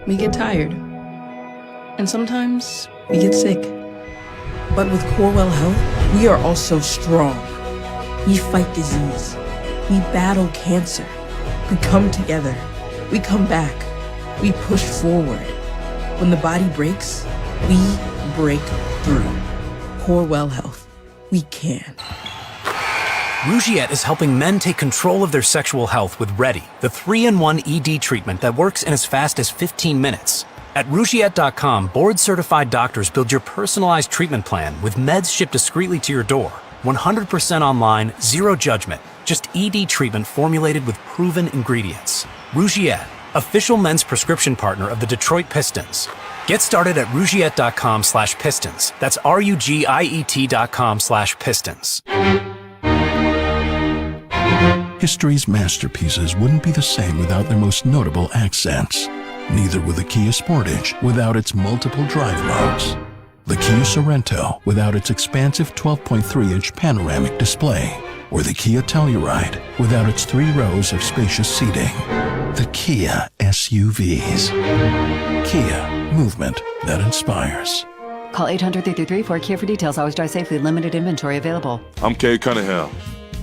We get tired. And sometimes we get sick. But with Corewell Health, we are also strong. We fight disease. We battle cancer. We come together. We come back. We push forward. When the body breaks, we break through. Corewell Health. We can. Rougiette is helping men take control of their sexual health with Ready, the 3-in-1 ED treatment that works in as fast as 15 minutes. At Rougiette.com, board-certified doctors build your personalized treatment plan with meds shipped discreetly to your door. 100% online, zero judgment. Just ED treatment formulated with proven ingredients. Rougiette, official men's prescription partner of the Detroit Pistons. Get started at Rougiette.com/Pistons. That's RUGIET.com/Pistons. History's masterpieces wouldn't be the same without their most notable accents. Neither would the Kia Sportage without its multiple drive modes. The Kia Sorento without its expansive 12.3-inch panoramic display. Or the Kia Telluride without its 3 rows of spacious seating. The Kia SUVs. Kia, movement that inspires. Call 800-333-4KIA for details. Always drive safely. Limited inventory available. I'm Cade Cunningham.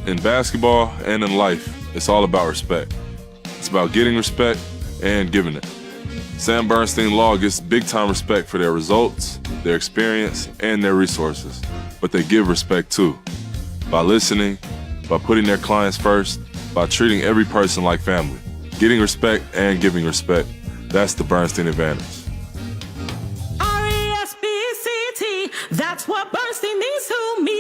In basketball and in life, it's all about respect. It's about getting respect and giving it. Sam Bernstein Law gets big-time respect for their results, their experience, and their resources. But they give respect too. By listening, by putting their clients first, by treating every person like family. Getting respect and giving respect. That's the Bernstein advantage. R-E-S-P-E-C-T, that's what Bernstein means to me.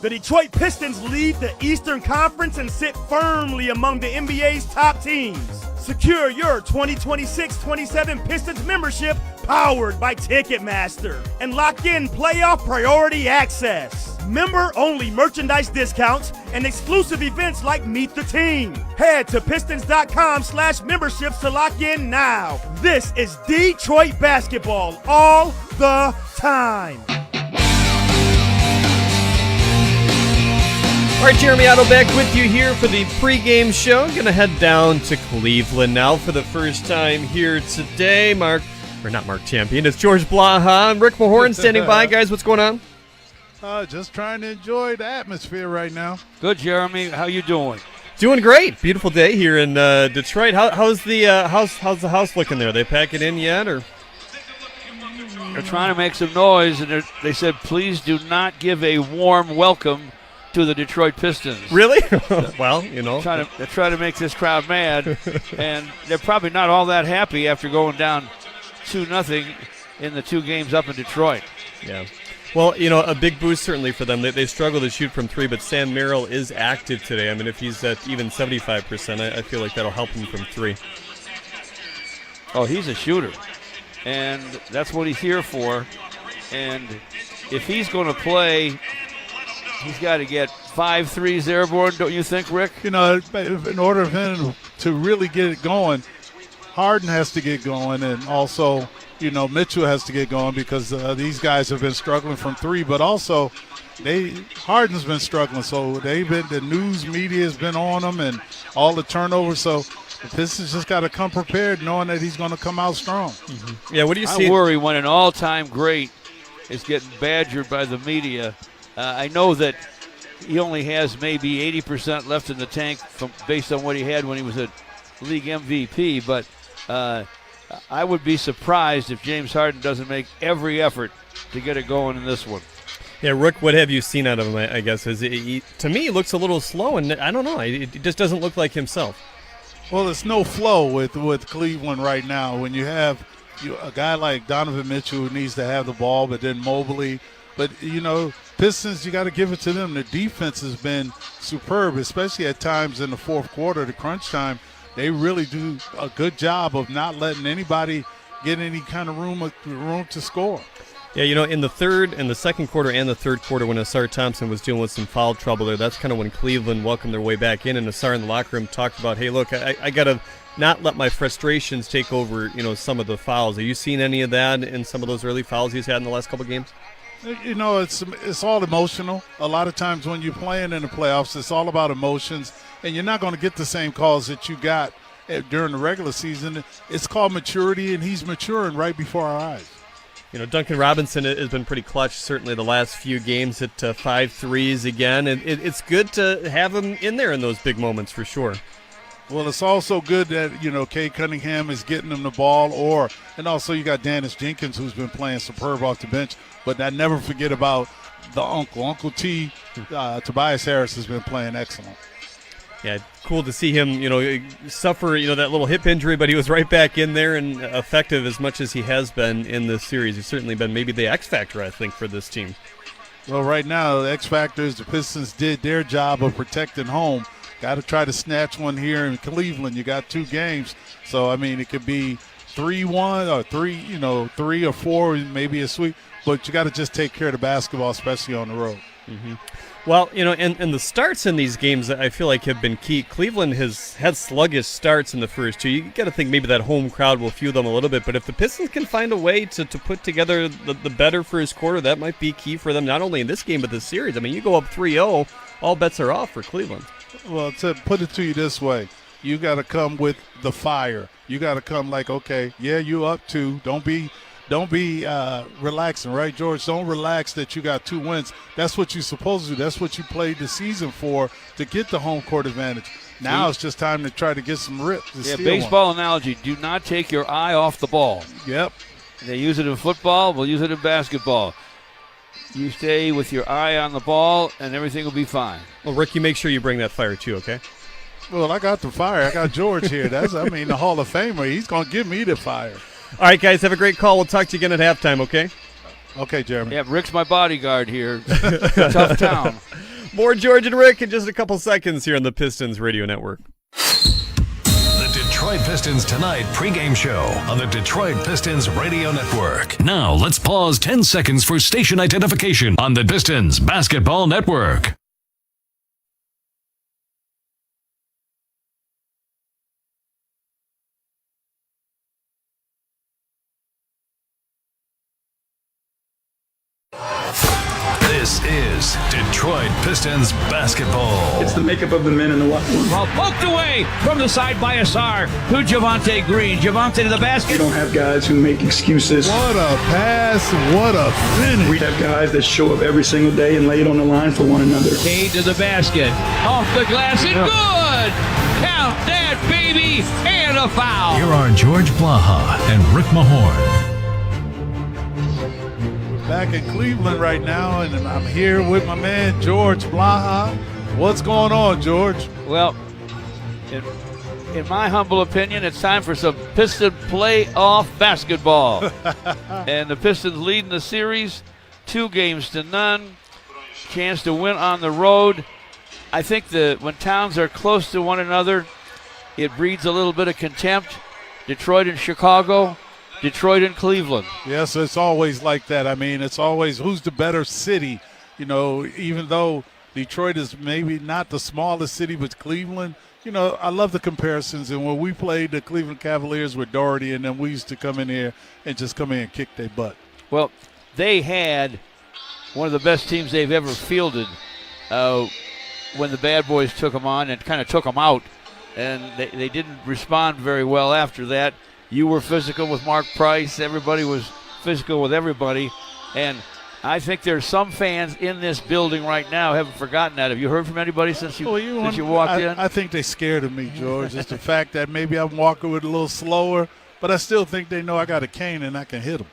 The Detroit Pistons lead the Eastern Conference and sit firmly among the NBA's top teams. Secure your 2026-27 Pistons membership powered by Ticketmaster and lock in playoff priority access. Member-only merchandise discounts and exclusive events like Meet the Team. Head to Pistons.com/memberships to lock in now. This is Detroit basketball all the time. All right, Jeremy Otto back with you here for the pregame show. Going to head down to Cleveland now for the first time here today. Not Mark Champion. It's George Blaha and Rick Mahorn standing by. Guys, what's going on? Just trying to enjoy the atmosphere right now. Good, Jeremy. How you doing? Doing great. Beautiful day here in Detroit. How's the house looking there? They pack it in yet, or? They're trying to make some noise, and they said, please do not give a warm welcome to the Detroit Pistons. Really? Well, you know. They're trying to make this crowd mad, and they're probably not all that happy after going down 2-0 in the 2 games up in Detroit. Yeah. Well, you know, a big boost certainly for them. They struggle to shoot from 3, but Sam Merrill is active today. I mean, if he's at even 75%, I feel like that'll help him from 3. Oh, he's a shooter, and that's what he's here for. And if he's going to play, he's got to get 5 threes airborne, don't you think, Rick? You know, in order for him to really get it going, Harden has to get going, and also, you know, Mitchell has to get going because these guys have been struggling from 3, but also Harden's been struggling, so the news media has been on them and all the turnovers, so the Pistons just got to come prepared knowing that he's going to come out strong. Mm-hmm. Yeah, what do you see? I worry when an all-time great is getting badgered by the media. I know that he only has maybe 80% left in the tank based on what he had when he was a league MVP, but I would be surprised if James Harden doesn't make every effort to get it going in this one. Yeah, Rick, what have you seen out of him, I guess? To me, he looks a little slow, and I don't know. It just doesn't look like himself. Well, there's no flow with Cleveland right now. When you have a guy like Donovan Mitchell who needs to have the ball, but then Mobley. But, you know, Pistons, you got to give it to them. The defense has been superb, especially at times in the fourth quarter, the crunch time. They really do a good job of not letting anybody get any kind of room to score. Yeah, you know, in the second quarter and the third quarter when Asar Thompson was dealing with some foul trouble there, that's kind of when Cleveland welcomed their way back in, and Asar in the locker room talked about, hey, look, I got to not let my frustrations take over, you know, some of the fouls. Are you seeing any of that in some of those early fouls he's had in the last couple of games? You know, it's all emotional. A lot of times when you're playing in the playoffs, it's all about emotions, and you're not going to get the same calls that you got during the regular season. It's called maturity, and he's maturing right before our eyes. You know, Duncan Robinson has been pretty clutch, certainly the last few games at 5 threes again. And it's good to have him in there in those big moments for sure. Well, it's also good that, you know, Cade Cunningham is getting him the ball, and also you got Dennis Jenkins, who's been playing superb off the bench. But I never forget about the Uncle T. Tobias Harris has been playing excellent. Yeah, cool to see him, you know, suffer, you know, that little hip injury, but he was right back in there and effective as much as he has been in this series. He's certainly been maybe the X factor, I think, for this team. Well, right now, the X factor is the Pistons did their job of protecting home. Got to try to snatch one here in Cleveland. You got 2 games, so I mean it could be 3-1 or 3 or 4, maybe a sweep. But you got to just take care of the basketball, especially on the road. Mm-hmm. Well, you know, and the starts in these games I feel like have been key. Cleveland has had sluggish starts in the first 2. You got to think maybe that home crowd will fuel them a little bit. But if the Pistons can find a way to put together the better first quarter, that might be key for them, not only in this game but this series. I mean, you go up 3-0, all bets are off for Cleveland. Well, to put it to you this way, you got to come with the fire. You got to come like, okay, yeah, you up 2. Don't be relaxing, right, George? Don't relax that you got 2 wins. That's what you're supposed to do. That's what you played the season for, to get the home court advantage. Now it's just time to try to get some rips. Yeah, baseball analogy. Do not take your eye off the ball. Yep. They use it in football. We'll use it in basketball. You stay with your eye on the ball, and everything will be fine. Well, Rick, you make sure you bring that fire too, okay? Well, I got the fire. I got George here. The Hall of Famer. He's going to give me the fire. All right, guys, have a great call. We'll talk to you again at halftime, okay? Okay, Jeremy. Yeah, Rick's my bodyguard here. Tough town. More George and Rick in just a couple seconds here on the Pistons Radio Network. The Detroit Pistons Tonight pregame show on the Detroit Pistons Radio Network. Now let's pause 10 seconds for station identification on the Pistons Basketball Network. This is Detroit Pistons basketball. It's the makeup of the men in the locker room. Well, poked away from the side by Asar to Javonte Green. Javonte to the basket. We don't have guys who make excuses. What a pass. What a finish. We have guys that show up every single day and lay it on the line for one another. Cade to the basket. Off the glass and good. Count that, baby. And a foul. Here are George Blaha and Rick Mahorn. Back in Cleveland right now, and I'm here with my man George Blaha. What's going on, George? Well, in my humble opinion, it's time for some Piston playoff basketball. And the Pistons leading the series 2-0. Chance to win on the road. I think when towns are close to one another, it breeds a little bit of contempt. Detroit and Chicago, Detroit and Cleveland. Yes, it's always like that. I mean, it's always who's the better city. You know, even though Detroit is maybe not the smallest city, but Cleveland, you know, I love the comparisons. And when we played the Cleveland Cavaliers with Doherty, and then we used to come in here and just come in and kick their butt. Well, they had one of the best teams they've ever fielded when the bad boys took them on and kind of took them out. And they didn't respond very well after that. You were physical with Mark Price. Everybody was physical with everybody. And I think there's some fans in this building right now haven't forgotten that. Have you heard from anybody since you walked in? I think they're scared of me, George. It's the fact that maybe I'm walking with a little slower, but I still think they know I got a cane and I can hit them.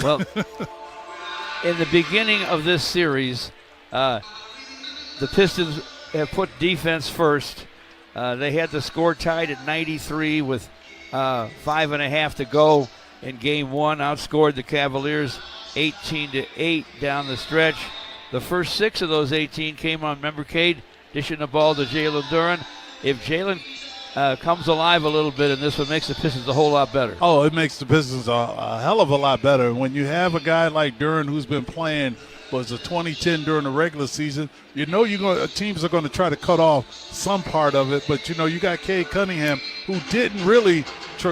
Well, in the beginning of this series, the Pistons have put defense first. They had the score tied at 93 with 5.5 to go in game one. Outscored the Cavaliers 18-8 down the stretch. The first 6 of those 18 came on, remember, Cade dishing the ball to Jalen Duren. If Jalen comes alive a little bit in this one, makes the Pistons a whole lot better. Oh, it makes the Pistons a hell of a lot better. When you have a guy like Duren who's been playing was a 2010 during the regular season, you know teams are going to try to cut off some part of it, but you got Cade Cunningham who didn't really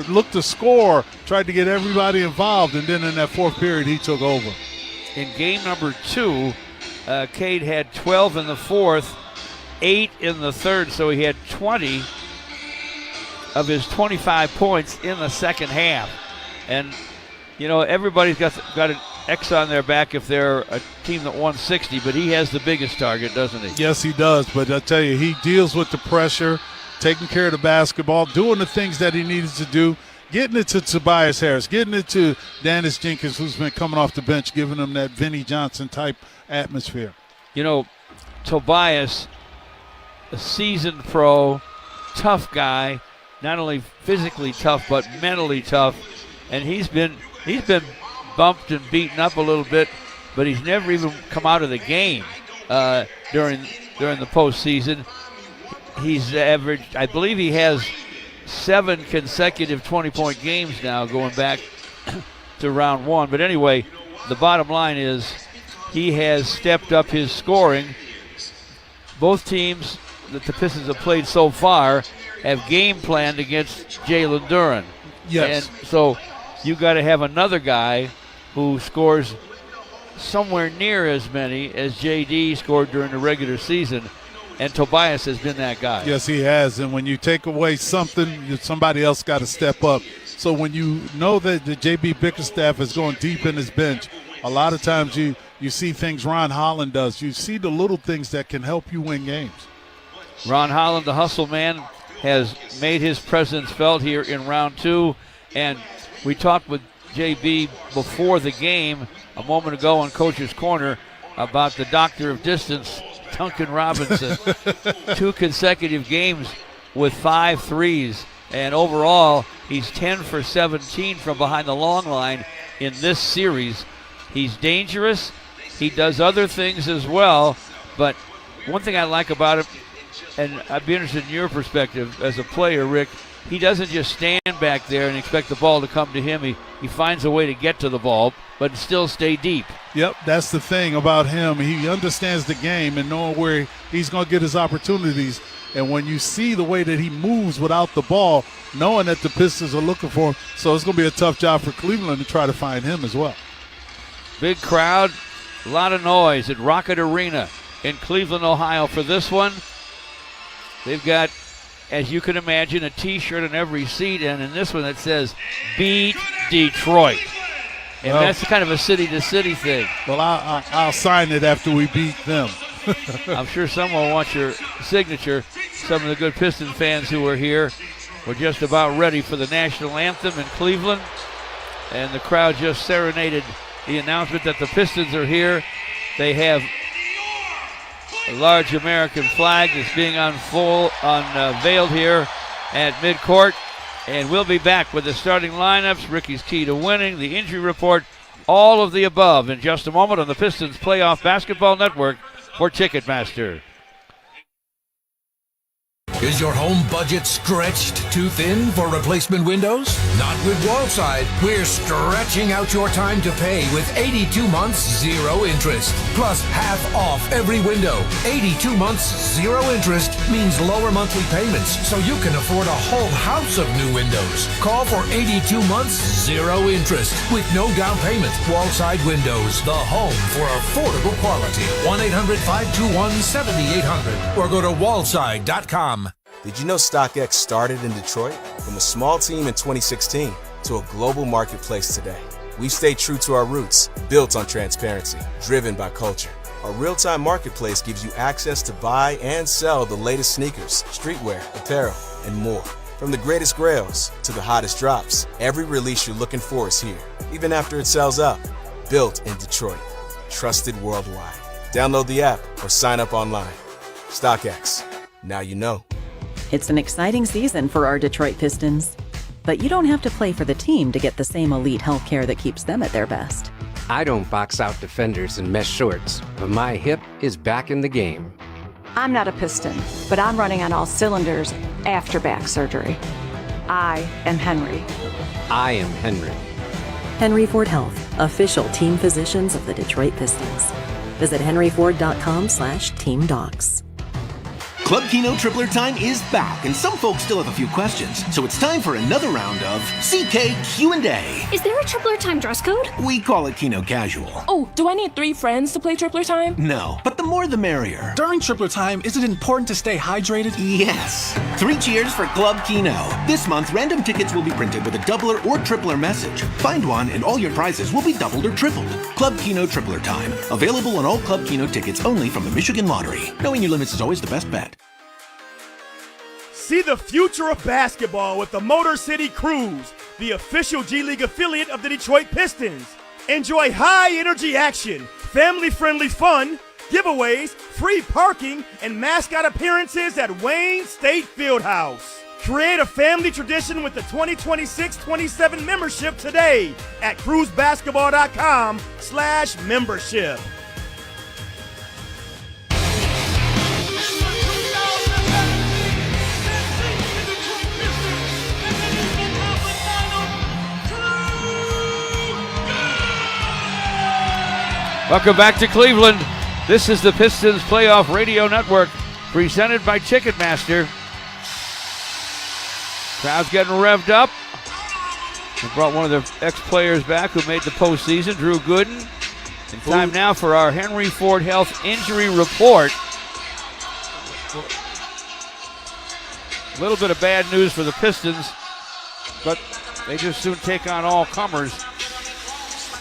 look to score, tried to get everybody involved, and then in that fourth period he took over. In game number 2, Cade had 12 in the fourth, 8 in the third, so he had 20 of his 25 points in the second half. And, everybody's got an X on their back if they're a team that won 60, but he has the biggest target, doesn't he? Yes, he does. But I tell you, he deals with the pressure, taking care of the basketball, doing the things that he needed to do, getting it to Tobias Harris, getting it to Dennis Jenkins, who's been coming off the bench, giving him that Vinnie Johnson-type atmosphere. Tobias, a seasoned pro, tough guy, not only physically tough but mentally tough, and he's been bumped and beaten up a little bit, but he's never even come out of the game during the postseason. He's averaged, I believe he has 7 consecutive 20-point games now going back to round 1. But anyway, the bottom line is he has stepped up his scoring. Both teams that the Pistons have played so far have game planned against Jalen Duren. Yes. And so you got to have another guy who scores somewhere near as many as JD scored during the regular season, and Tobias has been that guy. Yes, he has. And when you take away something, somebody else got to step up. So when you know that the JB Bickerstaff is going deep in his bench, a lot of times you see things Ron Holland does. You see the little things that can help you win games. Ron Holland, the hustle man, has made his presence felt here in round 2. And we talked with JB before the game a moment ago on Coach's Corner about the doctor of distance, Duncan Robinson. 2 consecutive games with 5 threes. And overall, he's 10 for 17 from behind the long line in this series. He's dangerous. He does other things as well. But one thing I like about him, and I'd be interested in your perspective as a player, Rick, he doesn't just stand back there and expect the ball to come to him. He finds a way to get to the ball, but still stay deep. Yep, that's the thing about him. He understands the game and knowing where he's going to get his opportunities. And when you see the way that he moves without the ball, knowing that the Pistons are looking for him, so it's going to be a tough job for Cleveland to try to find him as well. Big crowd, a lot of noise at Rocket Arena in Cleveland, Ohio for this one. They've got, as you can imagine, a T-shirt in every seat, and in this one it says, "Beat Detroit." And that's kind of a city-to-city thing. Well, I'll sign it after we beat them. I'm sure someone will want your signature. Some of the good Piston fans who are here were just about ready for the national anthem in Cleveland, and the crowd just serenaded the announcement that the Pistons are here. They have a large American flag that's being unveiled here at midcourt. And we'll be back with the starting lineups, Ricky's key to winning, the injury report, all of the above in just a moment on the Pistons Playoff Basketball Network for Ticketmaster. Is your home budget stretched too thin for replacement windows? Not with Wallside. We're stretching out your time to pay with 82 months, 0 interest. Plus half off every window. 82 months, 0 interest means lower monthly payments, so you can afford a whole house of new windows. Call for 82 months, 0 interest with no down payment. Wallside Windows, the home for affordable quality. 1-800-521-7800 or go to wallside.com. Did you know StockX started in Detroit? From a small team in 2016 to a global marketplace today. We've stayed true to our roots, built on transparency, driven by culture. Our real-time marketplace gives you access to buy and sell the latest sneakers, streetwear, apparel, and more. From the greatest grails to the hottest drops, every release you're looking for is here, even after it sells out. Built in Detroit. Trusted worldwide. Download the app or sign up online. StockX. Now you know. It's an exciting season for our Detroit Pistons. But you don't have to play for the team to get the same elite health care that keeps them at their best. I don't box out defenders in mesh shorts, but my hip is back in the game. I'm not a Piston, but I'm running on all cylinders after back surgery. I am Henry. I am Henry. Henry Ford Health, official team physicians of the Detroit Pistons. Visit henryford.com/teamdocs. Club Kino Tripler Time is back, and some folks still have a few questions. So it's time for another round of CK Q&A. Is there a Tripler Time dress code? We call it Kino Casual. Oh, do I need 3 friends to play Tripler Time? No, but the more the merrier. During Tripler Time, is it important to stay hydrated? Yes. 3 cheers for Club Kino. This month, random tickets will be printed with a doubler or tripler message. Find one, and all your prizes will be doubled or tripled. Club Kino Tripler Time. Available on all Club Kino tickets only from the Michigan Lottery. Knowing your limits is always the best bet. See the future of basketball with the Motor City Cruise, the official G League affiliate of the Detroit Pistons. Enjoy high-energy action, family-friendly fun, giveaways, free parking, and mascot appearances at Wayne State Fieldhouse. Create a family tradition with the 2026-27 membership today at cruisebasketball.com/membership. Welcome back to Cleveland. This is the Pistons Playoff Radio Network, presented by Ticketmaster. Crowd's getting revved up. We brought one of their ex-players back who made the postseason, Drew Gooden. And time now for our Henry Ford Health Injury Report. A little bit of bad news for the Pistons, but they just soon take on all comers.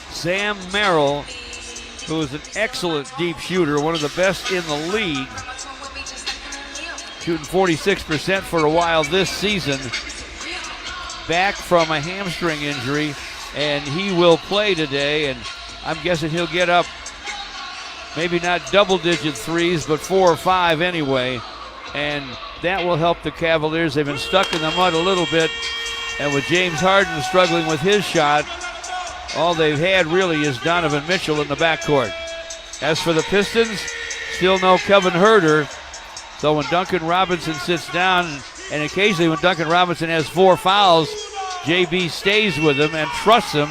Sam Merrill, who is an excellent deep shooter, one of the best in the league, shooting 46% for a while this season, back from a hamstring injury, and he will play today, and I'm guessing he'll get up maybe not double-digit threes, but 4 or 5 anyway, and that will help the Cavaliers. They've been stuck in the mud a little bit, and with James Harden struggling with his shot, all they've had really is Donovan Mitchell in the backcourt. As for the Pistons, still no Kevin Huerter. So when Duncan Robinson sits down, and occasionally when Duncan Robinson has 4 fouls, JB stays with him and trusts him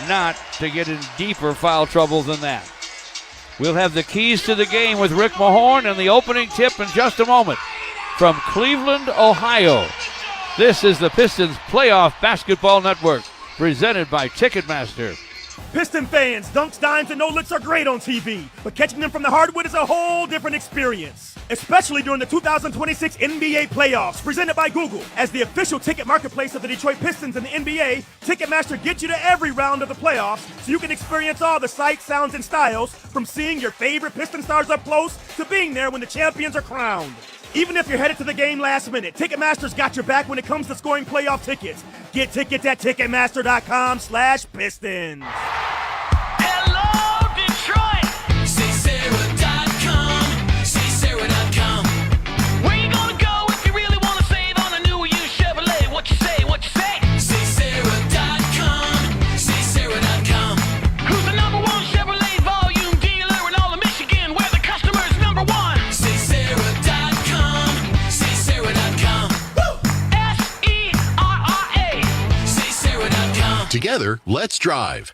not to get in deeper foul trouble than that. We'll have the keys to the game with Rick Mahorn and the opening tip in just a moment. From Cleveland, Ohio, this is the Pistons Playoff Basketball Network, presented by Ticketmaster. Piston fans, dunks, dimes, and no-looks are great on TV, but catching them from the hardwood is a whole different experience. Especially during the 2026 NBA playoffs, presented by Google. As the official ticket marketplace of the Detroit Pistons and the NBA, Ticketmaster gets you to every round of the playoffs so you can experience all the sights, sounds, and styles, from seeing your favorite Piston stars up close to being there when the champions are crowned. Even if you're headed to the game last minute, Ticketmaster's got your back when it comes to scoring playoff tickets. Get tickets at Ticketmaster.com/Pistons. Hello, Detroit! SaySarah.com, SaySarah.com. Where you gonna go if you really wanna save on a new used Chevrolet? What you say, what you say? SaySarah.com, SaySarah.com. Who's the #1 Chevrolet volume dealer in all of Michigan, where the customer's #1? SaySarah.com, SaySarah.com. SERRA, SaySarah.com. Together, let's drive.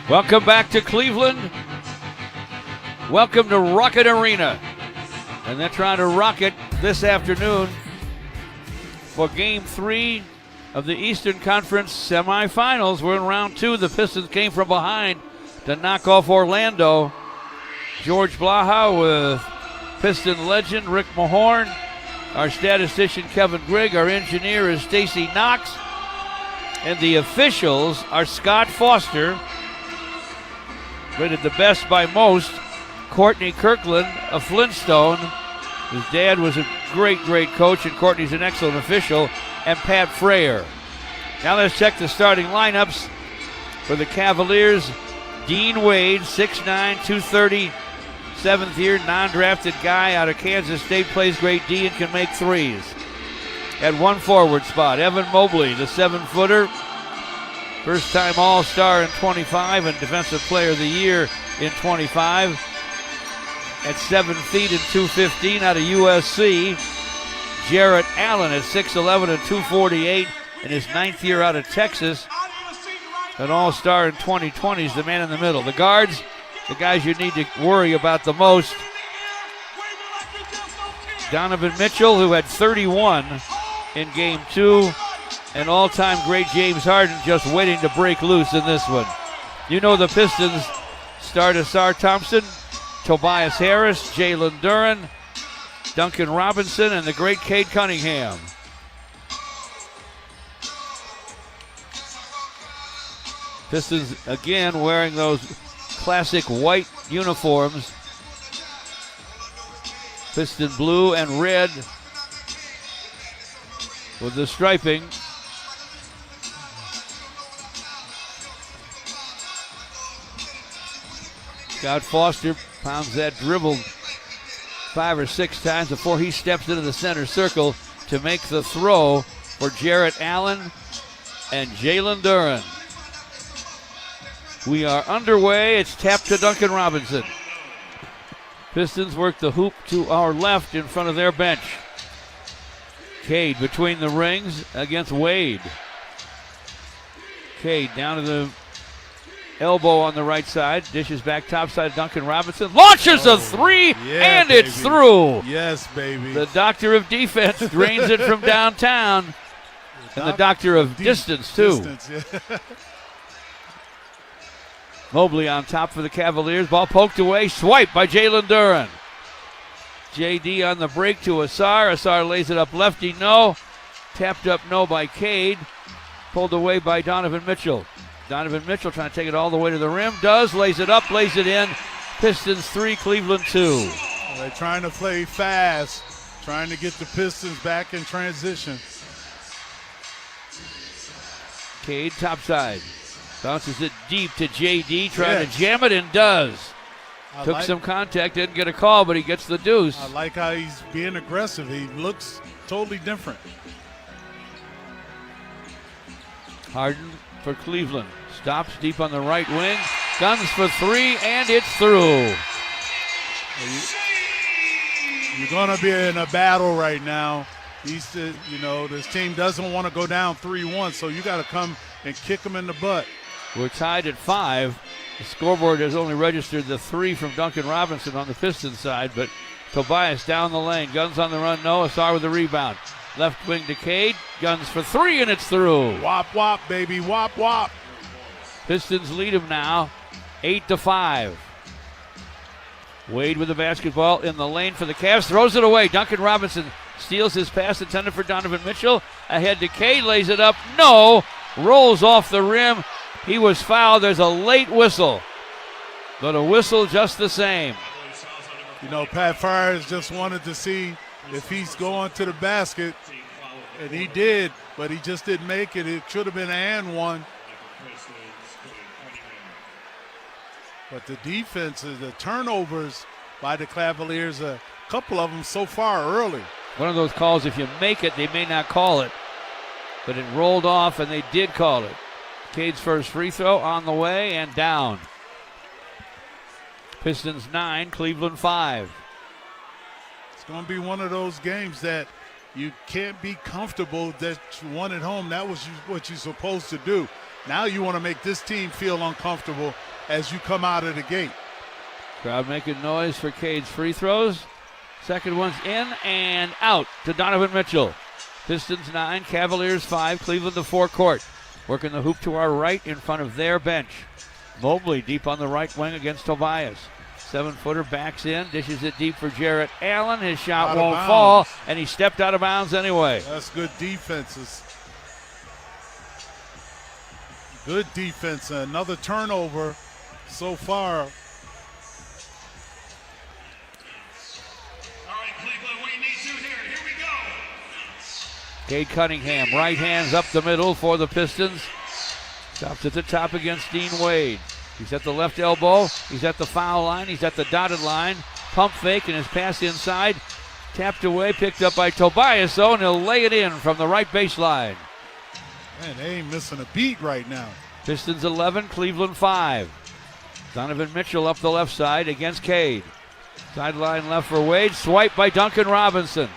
Welcome back to Cleveland. Welcome to Rocket Arena. And they're trying to rock it this afternoon for Game 3 of the Eastern Conference semifinals. We're in round 2. The Pistons came from behind to knock off Orlando. George Blaha with Piston legend Rick Mahorn. Our statistician Kevin Grigg. Our engineer is Stacy Knox. And the officials are Scott Foster, rated the best by most, Courtney Kirkland of Flintstone. His dad was a great coach, and Courtney's an excellent official, and Pat Frayer. Now let's check the starting lineups for the Cavaliers. Dean Wade, 6'9", 230, 7th year, non-drafted guy out of Kansas State, plays great D and can make threes. At 1 forward spot, Evan Mobley, the 7-footer, first-time All-Star in 25 and Defensive Player of the Year in 25. At 7 feet and 215 out of USC. Jarrett Allen at 6'11 and 248 in his 9th year out of Texas. An All-Star in 2020 is the man in the middle. The guards, the guys you need to worry about the most. Donovan Mitchell, who had 31 in game 2, and all-time great James Harden just waiting to break loose in this one. You know the Pistons start Asar Thompson, Tobias Harris, Jalen Duren, Duncan Robinson, and the great Cade Cunningham. Pistons again wearing those classic white uniforms. Piston blue and red with the striping. Scott Foster pounds that dribble 5 or 6 times before he steps into the center circle to make the throw for Jarrett Allen and Jalen Duren. We are underway. It's tapped to Duncan Robinson. Pistons work the hoop to our left in front of their bench. Cade between the rings against Wade. Cade down to the elbow on the right side. Dishes back topside. Duncan Robinson launches a three, and baby. it's through. Yes, baby. The doctor of defense drains it from downtown. And the doctor of distance, too. Yeah. Mobley on top for the Cavaliers. Ball poked away. Swipe by Jalen Duren. JD on the break to Asar. Asar lays it up lefty. No. Tapped up no by Cade. Pulled away by Donovan Mitchell. Donovan Mitchell trying to take it all the way to the rim. Does. Lays it up. Lays it in. Pistons 3, Cleveland 2. They're trying to play fast. Trying to get the Pistons back in transition. Cade topside. Bounces it deep to JD, trying to jam it, and does. Took some contact, didn't get a call, but he gets the deuce. I like how he's being aggressive. He looks totally different. Harden for Cleveland. Stops deep on the right wing. Guns for 3, and it's through. You're going to be in a battle right now. This team doesn't want to go down 3-1, so you got to come and kick them in the butt. We're tied at 5. The scoreboard has only registered the 3 from Duncan Robinson on the Pistons side, but Tobias down the lane. Guns on the run, no. Asar with the rebound. Left wing to Cade. Guns for 3, and it's through. Wop, wop, baby. Wop, wop. Pistons lead him now 8-5. Wade with the basketball in the lane for the Cavs. Throws it away. Duncan Robinson steals his pass intended for Donovan Mitchell. Ahead to Cade. Lays it up. No. Rolls off the rim. He was fouled. There's a late whistle, but a whistle just the same. Pat Fires just wanted to see if he's going to the basket, and he did, but he just didn't make it. It should have been an one. But the defense, the turnovers by the Cavaliers, a couple of them so far early. One of those calls, if you make it, they may not call it, but it rolled off, and they did call it. Cade's first free throw on the way and down. Pistons 9, Cleveland 5. It's going to be one of those games that you can't be comfortable that you won at home. That was what you're supposed to do. Now you want to make this team feel uncomfortable as you come out of the gate. Crowd making noise for Cade's free throws. Second one's in and out to Donovan Mitchell. Pistons 9, Cavaliers 5, Cleveland the forecourt. Working the hoop to our right in front of their bench. Mobley deep on the right wing against Tobias. 7-footer backs in, dishes it deep for Jarrett Allen. His shot won't fall, and he stepped out of bounds anyway. That's good defenses. Good defense. Another turnover so far. Cade Cunningham, right hands up the middle for the Pistons. Stops at the top against Dean Wade. He's at the left elbow. He's at the foul line. He's at the dotted line. Pump fake and his pass inside. Tapped away, picked up by Tobias, though, and he'll lay it in from the right baseline. Man, they ain't missing a beat right now. Pistons 11, Cleveland 5. Donovan Mitchell up the left side against Cade. Sideline left for Wade. Swipe by Duncan Robinson.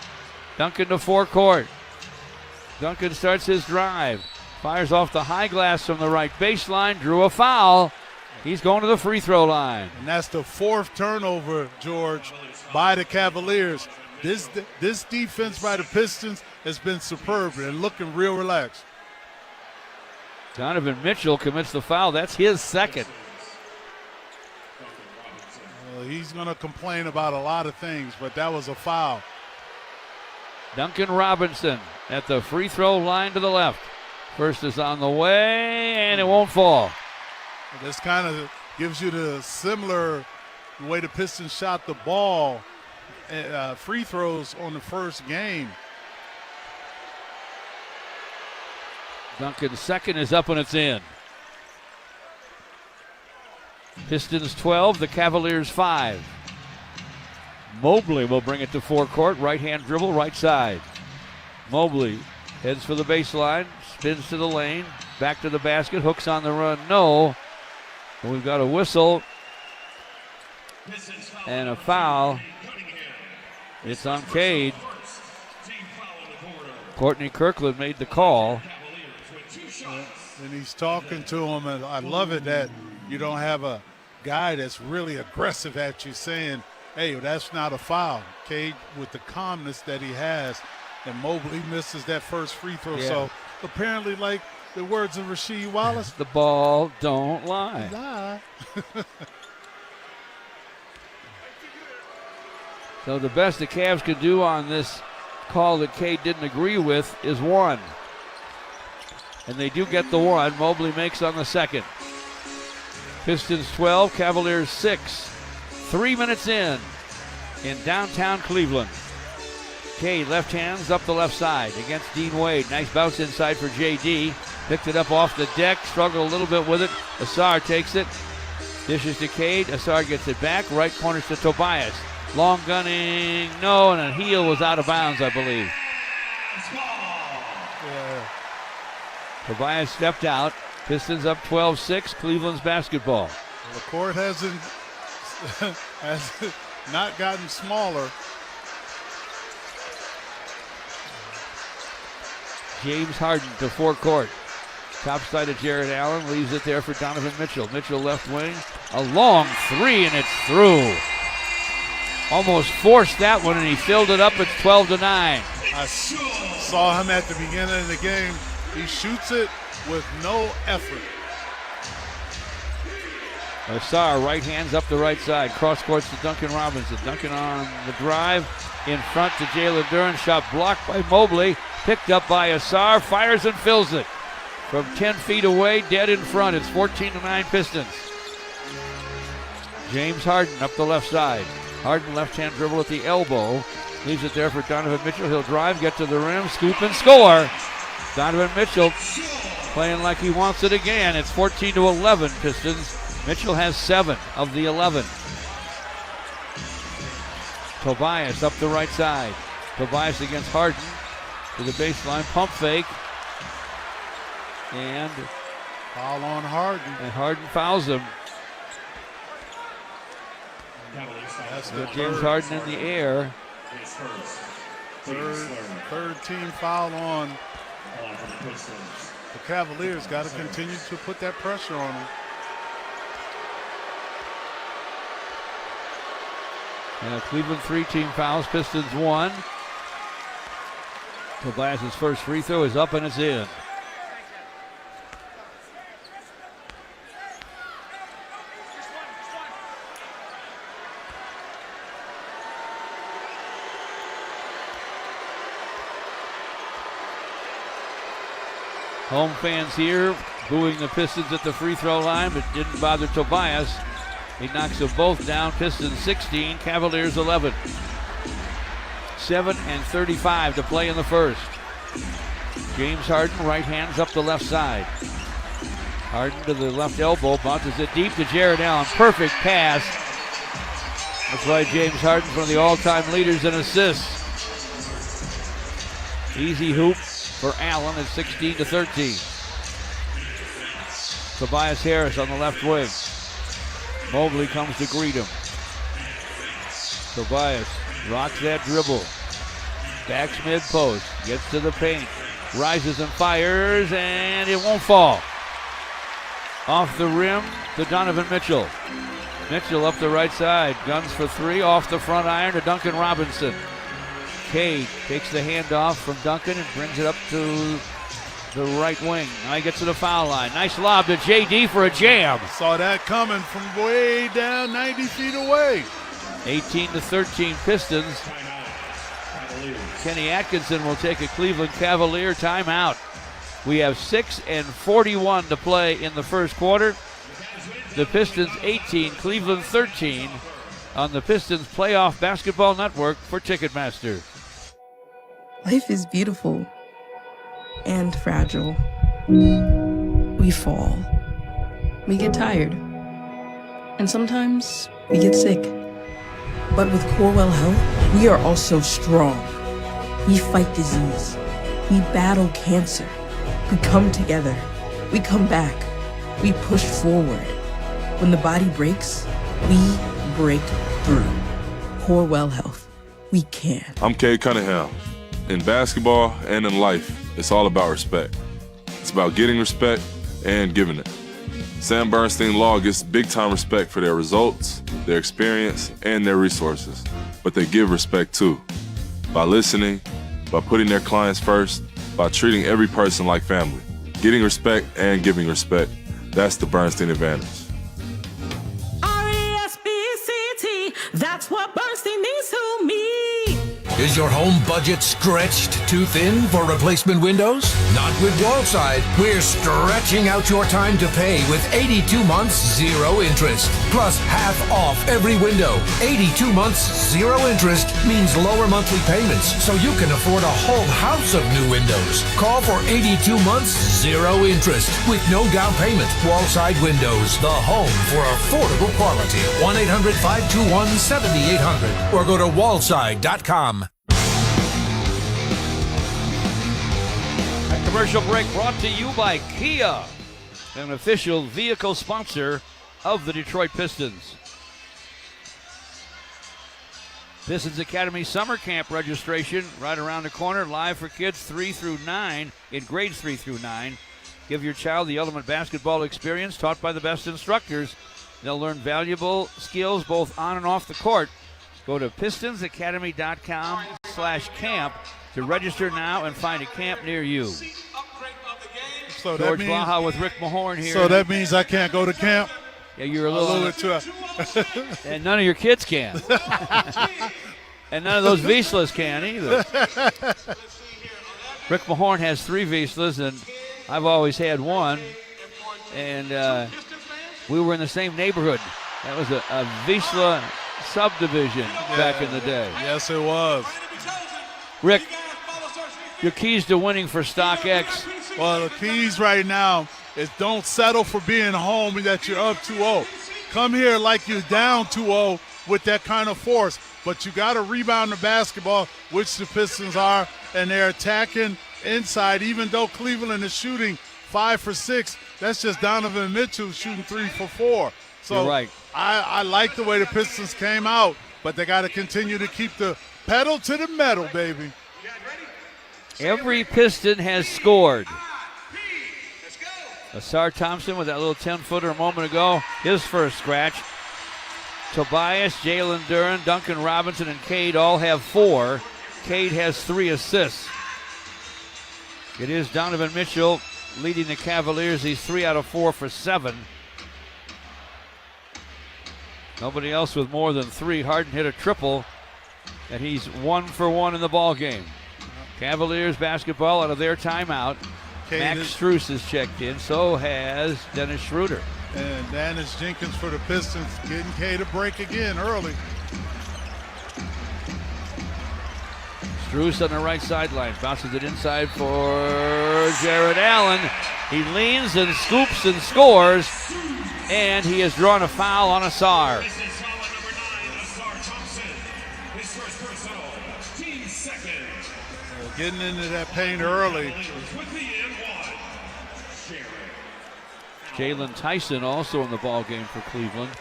Duncan to forecourt. Duncan starts his drive. Fires off the high glass from the right baseline. Drew a foul. He's going to the free throw line. And that's the 4th turnover, George, by the Cavaliers. This defense by the Pistons has been superb and looking real relaxed. Donovan Mitchell commits the foul. That's his second. Well, he's going to complain about a lot of things, but that was a foul. Duncan Robinson at the free throw line to the left. First is on the way, and it won't fall. This kind of gives you the similar way the Pistons shot the ball, free throws on the first game. Duncan's second is up and it's in. Pistons 12, the Cavaliers 5. Mobley will bring it to forecourt. Right-hand dribble, right side. Mobley heads for the baseline, spins to the lane, back to the basket, hooks on the run, no. And we've got a whistle and a foul. It's on Cade. Courtney Kirkland made the call. And he's talking to him, and I love it that you don't have a guy that's really aggressive at you saying, hey, that's not a foul. Cade, with the calmness that he has, and Mobley misses that first free throw. Yeah. So apparently, like the words of Rasheed Wallace, the ball don't lie. So the best the Cavs could do on this call that Cade didn't agree with is 1. And they do get the 1. Mobley makes on the second. Pistons 12, Cavaliers 6. 3 minutes in downtown Cleveland. Cade, left hands up the left side against Dean Wade. Nice bounce inside for JD. Picked it up off the deck, struggled a little bit with it. Asar takes it, dishes to Cade. Asar gets it back, right corner to Tobias. Long gunning, no, and a heel was out of bounds, I believe. Yeah. Tobias stepped out. Pistons up 12-6, Cleveland's basketball. Well, the court has not gotten smaller. James Harden to forecourt. Top side of Jared Allen, leaves it there for Donovan Mitchell. Mitchell left wing, a long 3, and it's through. Almost forced that one, and he filled it up. It's 12-9. I saw him at the beginning of the game. He shoots it with no effort. Asar, right hands up the right side. Cross courts to Duncan Robinson. Duncan on the drive. In front to Jalen Duren. Shot blocked by Mobley. Picked up by Asar. Fires and fills it. From 10 feet away, dead in front. It's 14-9 Pistons. James Harden up the left side. Harden left-hand dribble at the elbow. Leaves it there for Donovan Mitchell. He'll drive, get to the rim, scoop and score. Donovan Mitchell playing like he wants it again. It's 14-11 Pistons. Mitchell has 7 of the 11. Tobias up the right side. Tobias against Harden to the baseline. Pump fake. And foul on Harden. And Harden fouls him. That's the James Harden in the air. Third team foul on the Cavaliers. Got to continue to put that pressure on them. Cleveland 3 team fouls. Pistons 1. Tobias' first free throw is up and it's in. Home fans here booing the Pistons at the free throw line, but didn't bother Tobias. He knocks them both down. Pistons 16, Cavaliers 11. 7:35 to play in the first. James Harden, right hands up the left side. Harden to the left elbow, bounces it deep to Jared Allen. Perfect pass. That's why James Harden's one of the all-time leaders in assists. Easy hoop for Allen at 16-13. Tobias Harris on the left wing. Mobley comes to greet him. Tobias rocks that dribble. Backs mid-post. Gets to the paint. Rises and fires, and it won't fall. Off the rim to Donovan Mitchell. Mitchell up the right side. Guns for three. Off the front iron to Duncan Robinson. Cade takes the handoff from Duncan and brings it up to the right wing. Now he gets to the foul line. Nice lob to JD for a jam. Saw that coming from way down 90 feet away. 18-13 Pistons. Kenny Atkinson will take a Cleveland Cavalier timeout. We have 6:41 to play in the first quarter. The Pistons 18, Cleveland 13 on the Pistons Playoff Basketball Network for Ticketmaster. Life is beautiful and fragile. We fall. We get tired. And sometimes we get sick. But with Corewell Health, we are also strong. We fight disease. We battle cancer. We come together. We come back. We push forward. When the body breaks, we break through. Corewell Health. We can. I'm Cade Cunningham. In basketball and in life, it's all about respect. It's about getting respect and giving it. Sam Bernstein Law gets big-time respect for their results, their experience, and their resources. But they give respect too. By listening, by putting their clients first, by treating every person like family. Getting respect and giving respect. That's the Bernstein advantage. R-E-S-P-C-T, that's what Bernstein means to me. Is your home budget stretched too thin for replacement windows? Not with Wallside. We're stretching out your time to pay with 82 months, 0 interest. Plus half off every window. 82 months, 0 interest means lower monthly payments, so you can afford a whole house of new windows. Call for 82 months, 0 interest with no down payment. Wallside Windows, the home for affordable quality. 1-800-521-7800 or go to wallside.com. Commercial break brought to you by Kia, an official vehicle sponsor of the Detroit Pistons. Pistons Academy Summer Camp registration right around the corner, live for kids 3 through 9, in grades 3 through 9. Give your child the ultimate basketball experience taught by the best instructors. They'll learn valuable skills both on and off the court. Go to pistonsacademy.com/camp to register now and find a camp near you. So George that means, Baja with Rick Mahorn here. So that means I can't go to camp? Yeah, you're a little bit too. And none of your kids can. And none of those Vislas can either. Rick Mahorn has 3 Vislas, and I've always had one. And we were in the same neighborhood. That was a Visla subdivision back in the day. Yes, it was. Rick, your keys to winning for StockX. Well, the keys right now is don't settle for being home that you're up 2-0. Come here like you're down 2-0 with that kind of force. But you got to rebound the basketball, which the Pistons are, and they're attacking inside. Even though Cleveland is shooting 5 for 6, that's just Donovan Mitchell shooting 3 for 4. So you're right. I like the way the Pistons came out, but they got to continue to keep the pedal to the metal, baby. Every Piston has scored. Asar Thompson with that little 10-footer a moment ago, his first scratch. Tobias, Jalen Duren, Duncan Robinson, and Cade all have 4. Cade has 3 assists. It is Donovan Mitchell leading the Cavaliers. He's 3 out of 4 for 7. Nobody else with more than 3. Harden hit a triple, and he's 1 for 1 in the ball game. Cavaliers basketball out of their timeout. Max Strus has checked in. So has Dennis Schroeder. And Dennis Jenkins for the Pistons getting Cade a break again early. Strus on the right sideline. Bounces it inside for Jared Allen. He leans and scoops and scores. And he has drawn a foul on Asar. Getting into that paint early. Jalen Tyson also in the ball game for Cleveland.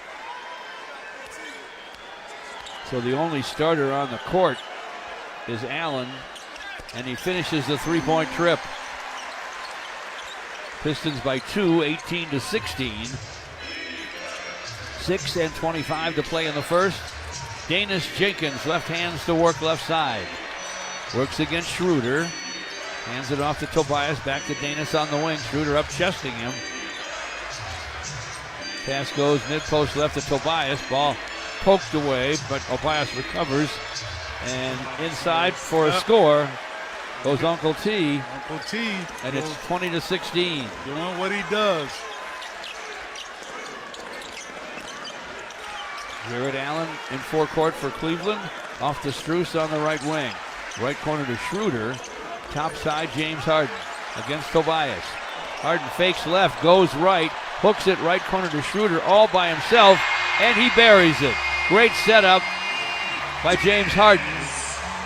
So the only starter on the court is Allen, and he finishes the 3-point trip. Pistons by 2, 18-16. 6:25 to play in the first. Danis Jenkins, left hands to work left side. Works against Schroeder. Hands it off to Tobias, back to Danis on the wing. Schroeder up chesting him. Pass goes mid-post left to Tobias. Ball poked away, but Tobias recovers. And inside for a score goes Uncle T. Uncle T. And it's 20-16. Doing what he does. Jared Allen in forecourt for Cleveland. Off to Strus on the right wing. Right corner to Schroeder. Top side, James Harden against Tobias. Harden fakes left, goes right, hooks it right corner to Schroeder all by himself, and he buries it. Great setup by James Harden,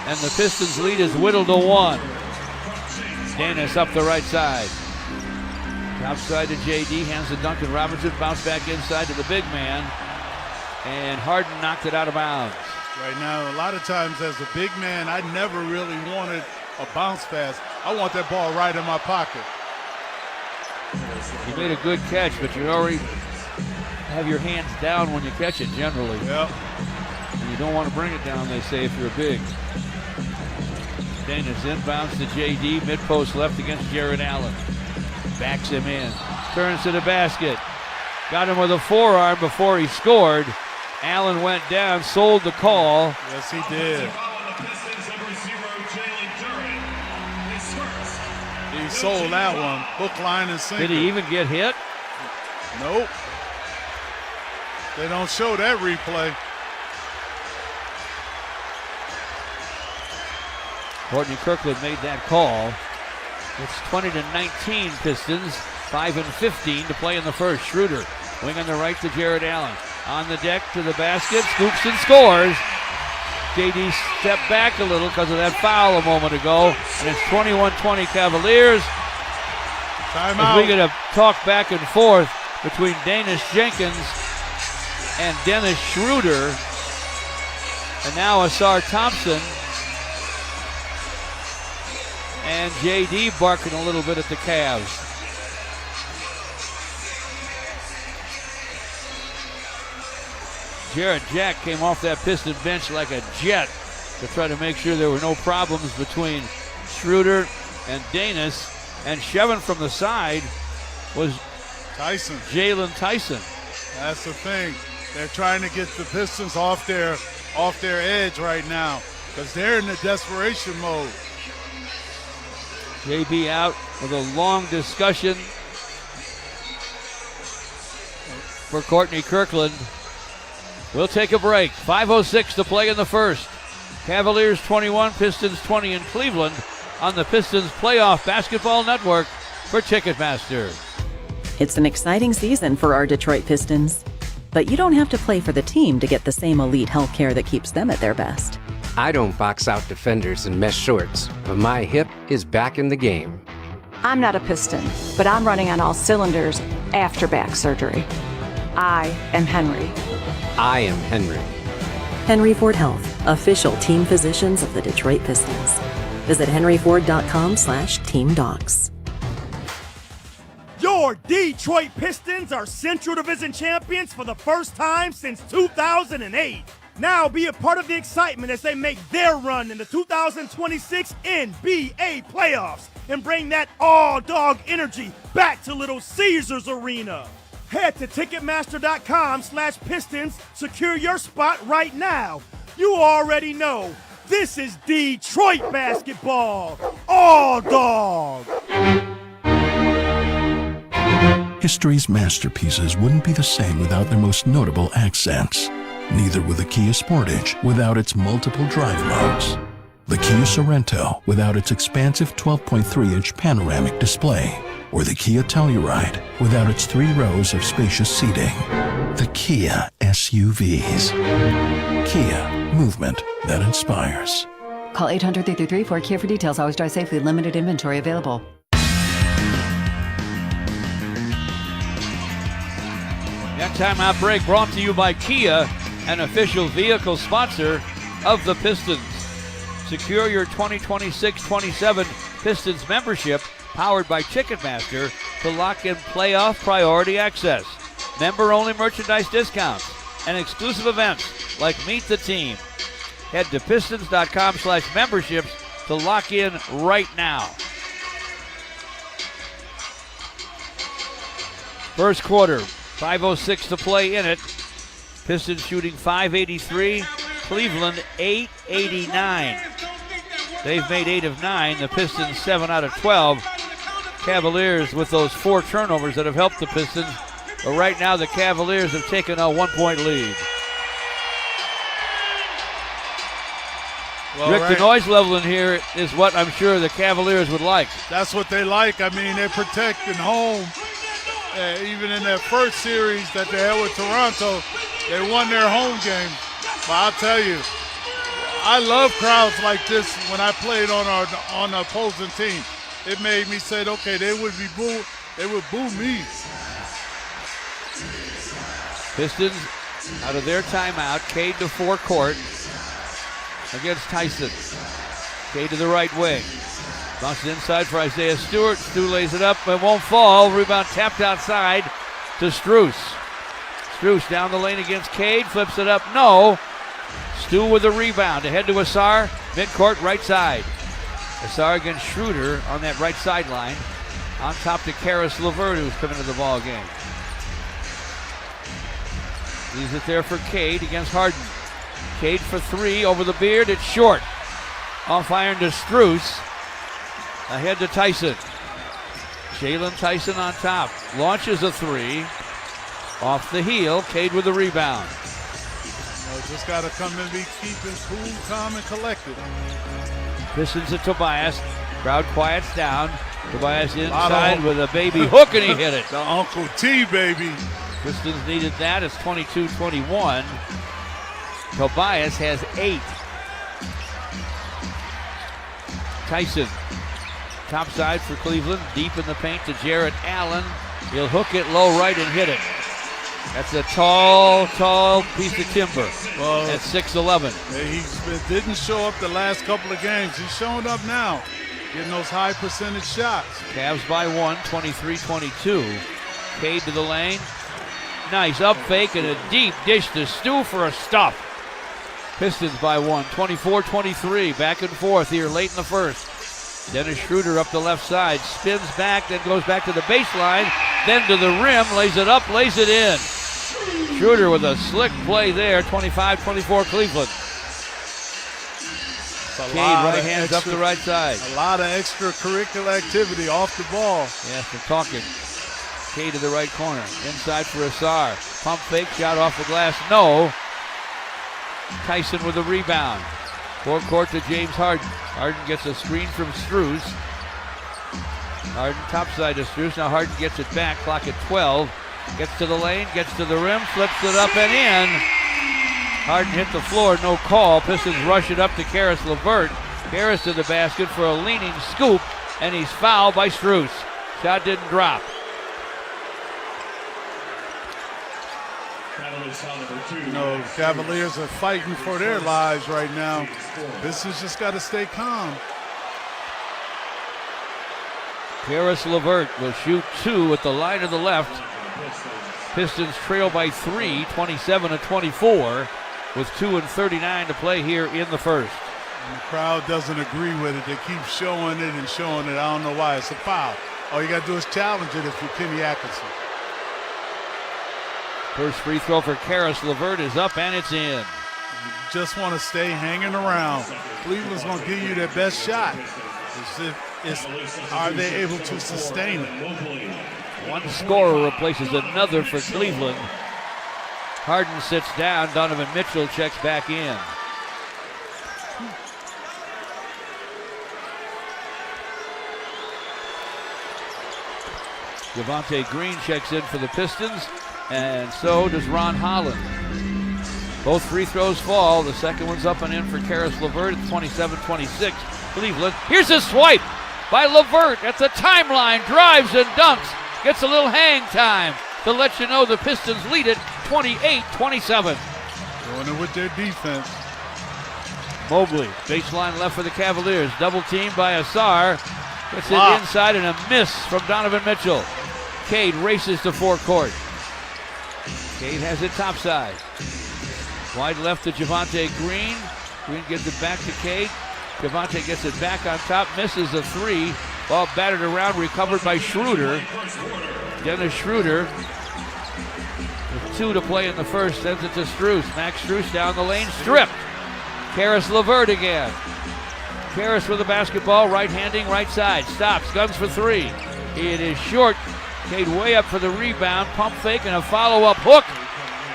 and the Pistons' lead is whittled to 1. Danis up the right side. Outside to JD, hands to Duncan Robinson, bounce back inside to the big man, and Harden knocked it out of bounds. Right now, a lot of times as a big man, I never really wanted a bounce pass. I want that ball right in my pocket. You made a good catch, but you already have your hands down when you catch it generally. Yep. And you don't want to bring it down, they say, if you're big. Danis inbounds to JD, mid-post left against Jared Allen. Backs him in, turns to the basket. Got him with a forearm before he scored. Allen went down, sold the call. Yes, he did. He sold that one, hook, line, and sinker. Did he even get hit? Nope. They don't show that replay. Courtney Kirkland made that call. It's 20-19 Pistons, 5:15 to play in the first. Schroeder, wing on the right to Jared Allen. On the deck to the basket, scoops and scores. JD stepped back a little because of that foul a moment ago. And it's 21-20 Cavaliers. Timeout. We're going to talk back and forth between Danis Jenkins and Dennis Schroeder. And now Asar Thompson. And JD barking a little bit at the Cavs. Jarrett Jack came off that Piston bench like a jet to try to make sure there were no problems between Schroeder and Danis. And shoving from the side was Tyson. Jalen Tyson. That's the thing. They're trying to get the Pistons off their edge right now because they're in the desperation mode. JB out with a long discussion for Courtney Kirkland. We'll take a break. 5:06 to play in the first. Cavaliers 21, Pistons 20 in Cleveland on the Pistons Playoff Basketball Network for Ticketmaster. It's an exciting season for our Detroit Pistons. But you don't have to play for the team to get the same elite health care that keeps them at their best. I don't box out defenders in mesh shorts, but my hip is back in the game. I'm not a Piston, but I'm running on all cylinders after back surgery. I am Henry. I am Henry. Henry Ford Health, official team physicians of the Detroit Pistons. Visit henryford.com/teamdocs. Your Detroit Pistons are Central Division champions for the first time since 2008. Now be a part of the excitement as they make their run in the 2026 NBA playoffs and bring that all-dog energy back to Little Caesars Arena. Head to Ticketmaster.com/Pistons. Secure your spot right now. You already know, this is Detroit basketball. All dog. History's masterpieces wouldn't be the same without their most notable accents. Neither would the Kia Sportage without its multiple drive modes. The Kia Sorento without its expansive 12.3-inch panoramic display. Or the Kia Telluride without its 3 rows of spacious seating. The Kia SUVs. Kia, movement that inspires. Call 800-333-4KIA for details. Always drive safely. Limited inventory available. That timeout break brought to you by Kia, an official vehicle sponsor of the Pistons. Secure your 2026-27 Pistons membership powered by Ticketmaster to lock in playoff priority access, member-only merchandise discounts, and exclusive events like Meet the Team. Head to pistons.com/memberships to lock in right now. First quarter, 5:06 to play in it. Pistons shooting .583, Cleveland .889. They've made 8 of 9, the Pistons 7 out of 12. Cavaliers with those 4 turnovers that have helped the Pistons. But right now the Cavaliers have taken a 1-point lead. Well, Rick, the noise level in here is what I'm sure the Cavaliers would like. That's what they like. I mean, they're protecting home. Even in their first series that they had with Toronto, they won their home game. But I'll tell you, I love crowds like this when I played on the opposing team. It made me say, okay, they would boo me. Pistons Out of their timeout, Cade to forecourt against Tyson. Cade to the right wing. Bounces inside for Isaiah Stewart. Stu lays it up and won't fall. Rebound tapped outside to Strus. Strus down the lane against Cade. Flips it up. No. Stu with the rebound. Ahead to Asar. Midcourt right side. Asar against Schroeder on that right sideline. On top to Karis LeVert, who's coming to the ball game. Leaves it there for Cade against Harden. Cade for three over the beard. It's short. Off iron to Strus. Ahead to Tyson. Jalen Tyson on top. Launches a three. Off the heel. Cade with the rebound. Just got to come and be keeping cool, calm, and collected. Pistons to Tobias. Crowd quiets down. Tobias inside with a baby hook, and he hit it. The Uncle T, baby. Pistons needed that. It's 22-21. Tobias has 8. Tyson. Top side for Cleveland. Deep in the paint to Jarrett Allen. He'll hook it low right and hit it. That's a tall piece of timber. Well, at 6'11". He didn't show up the last couple of games. He's showing up now, getting those high percentage shots. Cavs by 1, 23-22. Cade to the lane. Nice up fake and a deep dish to Stu for a stuff. Pistons by 1, 24-23. Back and forth here late in the first. Dennis Schroeder up the left side. Spins back, then goes back to the baseline. Then to the rim, lays it up, lays it in. Schroeder with a slick play there, 25-24 Cleveland. Cade right hands up the right side. A lot of extracurricular activity off the ball. Yes, we're talking. Cade to the right corner. Inside for Asar. Pump fake, shot off the glass. No. Tyson with a rebound. Forecourt to James Harden. Harden gets a screen from Strus. Harden topside to Strus. Now Harden gets it back. Clock at 12. Gets to the lane, gets to the rim, flips it up and in. Harden hit the floor, no call. Pistons rush it up to Karis LeVert. Karis to the basket for a leaning scoop, and he's fouled by Strus. Shot didn't drop. No, Cavaliers are fighting for their lives right now. Pistons just got to stay calm. Karis LeVert will shoot 2 at the line of the left. Pistons trail by 3, 27-24, with 2:39 to play here in the first. And the crowd doesn't agree with it. They keep showing it and showing it. I don't know why. It's a foul. All you got to do is challenge it if you're Kenny Atkinson. First free throw for Karis LeVert is up, and it's in. You just want to stay hanging around. Cleveland's going to give you their best shot. Are they able to sustain it? One scorer replaces another for Cleveland. Harden sits down. Donovan Mitchell checks back in. Javonte Green checks in for the Pistons, and so does Ron Holland. Both free throws fall. The second one's up and in for Karis LeVert at 27-26. Cleveland. Here's a swipe by LeVert at the timeline. Drives and dunks. Gets a little hang time to let you know the Pistons lead it 28-27. Going in with their defense. Mobley, baseline left for the Cavaliers. Double team by Asar. Gets it inside and a miss from Donovan Mitchell. Cade races to forecourt. Cade has it topside. Wide left to Javonte Green. Green gives it back to Cade. Javonte gets it back on top, misses a three. Ball battered around, recovered by Schroeder. Dennis Schroeder, with 2 to play in the first, sends it to Strus. Max Strus down the lane, stripped. Karis LeVert again. Karis with the basketball, right-handing, right side. Stops, guns for 3. It is short. Cade way up for the rebound. Pump fake and a follow-up hook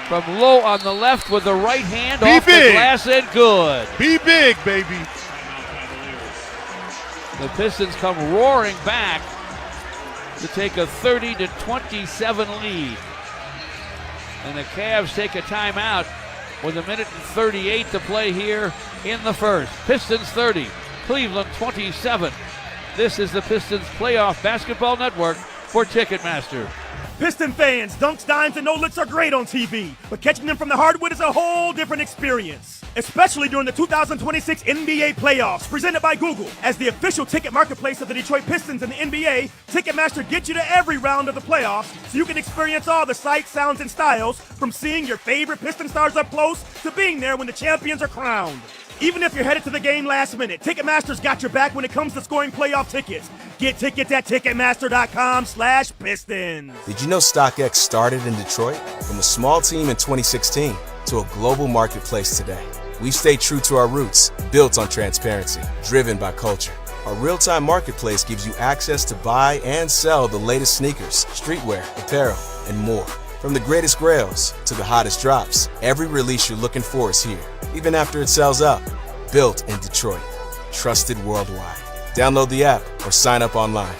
from Lowe on the left with the right hand off the glass and good. Be big, baby. The Pistons come roaring back to take a 30-27 lead. And the Cavs take a timeout with 1:38 to play here in the first. Pistons 30, Cleveland 27. This is the Pistons Playoff Basketball Network for Ticketmaster. Piston fans, dunks, dimes, and no-looks are great on TV, but catching them from the hardwood is a whole different experience. Especially during the 2026 NBA playoffs, presented by Google. As the official ticket marketplace of the Detroit Pistons and the NBA, Ticketmaster gets you to every round of the playoffs so you can experience all the sights, sounds, and styles, from seeing your favorite Piston stars up close to being there when the champions are crowned. Even if you're headed to the game last minute, Ticketmaster's got your back when it comes to scoring playoff tickets. Get tickets at Ticketmaster.com/Pistons. Did you know StockX started in Detroit? From a small team in 2016 to a global marketplace today. We've stayed true to our roots, built on transparency, driven by culture. Our real-time marketplace gives you access to buy and sell the latest sneakers, streetwear, apparel, and more. From the greatest grails to the hottest drops, every release you're looking for is here, even after it sells out. Built in Detroit. Trusted worldwide. Download the app or sign up online.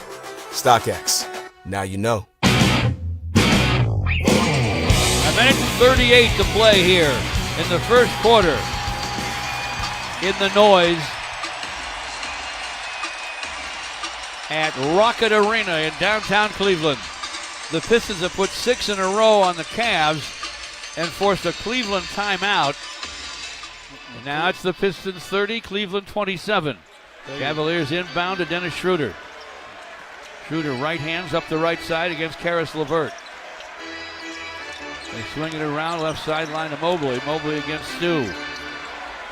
StockX. Now you know. 1:38 to play here in the first quarter. In the noise at Rocket Arena in downtown Cleveland. The Pistons have put 6 in a row on the Cavs and forced a Cleveland timeout. And now it's the Pistons 30, Cleveland 27. Cavaliers inbound to Dennis Schroeder. Schroeder right hands up the right side against Karis LeVert. They swing it around left sideline to Mobley. Mobley against Stu.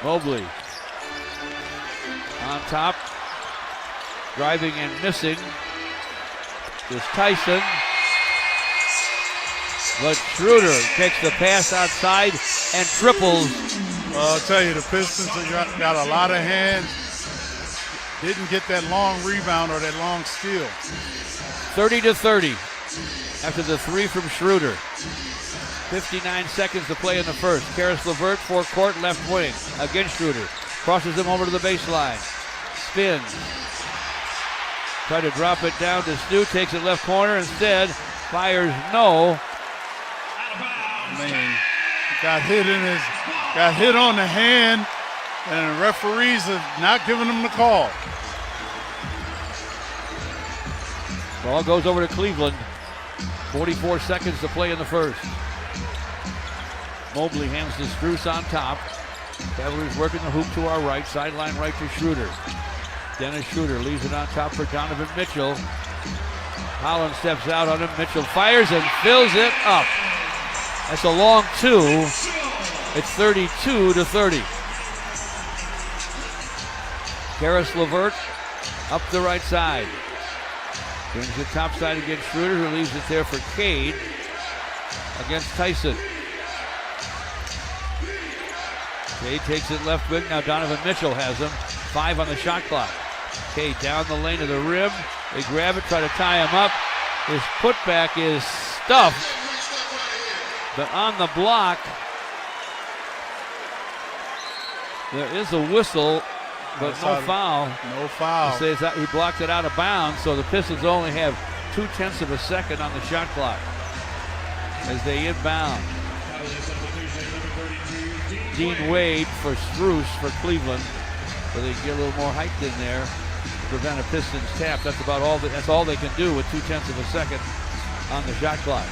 Mobley on top, driving and missing is Tyson. But Schroeder takes the pass outside and triples. Well, I'll tell you, the Pistons have got a lot of hands. Didn't get that long rebound or that long steal. 30-30 after the 3 from Schroeder. 59 seconds to play in the first. Karis LeVert, forecourt, left wing against Schroeder. Crosses him over to the baseline. Spins. Try to drop it down to Stu. Takes it left corner. Instead, fires no. Man, got hit on the hand, and the referees have not given him the call. Ball goes over to Cleveland. 44 seconds to play in the first. Mobley hands to Strus on top. Cavaliers working the hoop to our right, sideline right to Schroeder. Dennis Schroeder leaves it on top for Donovan Mitchell. Holland steps out on him. Mitchell fires and fills it up. That's a long 2. It's 32-30. Karis LeVert up the right side. Brings it topside against Schroeder, who leaves it there for Cade against Tyson. Cade takes it left wing. Now Donovan Mitchell has him. 5 on the shot clock. Cade down the lane to the rim. They grab it, try to tie him up. His putback is stuffed. But on the block, there is a whistle, but no foul. No foul. He says that he blocked it out of bounds, so the Pistons only have 0.2 of a second on the shot clock as they inbound. Dean Wade for Strus for Cleveland, so they get a little more height in there to prevent a Pistons tap. That's about all. That's all they can do with 0.2 of a second on the shot clock.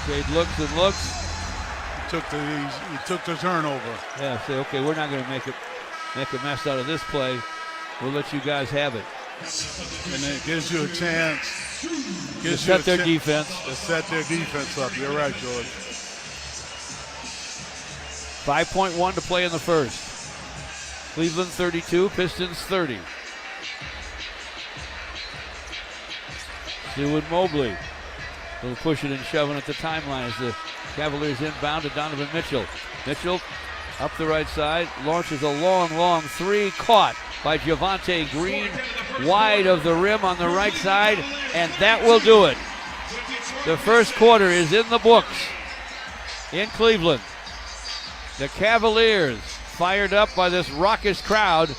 Cade looks and looks. took the turnover. Yeah, say, okay, we're not going to make a mess out of this play. We'll let you guys have it. And it gives you a chance. To set their defense. To set their defense up. You're right, George. 5.1 to play in the first. Cleveland 32, Pistons 30. Stu and Mobley. They'll push it and shoving at the timeline as the Cavaliers inbound to Donovan Mitchell. Mitchell up the right side, launches a long three, caught by Javonte Green, wide of the rim on the right side, and that will do it. The first quarter is in the books in Cleveland. The Cavaliers, fired up by this raucous crowd,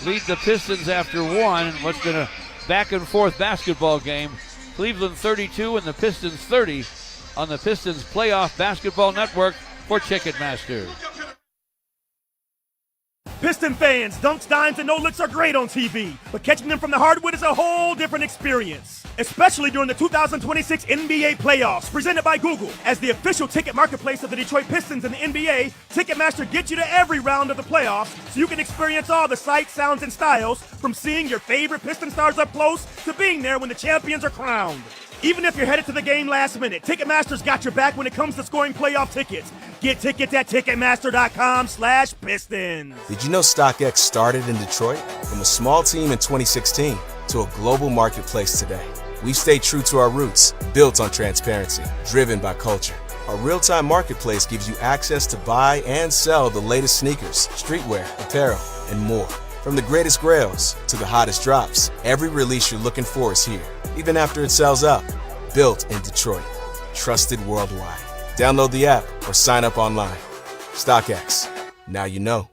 lead the Pistons after one in what's been a back and forth basketball game. Cleveland 32 and the Pistons 30 on the Pistons Playoff Basketball Network for Ticketmaster. Piston fans, dunks, dimes, and no-looks are great on TV, but catching them from the hardwood is a whole different experience, especially during the 2026 NBA playoffs, presented by Google. As the official ticket marketplace of the Detroit Pistons and the NBA, Ticketmaster gets you to every round of the playoffs so you can experience all the sights, sounds, and styles, from seeing your favorite Piston stars up close to being there when the champions are crowned. Even if you're headed to the game last minute, Ticketmaster's got your back when it comes to scoring playoff tickets. Get tickets at Ticketmaster.com/Pistons. Did you know StockX started in Detroit? From a small team in 2016 to a global marketplace today. We've stayed true to our roots, built on transparency, driven by culture. Our real-time marketplace gives you access to buy and sell the latest sneakers, streetwear, apparel, and more. From the greatest grails to the hottest drops, every release you're looking for is here, even after it sells out. Built in Detroit. Trusted worldwide. Download the app or sign up online. StockX. Now you know.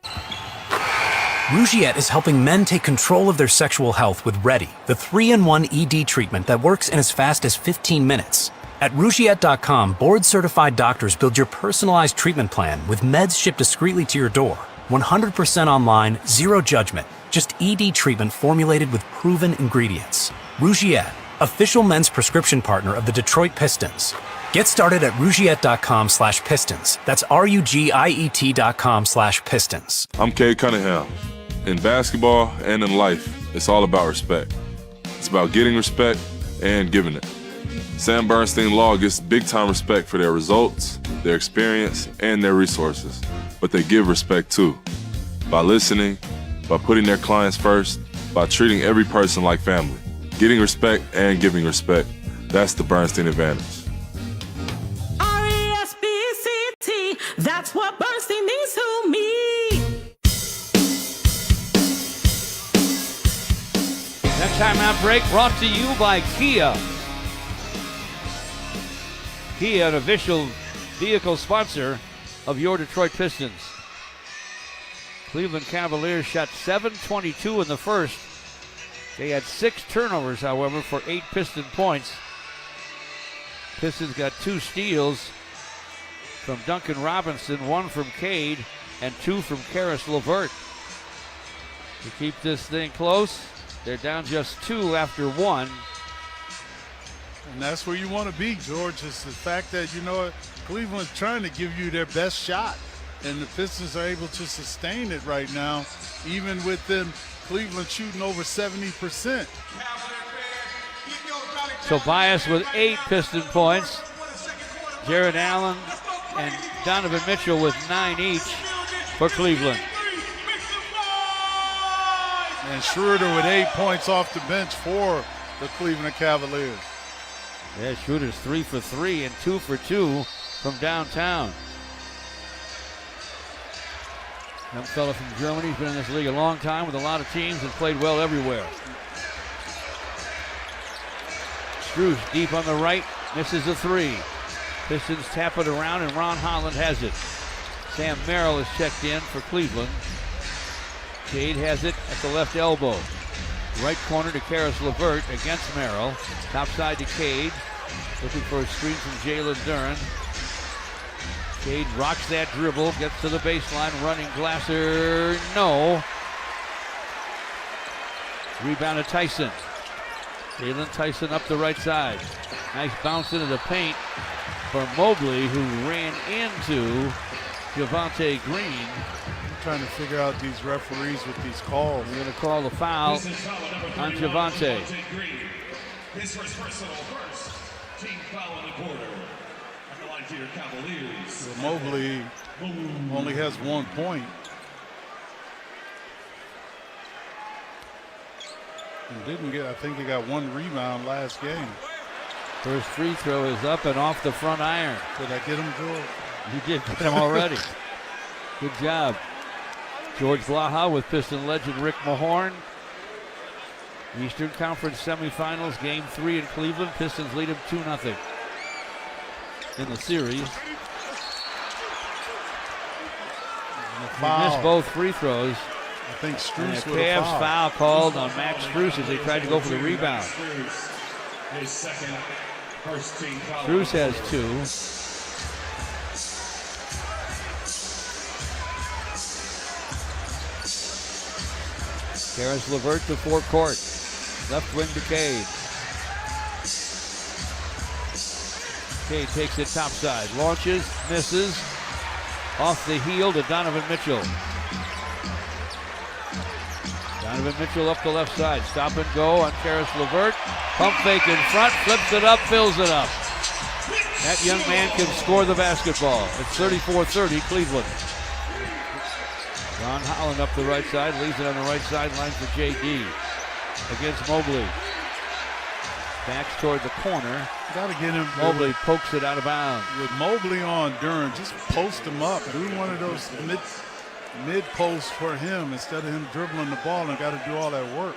Rougiette is helping men take control of their sexual health with Ready, the 3-in-1 ED treatment that works in as fast as 15 minutes. At Rougiette.com, board-certified doctors build your personalized treatment plan with meds shipped discreetly to your door. 100% online, zero judgment. Just ED treatment formulated with proven ingredients. Rougiette, official men's prescription partner of the Detroit Pistons. Get started at Rougiette.com/Pistons. That's RUGIET.com/Pistons. I'm Cade Cunningham. In basketball and in life, it's all about respect. It's about getting respect and giving it. Sam Bernstein Law gets big-time respect for their results, their experience, and their resources. But they give respect too. By listening, by putting their clients first, by treating every person like family. Getting respect and giving respect. That's the Bernstein advantage. RESPCT, that's what Bernstein means to me. That timeout break brought to you by Kia. Kia, an official vehicle sponsor of your Detroit Pistons. Cleveland Cavaliers shot 7-22 in the first. They had 6 turnovers, however, for 8 Piston points. Pistons got 2 steals from Duncan Robinson, 1 from Cade, and 2 from Karis LeVert. To keep this thing close, they're down just 2 after 1. And that's where you want to be, George. It's the fact that, you know, Cleveland's trying to give you their best shot, and the Pistons are able to sustain it right now, even with them Cleveland shooting over 70%. Tobias with 8 Piston points. Jared Allen and Donovan Mitchell with 9 each for Cleveland. And Schroeder with 8 points off the bench for the Cleveland Cavaliers. Yeah, Schroeder's 3 for 3 and 2 for 2 from downtown. Young fella from Germany. He's been in this league a long time with a lot of teams and played well everywhere. Strus deep on the right, misses a 3. Pistons tap it around and Ron Holland has it. Sam Merrill is checked in for Cleveland. Cade has it at the left elbow. Right corner to Karis LeVert against Merrill. Top side to Cade. Looking for a screen from Jalen Duren. Cade rocks that dribble, gets to the baseline, running Glasser, no. Rebound to Tyson. Jalen Tyson up the right side. Nice bounce into the paint. for Mobley, who ran into Javonte Green. I'm trying to figure out these referees with these calls. We're going to call the foul on Javonte. His first personal team foul in the quarter. On the line for your Cavaliers. So Mobley only has 1 point. And didn't get, I think he got 1 rebound last game. First free throw is up and off the front iron. Did I get him, George? You did get him already. Good job. George Blaha with Piston legend Rick Mahorn. Eastern Conference semifinals, game 3 in Cleveland. Pistons lead them 2-0 in the series. He missed both free throws. I think Strus and a with Cavs foul called on Max Strus as they tried to go for the rebound. His second first team foul. Strus has 2. Karis LeVert to forecourt. Left wing to Cade. Cade takes it topside. Launches, misses. Off the heel to Donovan Mitchell. Donovan Mitchell up the left side. Stop and go on Karis LeVert. Pump fake in front. Flips it up. Fills it up. That young man can score the basketball. It's 34-30 Cleveland. Ron Holland up the right side. Leaves it on the right sideline for JD. Against Mobley. Backs toward the corner. Got to get him. Mobley pokes it out of bounds. With Mobley on Duran, just post him up. Do one of those mid posts for him instead of him dribbling the ball and got to do all that work.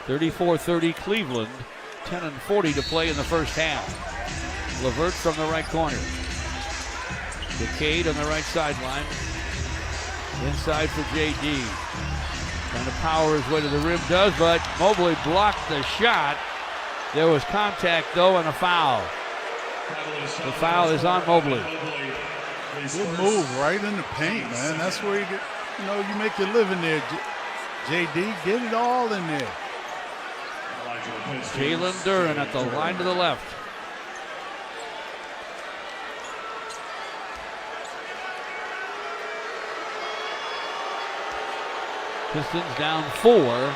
34-30 Cleveland. 10:40 to play in the first half. LeVert from the right corner. Cade on the right sideline. Inside for JD. Trying to power his way to the rim, does, but Mobley blocked the shot. There was contact, though, and a foul. The foul is on Mobley. Good move right in the paint, man. That's where you get, you make your living there. JD, get it all in there. Jalen Duren at the line to the left. Pistons down 4.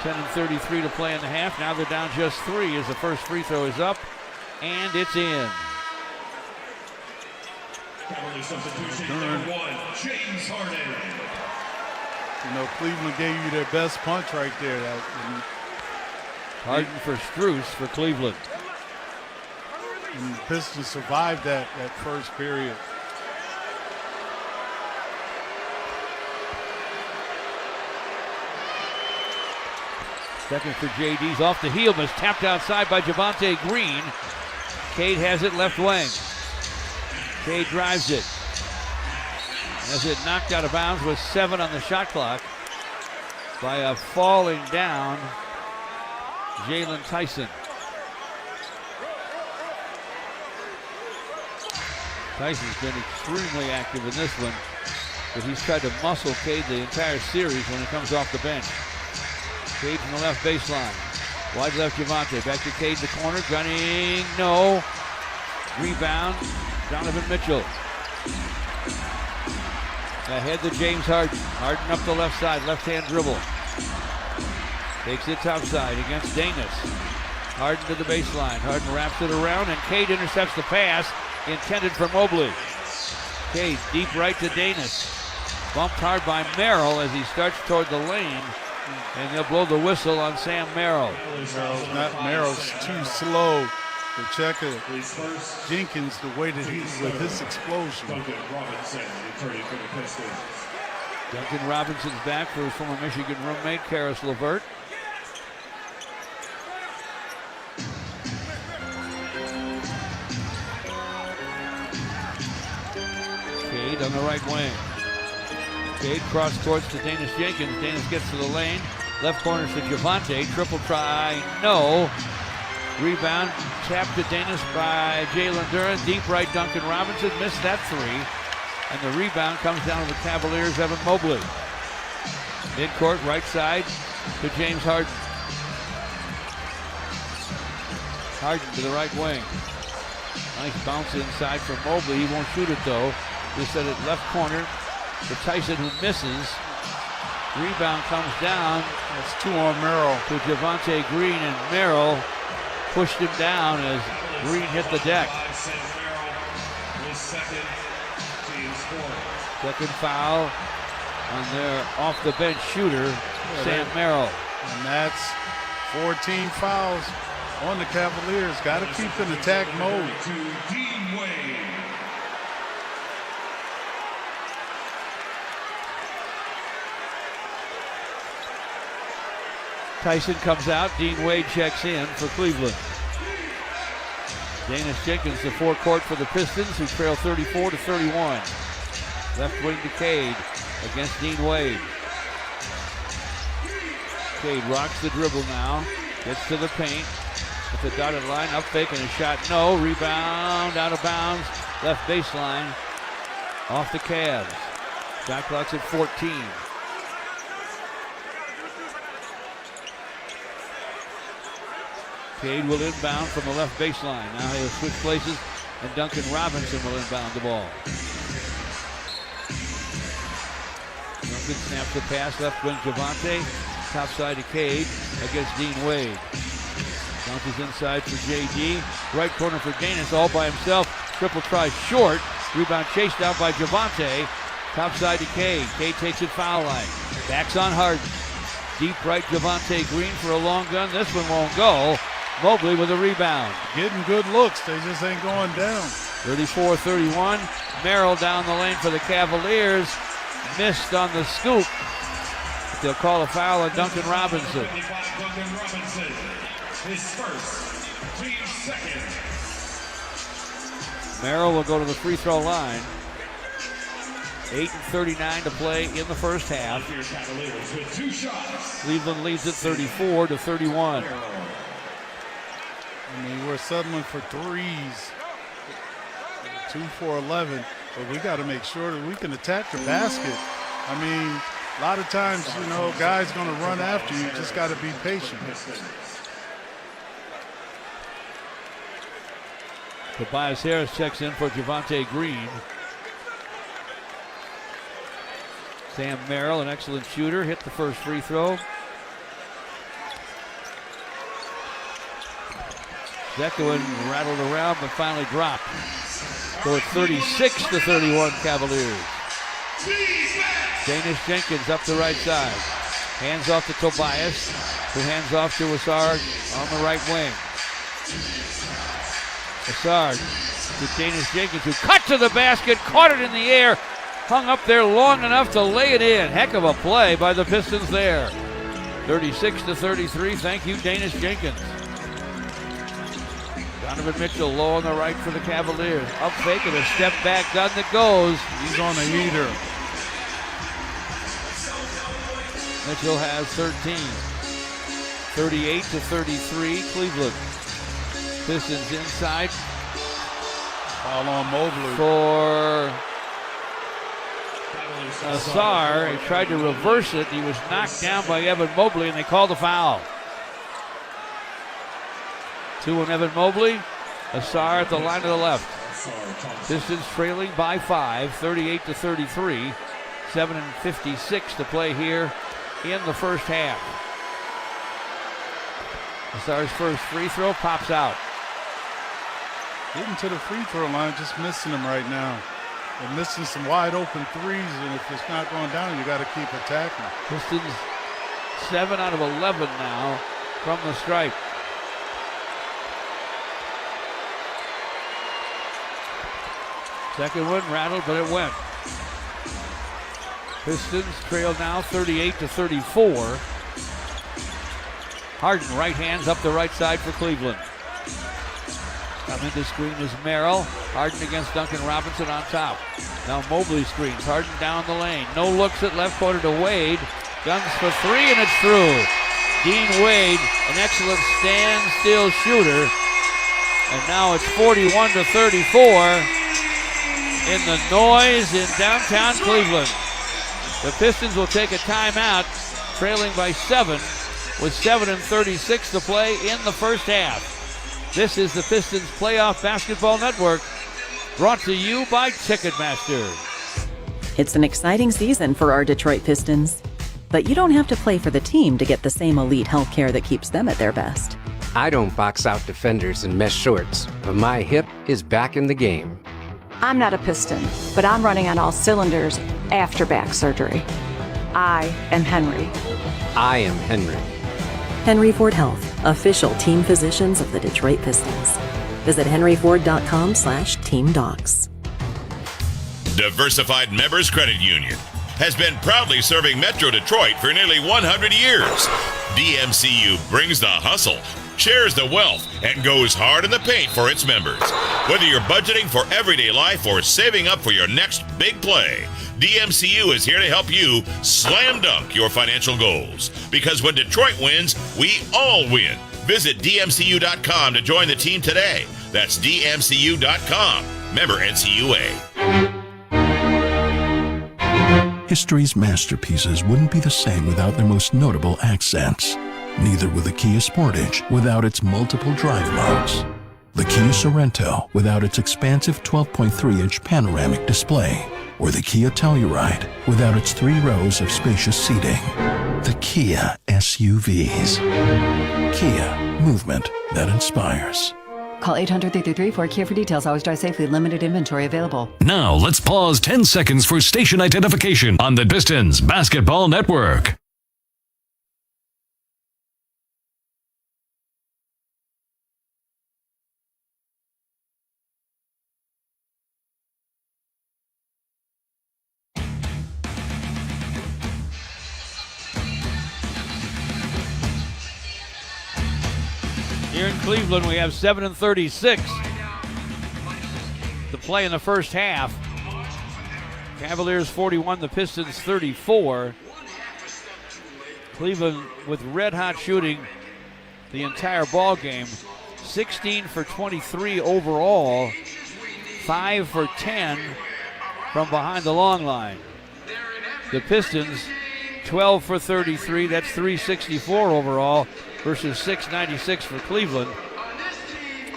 10:33 to play in the half. Now they're down just 3 as the first free throw is up, and it's in. Cavaliers substitution number 1, James Harden. Cleveland gave you their best punch right there. Harden for Strus for Cleveland. And the Pistons survived that first period. Second for JD's off the heel, but is tapped outside by Javonte Green. Cade has it left wing. Cade drives it. As it knocked out of bounds with 7 on the shot clock by a falling down Jalen Tyson. Tyson's been extremely active in this one, but he's tried to muscle Cade the entire series when he comes off the bench. Cade from the left baseline. Wide left Javonte. Back to Cade, the corner. Gunning. No. Rebound. Donovan Mitchell. Ahead to James Harden. Harden up the left side. Left-hand dribble. Takes it topside against Danis. Harden to the baseline. Harden wraps it around, and Cade intercepts the pass intended for Mobley. Cade deep right to Danis. Bumped hard by Merrill as he starts toward the lane. And they'll blow the whistle on Sam Merrill. Merrill's too slow to check it. Jenkins, the way that he's with this explosion. Duncan Robinson's back for his former Michigan roommate, Karis LeVert. Cade on the right wing. Cade cross courts to Danis Jenkins. Danis gets to the lane. Left corner to Javonte. Triple try. No. Rebound. Tapped to Danis by Jalen Duren. Deep right Duncan Robinson. Missed that 3. And the rebound comes down to the Cavaliers' Evan Mobley. Midcourt right side to James Harden. Harden to the right wing. Nice bounce inside from Mobley. He won't shoot it though. Just at it left corner for Tyson, who misses. Rebound comes down. That's 2 on Merrill. To Javonte Green, and Merrill pushed him down as Green hit the deck. Second foul on their off-the-bench shooter, Sam Merrill. And that's 14 fouls on the Cavaliers. Got to keep in attack mode. Tyson comes out. Dean Wade checks in for Cleveland. Danis Jenkins, the forecourt for the Pistons, who trail 34-31. Left wing to Cade against Dean Wade. Cade rocks the dribble now. Gets to the paint. At the dotted line, up fake and a shot. No. Rebound out of bounds. Left baseline. Off the Cavs. Shot clock's at 14. Cade will inbound from the left baseline. Now he'll switch places, and Duncan Robinson will inbound the ball. Duncan snaps the pass, left wing Javonte. Top side to Cade against Dean Wade. Bounces inside for JD. Right corner for Danis, all by himself. Triple try short. Rebound chased down by Javonte. Top side to Cade. Cade takes it foul line. Backs on Harden. Deep right Javonte Green for a long gun. This one won't go. Mobley with a rebound. Getting good looks. They just ain't going down. 34-31. Merrill down the lane for the Cavaliers. Missed on the scoop. They'll call a foul on Duncan Robinson. His first, team second. Merrill will go to the free throw line. 8:39 to play in the first half. Cleveland leads it 34-31. I mean, we're settling for threes. 2 for 11, but we got to make sure that we can attack the basket. I mean, a lot of times, you know, guys going to run after you. Just got to be patient. Tobias Harris checks in for Javonte Green. Sam Merrill, an excellent shooter, hit the first free throw. Second one rattled around but finally dropped. So it's 36-31 Cavaliers. Danis Jenkins up the right side. Hands off to Tobias, who hands off to Assard on the right wing. Assard to Danis Jenkins, who cut to the basket, caught it in the air, hung up there long enough to lay it in. Heck of a play by the Pistons there. 36-33. Thank you, Danis Jenkins. Donovan Mitchell low on the right for the Cavaliers. Up fake and a step back gun that goes. He's on a heater. Mitchell has 13. 38-33 Cleveland. Pistons inside. Foul on Mobley. For Assar. He tried to reverse it. He was knocked down by Evan Mobley, and they called the foul. 2 on Evan Mobley. Assar at the line to the left. Pistons trailing by 5, 38-33. 7:56 to play here in the first half. Assar's first free throw pops out. Getting to the free throw line, just missing them right now. They're missing some wide open threes, and if it's not going down, you got to keep attacking. Pistons 7 out of 11 now from the stripe. Second one rattled, but it went. Pistons trail now 38-34. Harden right hands up the right side for Cleveland. Coming to screen is Merrill. Harden against Duncan Robinson on top. Now Mobley screens. Harden down the lane. No looks at left corner to Wade. Guns for 3 and it's through. Dean Wade, an excellent standstill shooter. And now it's 41-34 in the noise in downtown Cleveland. The Pistons will take a timeout, trailing by 7 with 7:36 to play in the first half. This is the Pistons Playoff Basketball Network, brought to you by Ticketmaster. It's an exciting season for our Detroit Pistons, but you don't have to play for the team to get the same elite health care that keeps them at their best. I don't box out defenders in mesh shorts, but my hip is back in the game. I'm not a Piston, but I'm running on all cylinders after back surgery. I am Henry. I am Henry. Henry Ford Health, official team physicians of the Detroit Pistons. Visit henryford.com/teamdocs. Diversified Members Credit Union has been proudly serving Metro Detroit for nearly 100 years. DMCU brings the hustle, shares the wealth, and goes hard in the paint for its members. Whether you're budgeting for everyday life or saving up for your next big play, DMCU is here to help you slam dunk your financial goals. Because when Detroit wins, we all win. Visit DMCU.com to join the team today. That's DMCU.com. Member NCUA. History's masterpieces wouldn't be the same without their most notable accents. Neither would the Kia Sportage without its multiple drive modes. The Kia Sorento without its expansive 12.3-inch panoramic display. Or the Kia Telluride without its 3 rows of spacious seating. The Kia SUVs. Kia, movement that inspires. Call 800-333-4KIA for details. Always drive safely. Limited inventory available. Now let's pause 10 seconds for station identification on the Pistons Basketball Network. Here in Cleveland, we have 7:36 to play in the first half. Cavaliers 41, the Pistons 34. Cleveland with red-hot shooting the entire ball game. 16 for 23 overall, 5 for 10 from behind the long line. The Pistons 12 for 33, that's 364 overall versus 696 for Cleveland.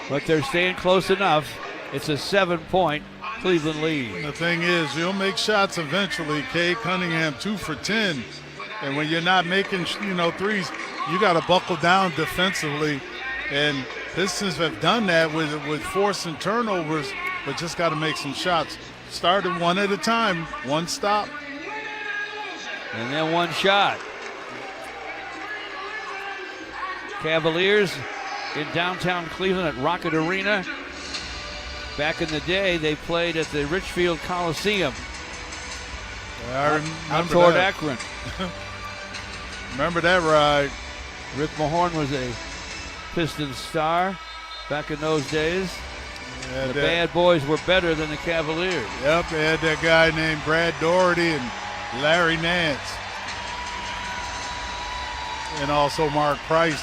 But they're staying close enough. It's a 7-point Cleveland lead. The thing is, you'll make shots eventually. Cade Cunningham 2 for 10. And when you're not making, threes, you got to buckle down defensively. And Pistons have done that with forcing turnovers, but just got to make some shots. Started one at a time, one stop. And then one shot. Cavaliers in downtown Cleveland at Rocket Arena. Back in the day, they played at the Richfield Coliseum. Yeah, out toward Akron. Remember that ride. Rick Mahorn was a Pistons star back in those days. Yeah, the bad boys were better than the Cavaliers. Yep, they had that guy named Brad Doherty and Larry Nance. And also Mark Price.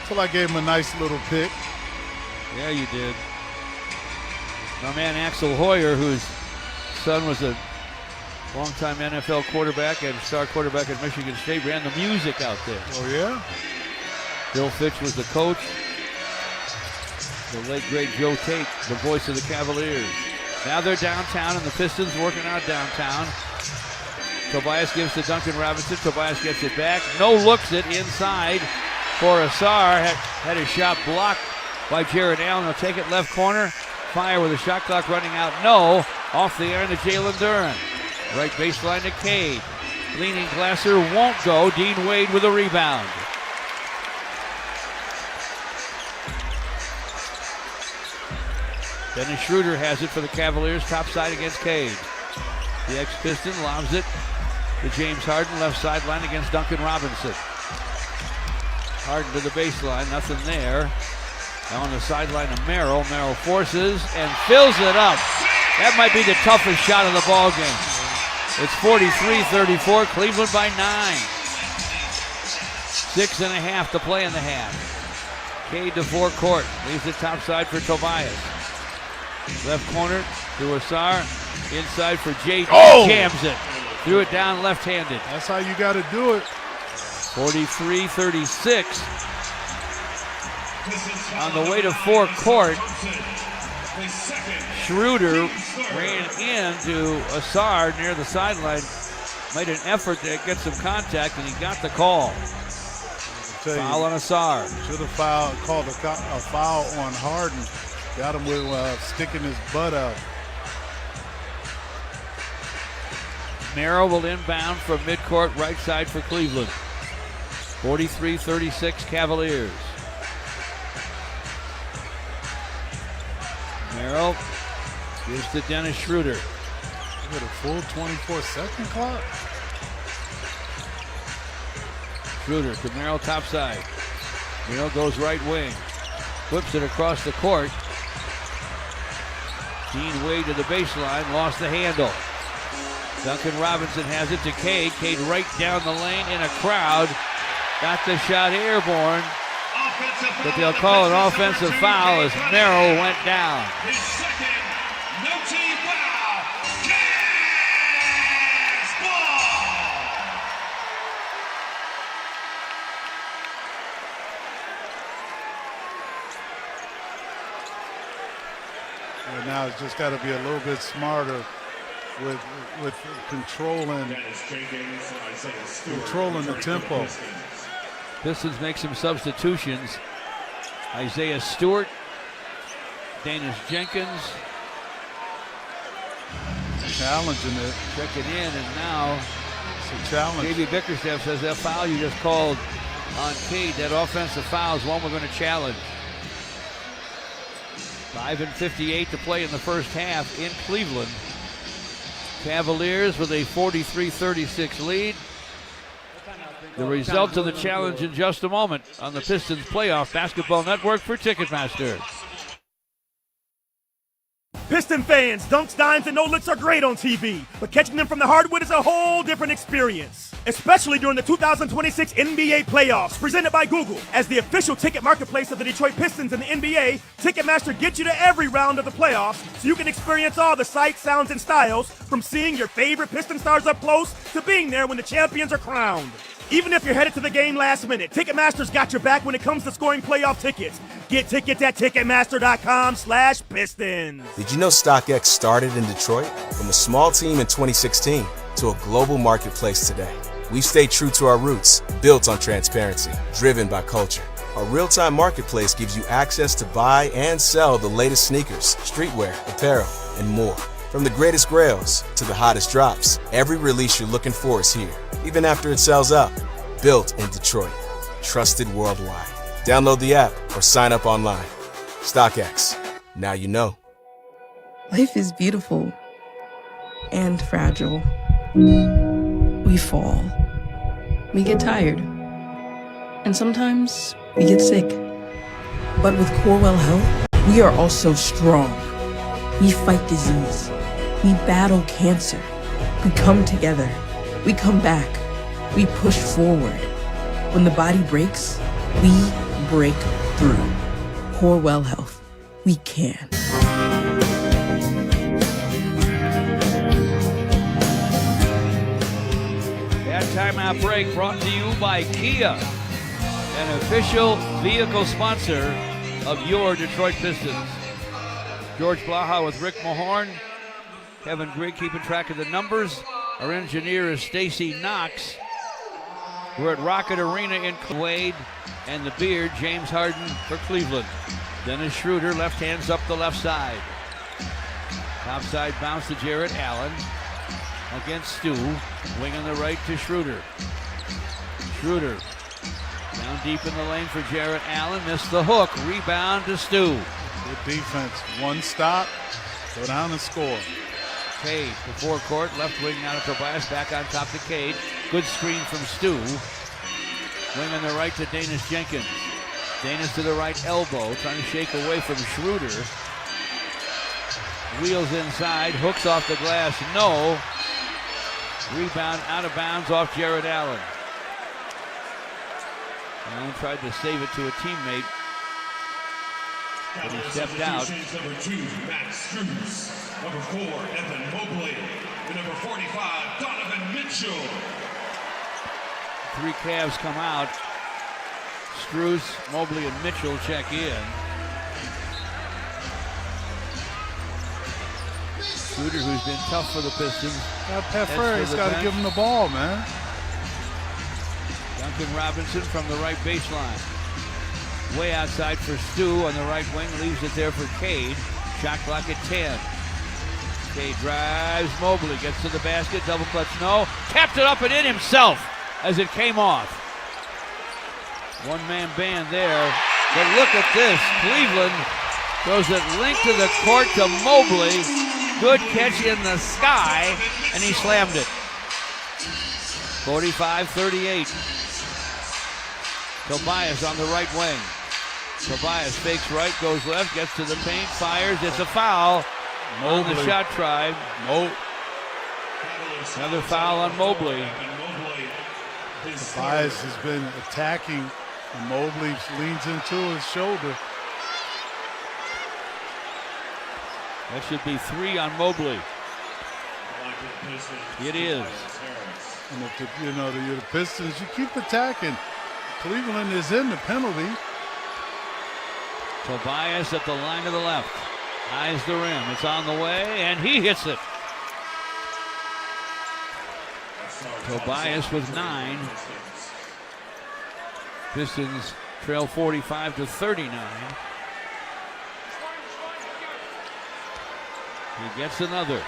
So I gave him a nice little pick. Yeah, you did. My man Axel Hoyer, whose son was a longtime NFL quarterback and star quarterback at Michigan State, ran the music out there. Oh, yeah? Bill Fitch was the coach. The late, great Joe Tate, the voice of the Cavaliers. Now they're downtown, and the Pistons working out downtown. Tobias gives to Duncan Robinson. Tobias gets it back. No looks it inside for Asar. Had his shot blocked by Jared Allen. He'll take it left corner. Fire with a shot clock running out. No. Off the iron to Jalen Duren. Right baseline to Cade. Leaning Glasser won't go. Dean Wade with a rebound. Dennis Schroeder has it for the Cavaliers. Top side against Cade. The ex-Piston lobs it to James Harden. Left sideline against Duncan Robinson. Harden to the baseline. Nothing there. Now on the sideline of Merrill. Merrill forces and fills it up. That might be the toughest shot of the ball game. It's 43-34. Cleveland by 9. 6.5 to play in the half. Cade to forecourt. Leaves the top side for Tobias. Left corner to Asar. Inside for Jay. Oh! Jams it. Threw it down left-handed. That's how you got to do it. 43-36. On the way to forecourt, Schroeder ran into Assard near the sideline, made an effort to get some contact, and he got the call. Foul on Assard. Should have called a foul on Harden. Got him with sticking his butt out. Merrill will inbound from midcourt right side for Cleveland. 43-36 Cavaliers. Merrill gives to Dennis Schroeder. With a full 24-second clock. Schroeder to Merrill top side. Merrill goes right wing. Whips it across the court. Dean Wade to the baseline. Lost the handle. Duncan Robinson has it to Cade. Cade right down the lane in a crowd. Got the shot airborne. But they'll call an offensive foul as Merrill went down. His second, no team foul. And now it's just got to be a little bit smarter with controlling the tempo. Pistons make some substitutions. Isaiah Stewart, Danis Jenkins. Challenging it. Checking in, and now it's a challenge. J.B. Bickerstaff says that foul you just called on Cade, that offensive foul, is one we're going to challenge. 5:58 to play in the first half in Cleveland. Cavaliers with a 43-36 lead. The result of the challenge in just a moment on the Pistons Playoff Basketball Network for Ticketmaster. Piston fans, dunks, dimes, and no-looks are great on TV, but catching them from the hardwood is a whole different experience, especially during the 2026 NBA playoffs, presented by Google. As the official ticket marketplace of the Detroit Pistons and the NBA, Ticketmaster gets you to every round of the playoffs so you can experience all the sights, sounds, and styles, from seeing your favorite Piston stars up close to being there when the champions are crowned. Even if you're headed to the game last minute, Ticketmaster's got your back when it comes to scoring playoff tickets. Get tickets at Ticketmaster.com/Pistons. Did you know StockX started in Detroit? From a small team in 2016 to a global marketplace today. We've stayed true to our roots, built on transparency, driven by culture. Our real-time marketplace gives you access to buy and sell the latest sneakers, streetwear, apparel, and more. From the greatest grails to the hottest drops, every release you're looking for is here, even after it sells out. Built in Detroit. Trusted worldwide. Download the app or sign up online. StockX. Now you know. Life is beautiful and fragile. We fall. We get tired. And sometimes we get sick. But with Corewell Health, we are also strong. We fight disease. We battle cancer. We come together. We come back. We push forward. When the body breaks, we break through. Corewell Health. We can. That timeout break brought to you by Kia, an official vehicle sponsor of your Detroit Pistons. George Blaha with Rick Mahorn. Kevin Grigg keeping track of the numbers. Our engineer is Stacy Knox. We're at Rocket Arena in Wade and the Beard, James Harden for Cleveland. Dennis Schroeder, left hands up the left side. Top side bounce to Jarrett Allen against Stu. Wing on the right to Schroeder. Schroeder down deep in the lane for Jarrett Allen. Missed the hook. Rebound to Stu. Good defense. One stop. Go down and score. Cade before court, left wing out of Tobias, back on top to Cade. Good screen from Stu. Wing on the right to Danis Jenkins. Danis to the right elbow, trying to shake away from Schroeder. Wheels inside, hooks off the glass, no. Rebound out of bounds off Jarrett Allen. Allen tried to save it to a teammate, but he stepped out. Number 2, Max Strus. Number 4, Evan Mobley. And number 45, Donovan Mitchell. 3 Cavs come out. Strus, Mobley, and Mitchell check in. Shooter, who's been tough for the Pistons. Pat Ferry's got to give him the ball, man. Duncan Robinson from the right baseline. Way outside for Stu on the right wing. Leaves it there for Cade. Shot clock at 10. Cade drives. Mobley gets to the basket. Double clutch, no. Tapped it up and in himself as it came off. One-man band there. But look at this. Cleveland throws it linked to the court to Mobley. Good catch in the sky, and he slammed it. 45-38. Tobias on the right wing. Tobias fakes right, goes left, gets to the paint, fires. It's a foul on the shot try. Another foul on Mobley. Tobias has been attacking, and Mobley leans into his shoulder. That should be 3 on Mobley. It is. And if the Pistons, you keep attacking. Cleveland is in the penalty. Tobias at the line to the left. Eyes the rim. It's on the way, and he hits it. Tobias with 9. Pistons trail 45-39. He gets another.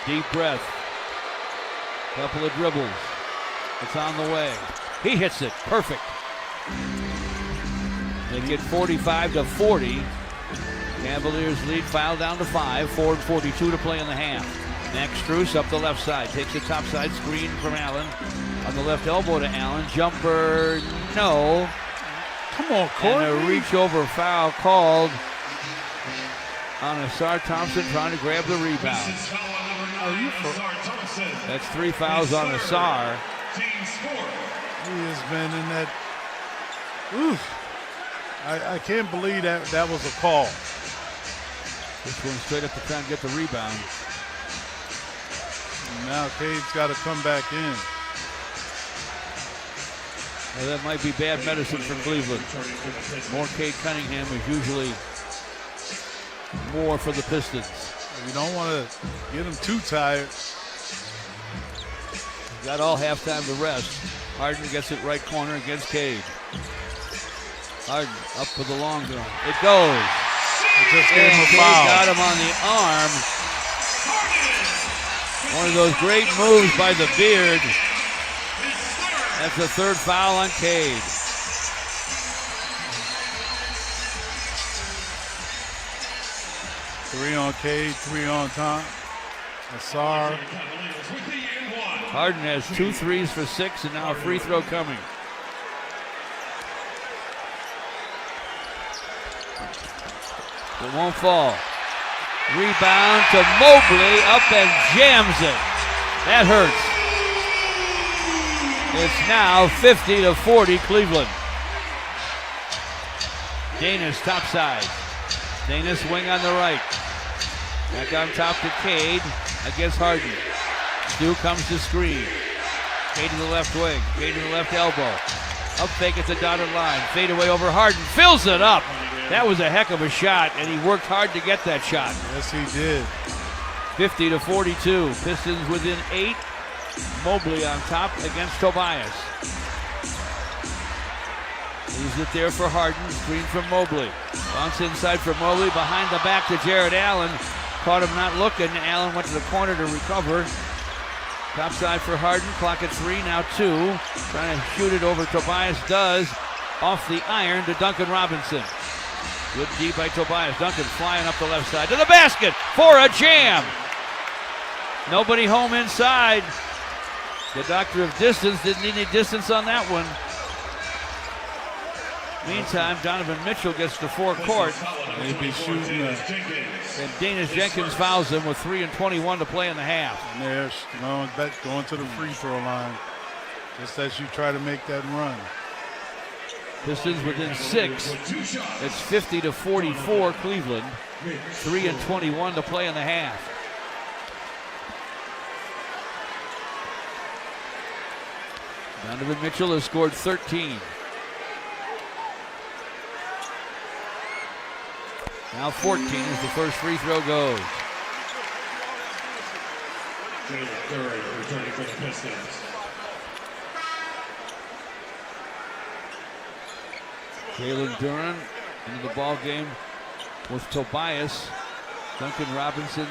Deep breath. Couple of dribbles. It's on the way. He hits it. Perfect. They get 45-40. Cavaliers lead, foul down to 5. 4:42 to play in the half. Max Strus up the left side. Takes a top side screen from Allen. On the left elbow to Allen. Jumper, no. Come on, Corey. And a reach over foul called on Asar Thompson trying to grab the rebound. That's 3 fouls on Asar. He has been in that. Oof. I can't believe that was a call. This one straight up to try and get the rebound. And now Cade's got to come back in. Well, that might be bad medicine for Cleveland. More Cade Cunningham is usually more for the Pistons. You don't want to get them too tired. Got all halftime to rest. Harden gets it right corner against Cade. Harden up for the long run. It goes. It just gave him a foul. Got him on the arm. One of those great moves by the beard. That's the 3rd foul on Cade. Three on Cade, 3 on Tom. Asar. Harden has 2 threes for 6 and now a free throw coming. It won't fall. Rebound to Mobley, up and jams it. That hurts. It's now 50-40 Cleveland. Danis topside. Danis wing on the right. Back on top to Cade against Harden. Stu comes to screen. Cade to the left wing. Cade to the left elbow. Up fake at the dotted line. Fade away over Harden. Fills it up. That was a heck of a shot, and he worked hard to get that shot. Yes, he did. 50-42. Pistons within 8. Mobley on top against Tobias. Leaves it there for Harden. Screen from Mobley. Bounce inside for Mobley. Behind the back to Jared Allen. Caught him not looking. Allen went to the corner to recover. Top side for Harden. Clock at 3, now 2. Trying to shoot it over. Tobias does. Off the iron to Duncan Robinson. Good D by Tobias. Duncan flying up the left side to the basket for a jam. Nobody home inside. The doctor of distance didn't need any distance on that one. Meantime, Donovan Mitchell gets to forecourt. They'd be shooting. And Danis Jenkins fouls him with 3:21 to play in the half. And there's going to the free throw line. Just as you try to make that run. Pistons within 6. It's 50-44 Cleveland. 3:21 to play in the half. Donovan Mitchell has scored 13. Now 14 as the first free throw goes. Returning for the Pistons. Jalen Duren into the ball game with Tobias, Duncan Robinson,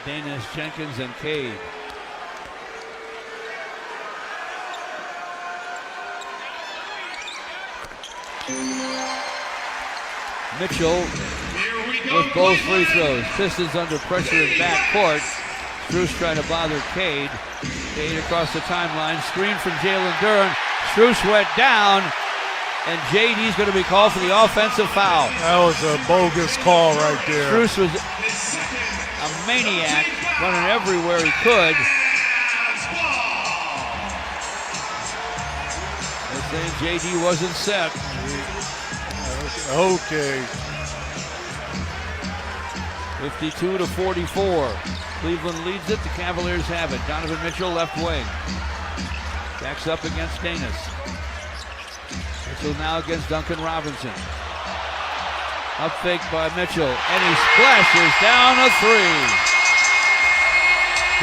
Danius Jenkins, and Cade. Mitchell with both free throws. Pistons under pressure in backcourt. Strus trying to bother Cade. Cade across the timeline. Screen from Jalen Duren. Strus went down, and JD's going to be called for the offensive foul. That was a bogus call right there. Strus was a maniac, running everywhere he could. They're saying JD wasn't set. Okay. 52-44. Cleveland leads it. The Cavaliers have it. Donovan Mitchell, left wing. Backs up against Danis. Mitchell now against Duncan Robinson. Up fake by Mitchell, and he splashes down a three.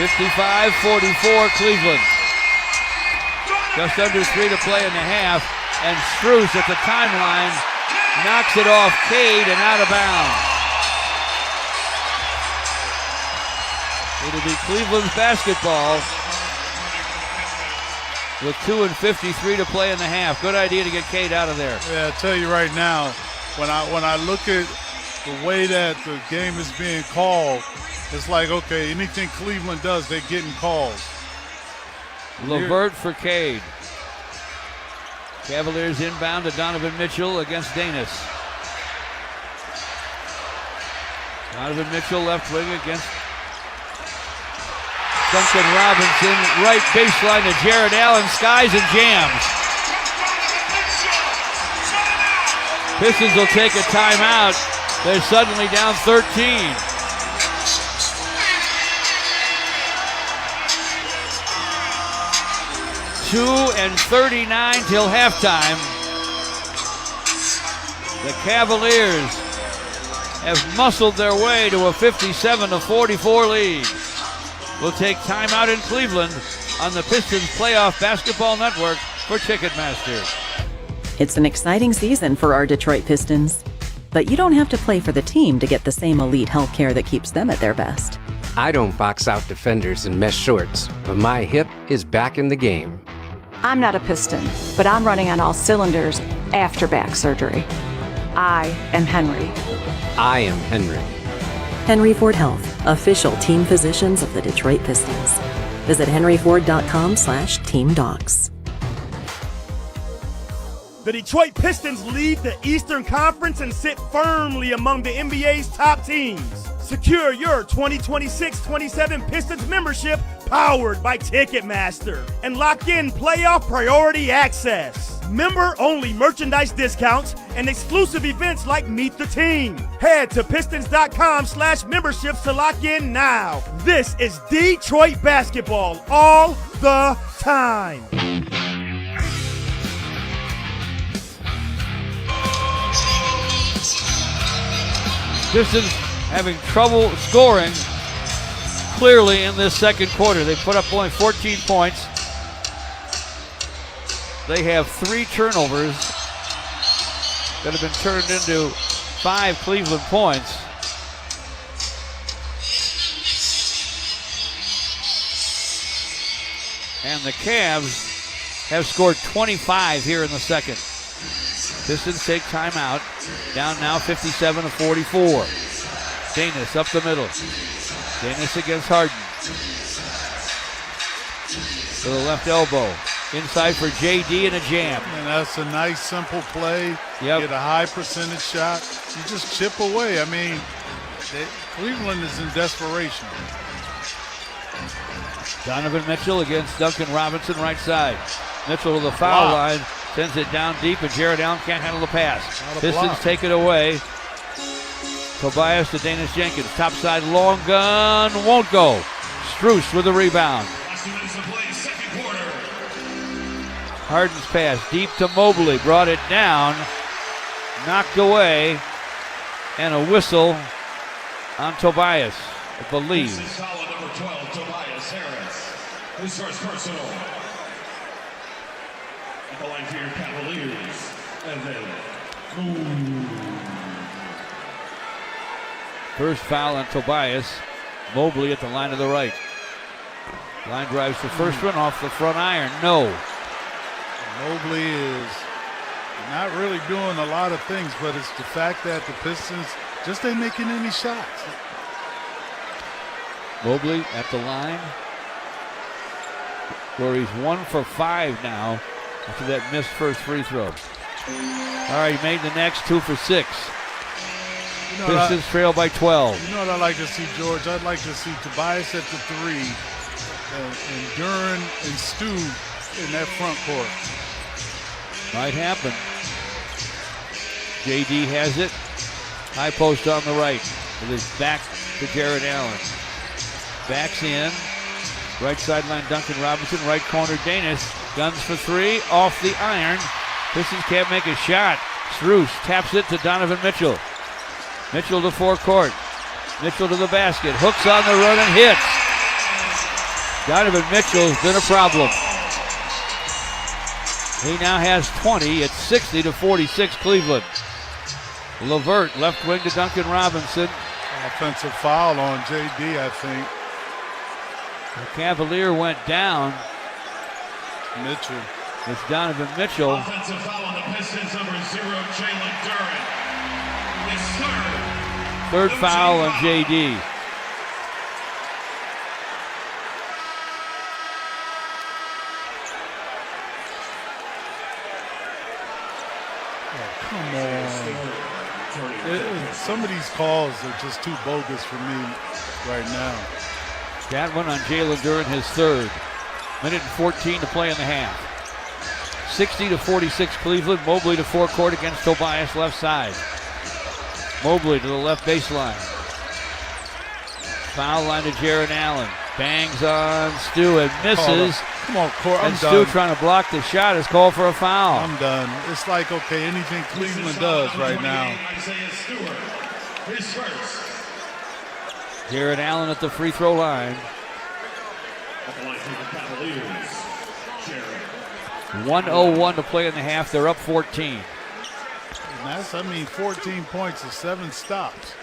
55-44 Cleveland. Just under 3 to play in the half, and Strus at the timeline knocks it off Cade and out of bounds. It'll be Cleveland's basketball with 2:53 to play in the half. Good idea to get Cade out of there. Yeah, I tell you right now, when I look at the way that the game is being called, it's like, okay, anything Cleveland does, they're getting calls. LeVert for Cade. Cavaliers inbound to Donovan Mitchell against Danis. Donovan Mitchell left wing against Duncan Robinson. Right baseline to Jared Allen. Skies and jams. Pistons will take a timeout. They're suddenly down 13. .39 till halftime. The Cavaliers have muscled their way to a 57-44 lead. We'll take timeout in Cleveland on the Pistons Playoff Basketball Network for Ticketmaster. It's an exciting season for our Detroit Pistons, but you don't have to play for the team to get the same elite health care that keeps them at their best. I don't box out defenders in mesh shorts, but my hip is back in the game. I'm not a Piston, but I'm running on all cylinders after back surgery. I am Henry. I am Henry. Henry Ford Health, official team physicians of the Detroit Pistons. Visit henryford.com/teamdocs. The Detroit Pistons lead the Eastern Conference and sit firmly among the NBA's top teams. Secure your 2026-27 Pistons membership powered by Ticketmaster and lock in playoff priority access. Member-only merchandise discounts and exclusive events like Meet the Team. Head to Pistons.com/memberships to lock in now. This is Detroit basketball all the time. Pistons having trouble scoring clearly in this second quarter. They put up only 14 points. They have 3 turnovers that have been turned into 5 Cleveland points. And the Cavs have scored 25 here in the second. Pistons take timeout. Down now 57-44. Danis up the middle. Danis against Harden. To the left elbow. Inside for JD and a jam. And that's a nice, simple play. Yep. Get a high percentage shot. You just chip away. I mean, Cleveland is in desperation. Donovan Mitchell against Duncan Robinson, right side. Mitchell to the foul line. Sends it down deep, and Jared Allen can't handle the pass. Pistons take it away. Tobias to Danius Jenkins. Top side, long gun. Won't go. Strus with the rebound. Harden's pass deep to Mobley. Brought it down. Knocked away. And a whistle on Tobias, I believe. This is foul number 12, Tobias Harris. His first personal. At the line for your Cavaliers. And then, First foul on Tobias. Mobley at the line of the right. Line drives the first one off the front iron. No. Mobley is not really doing a lot of things, but it's the fact that the Pistons just ain't making any shots. Mobley at the line, where he's 1 for 5 now after that missed first free throw. All right, he made the next 2 for 6. Pistons trail by 12. You know what I'd like to see, George? I'd like to see Tobias at the 3 and Duren and Stu in that front court. Might happen. JD has it. High post on the right with his back to Jared Allen. Backs in. Right sideline Duncan Robinson. Right corner Danis. Guns for 3. Off the iron. Pistons can't make a shot. Strus taps it to Donovan Mitchell. Mitchell to forecourt. Mitchell to the basket. Hooks on the run and hits. Donovan Mitchell's been a problem. He now has 20. It's 60-46 Cleveland. LeVert, left wing to Duncan Robinson. Offensive foul on JD, I think. The Cavalier went down. Mitchell. It's Donovan Mitchell. offensive foul on the Pistons, number 0, Jalen Duren. His third. Third foul on JD. Come on. Some of these calls are just too bogus for me right now. That one on Jalen Duren, his third. Minute and 14 to play in the half. 60-46 Cleveland. Mobley to forecourt against Tobias, left side. Mobley to the left baseline. Foul line to Jared Allen. Bangs on Stu and misses. Come on, Corey. And Stu trying to block the shot is called for a foul. I'm done. It's like, okay, anything Cleveland does right now. His first. Jared Allen at the free throw line. At the line for the Cavaliers, Jared. 1:01 to play in the half. They're up 14. And that's, 14 points and 7 stops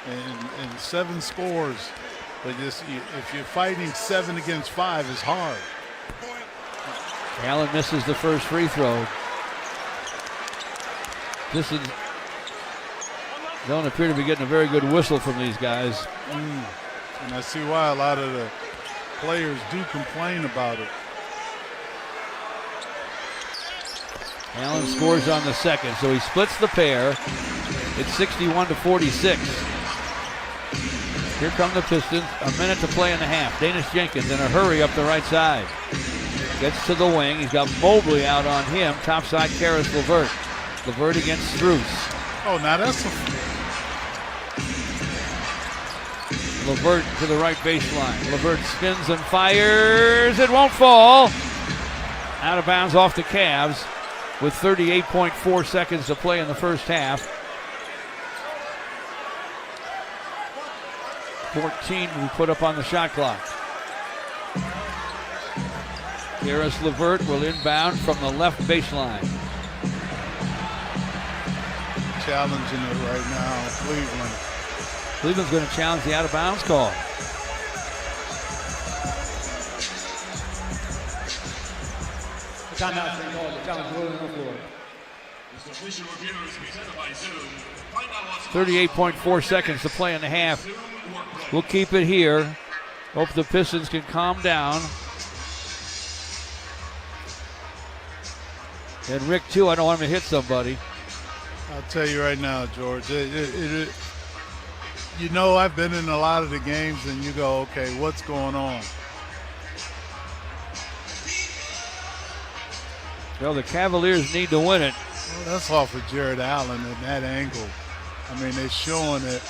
and 7 scores. But just if you're fighting 7 against 5, it's hard. Allen misses the first free throw. Pistons don't appear to be getting a very good whistle from these guys. And I see why a lot of the players do complain about it. Allen scores on the second, so he splits the pair. It's 61-46. Here come the Pistons. A minute to play in the half. Danis Jenkins in a hurry up the right side. Gets to the wing. He's got Mobley out on him. Topside Karis LeVert. LeVert against Strus. Oh, now that's LeVert to the right baseline. LeVert spins and fires. It won't fall. Out of bounds off the Cavs with 38.4 seconds to play in the first half. 14 we put up on the shot clock. Karis LeVert will inbound from the left baseline. challenging it right now, Cleveland. Cleveland's going to challenge the out-of-bounds call. Timeout being called. The challenge ruling on the floor. This official review is presented by Zoom. 38.4 seconds to play in the half. We'll keep it here. Hope the Pistons can calm down. And Rick, too, I don't want him to hit somebody. I'll tell you right now, George. You know, I've been in a lot of the games, and you go, okay, what's going on? Well, the Cavaliers need to win it. Well, that's off of Jared Allen at that angle. I mean, they're showing it.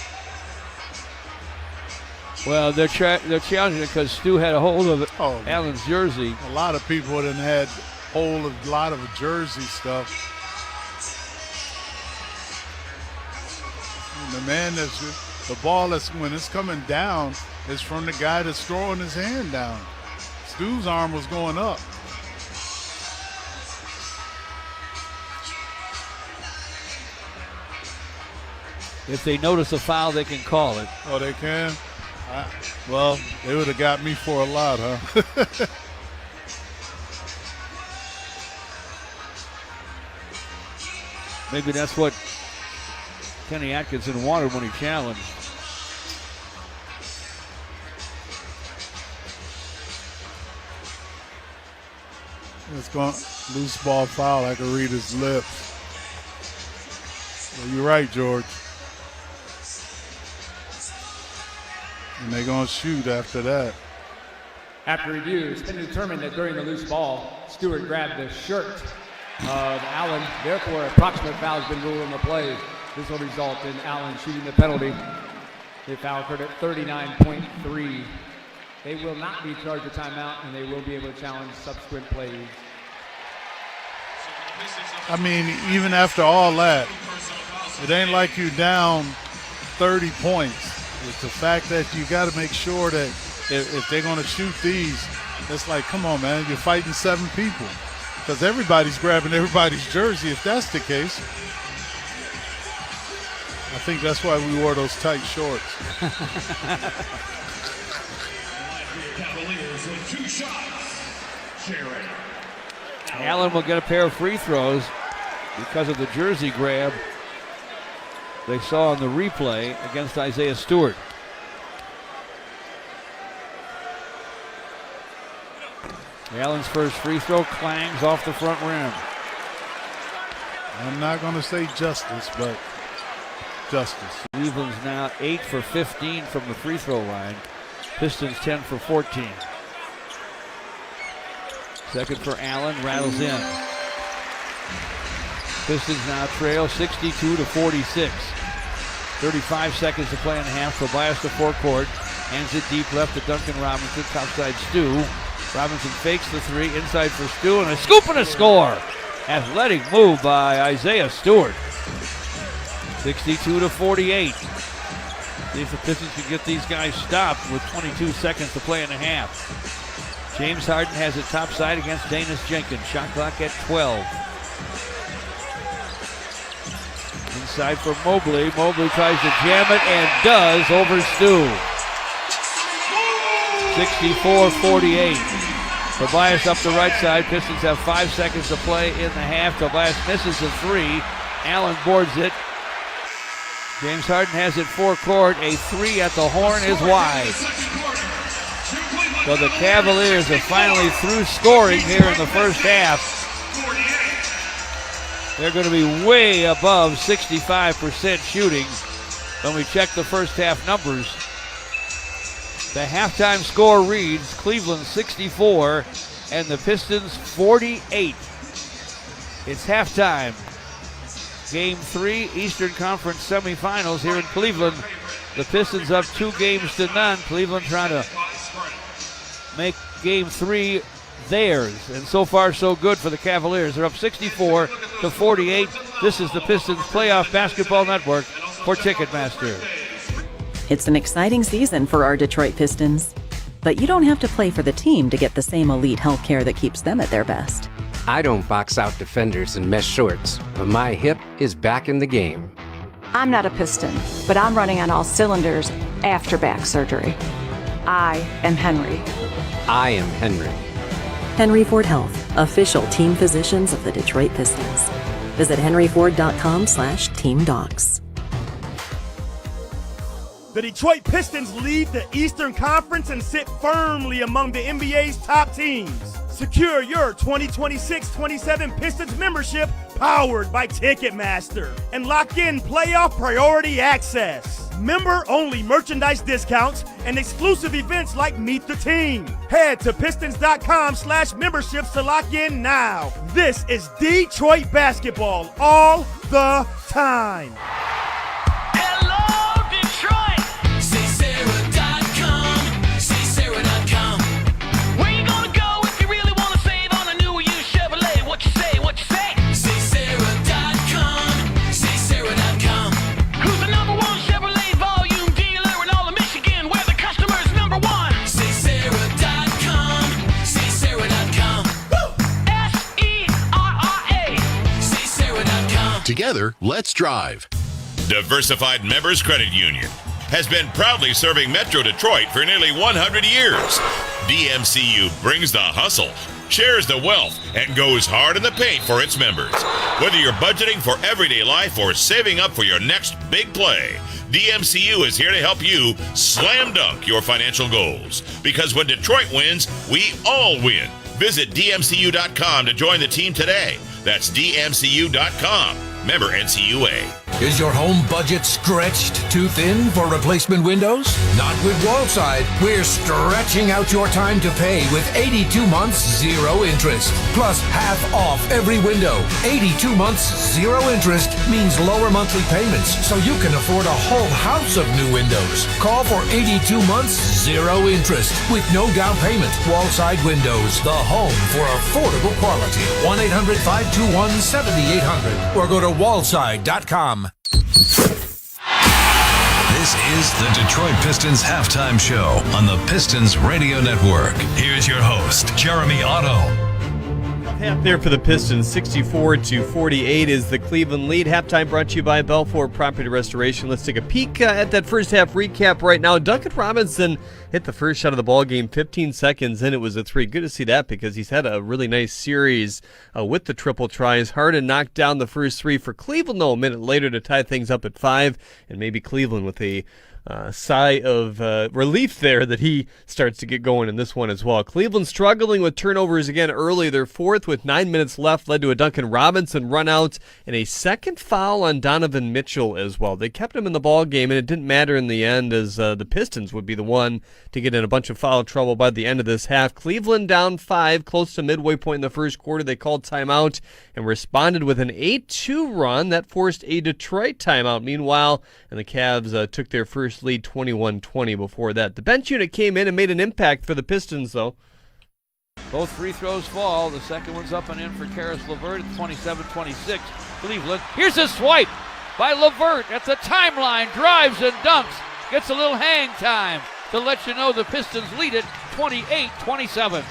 Well, they're challenging it because Stu had a hold of it. Allen's jersey. A lot of people would have had whole lot of jersey stuff. And the man the ball that's when it's coming down is from the guy that's throwing his hand down. Stu's arm was going up. If they notice a foul, they can call it. Oh, they can? Well, they would have got me for a lot, huh? Maybe that's what Kenny Atkinson wanted when he challenged. It's going loose ball foul. I can read his lips. Well, you're right, George. And they're going to shoot after that. After review, it's been determined that during the loose ball, Stewart grabbed the shirt of Allen. Therefore, approximate foul has been ruled on the play. This will result in Allen shooting the penalty. The foul occurred at 39.3. They will not be charged a timeout, and they will be able to challenge subsequent plays. I mean, even after all that, it ain't like you down 30 points. It's the fact that you got to make sure that if they're going to shoot these, it's like, come on, man, you're fighting 7 people. Because everybody's grabbing everybody's jersey if that's the case. I think that's why we wore those tight shorts. Cavaliers with 2 shots. Jarrett. Allen will get a pair of free throws because of the jersey grab they saw on the replay against Isaiah Stewart. Allen's first free throw clangs off the front rim. I'm not going to say justice, but justice. Cleveland's now 8 for 15 from the free throw line. Pistons 10 for 14. Second for Allen, rattles in. Pistons now trail 62-46. 35 seconds to play in the half. Tobias to forecourt. Hands it deep left to Duncan Robinson. Topside Stu. Robinson fakes the 3. Inside for Stu. And a scoop and a score. Athletic move by Isaiah Stewart. 62-48. See if the Pistons can get these guys stopped with 22 seconds to play in the half. James Harden has it topside against Danis Jenkins. Shot clock at 12. Inside for Mobley. Mobley tries to jam it and does over Stu. 64-48. Tobias up the right side. Pistons have 5 seconds to play in the half. Tobias misses the 3. Allen boards it. James Harden has it forecourt. A 3 at the horn is wide. So the Cavaliers are finally through scoring here in the first half. They're going to be way above 65% shooting when we check the first half numbers. The halftime score reads Cleveland 64 and the Pistons 48. It's halftime. Game 3, Eastern Conference semifinals here in Cleveland. The Pistons up 2-0. Cleveland trying to make Game 3 theirs. And so far, so good for the Cavaliers. They're up 64-48. This is the Pistons Playoff Basketball Network for Ticketmaster. It's an exciting season for our Detroit Pistons. But you don't have to play for the team to get the same elite health care that keeps them at their best. I don't box out defenders in mesh shorts, but my hip is back in the game. I'm not a Piston, but I'm running on all cylinders after back surgery. I am Henry. I am Henry. Henry Ford Health, official team physicians of the Detroit Pistons. Visit henryford.com/teamdocs. The Detroit Pistons lead the Eastern Conference and sit firmly among the NBA's top teams. Secure your 2026-27 Pistons membership powered by Ticketmaster and lock in playoff priority access. Member-only merchandise discounts and exclusive events like Meet the Team. Head to Pistons.com/memberships to lock in now. This is Detroit basketball all the time. Where you gonna go if you really wanna save on a new used Chevrolet? Together, let's drive. Diversified Members Credit Union has been proudly serving Metro Detroit for nearly 100 years. DMCU brings the hustle, shares the wealth, and goes hard in the paint for its members. Whether you're budgeting for everyday life or saving up for your next big play, DMCU is here to help you slam dunk your financial goals. Because when Detroit wins, we all win. Visit DMCU.com to join the team today. That's DMCU.com. Member NCUA. Is your home budget stretched too thin for replacement windows? Not with Wallside. We're stretching out your time to pay with 82 months, zero interest. Plus half off every window. 82 months, zero interest means lower monthly payments, so you can afford a whole house of new windows. Call for 82 months, zero interest with no down payment. Wallside Windows, the home for affordable quality. 1-800-521-7800 or go to wallside.com. This is the Detroit Pistons halftime show on the Pistons Radio Network. Here's your host, Jeremy Otto. Half there for the Pistons, 64-48 is the Cleveland lead. Halftime brought to you by Belfour Property Restoration. Let's take a peek at that first half recap right now. Duncan Robinson hit the first shot of the ball game 15 seconds in. It was a three. Good to see that because he's had a really nice series with the triple tries. Harden knocked down the first three for Cleveland, though, a minute later to tie things up at 5. And maybe Cleveland with a sigh of relief there that he starts to get going in this one as well. Cleveland struggling with turnovers again early. They're fourth with 9 minutes left, led to a Duncan Robinson run out and a second foul on Donovan Mitchell as well. They kept him in the ball game, and it didn't matter in the end as the Pistons would be the one to get in a bunch of foul trouble by the end of this half. Cleveland down 5, close to midway point in the first quarter. They called timeout and responded with an 8-2 run that forced a Detroit timeout. Meanwhile, and the Cavs took their first lead 21-20 before that. The bench unit came in and made an impact for the Pistons, though. Both free throws fall. The second one's up and in for Karis LeVert at 27-26. Cleveland. Here's a swipe by LeVert at the timeline. Drives and dunks. Gets a little hang time to let you know the Pistons lead it 28-27.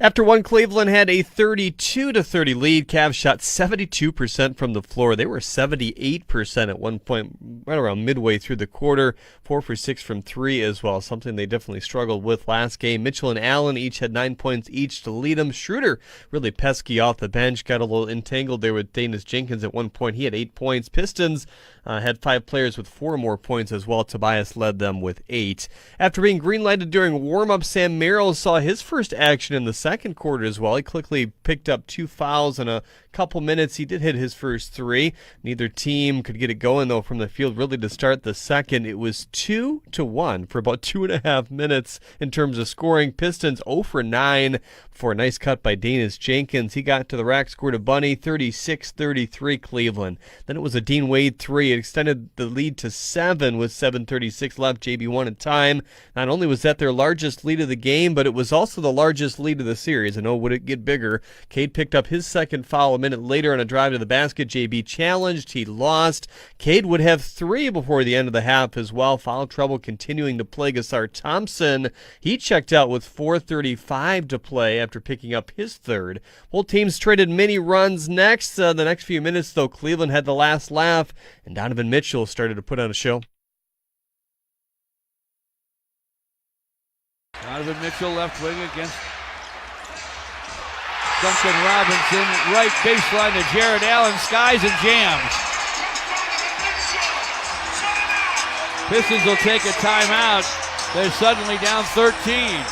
After one, Cleveland had a 32-30 lead. Cavs shot 72% from the floor. They were 78% at one point, right around midway through the quarter. 4 for 6 from 3 as well, something they definitely struggled with last game. Mitchell and Allen each had 9 points each to lead them. Schroeder really pesky off the bench, got a little entangled there with Danis Jenkins at one point. He had 8 points. Pistons had 5 players with 4 more points as well. Tobias led them with 8. After being green-lighted during warm-up, Sam Merrill saw his first action in the second quarter as well. He quickly picked up 2 fouls in a couple minutes. He did hit his first 3. Neither team could get it going, though, from the field really to start the second. It was 2-1 for about 2.5 minutes in terms of scoring. Pistons 0 for 9 for a nice cut by Danis Jenkins. He got to the rack, scored a bunny, 36-33 Cleveland. Then it was a Dean Wade 3. It extended the lead to 7 with 7:36 left. JB won in time. Not only was that their largest lead of the game, but it was also the largest lead of the series. And oh, would it get bigger? Cade picked up his second foul a minute later on a drive to the basket. JB challenged. He lost. Cade would have 3 before the end of the half as well. Foul trouble continuing to plague Asar Thompson. He checked out with 4:35 to play after picking up his third. Both teams traded mini runs next. The next few minutes, though, Cleveland had the last laugh, and Donovan Mitchell started to put on a show. Donovan Mitchell left wing against Duncan Robinson. Right baseline to Jared Allen. Skies and jams. Pistons will take a timeout. They're suddenly down 13.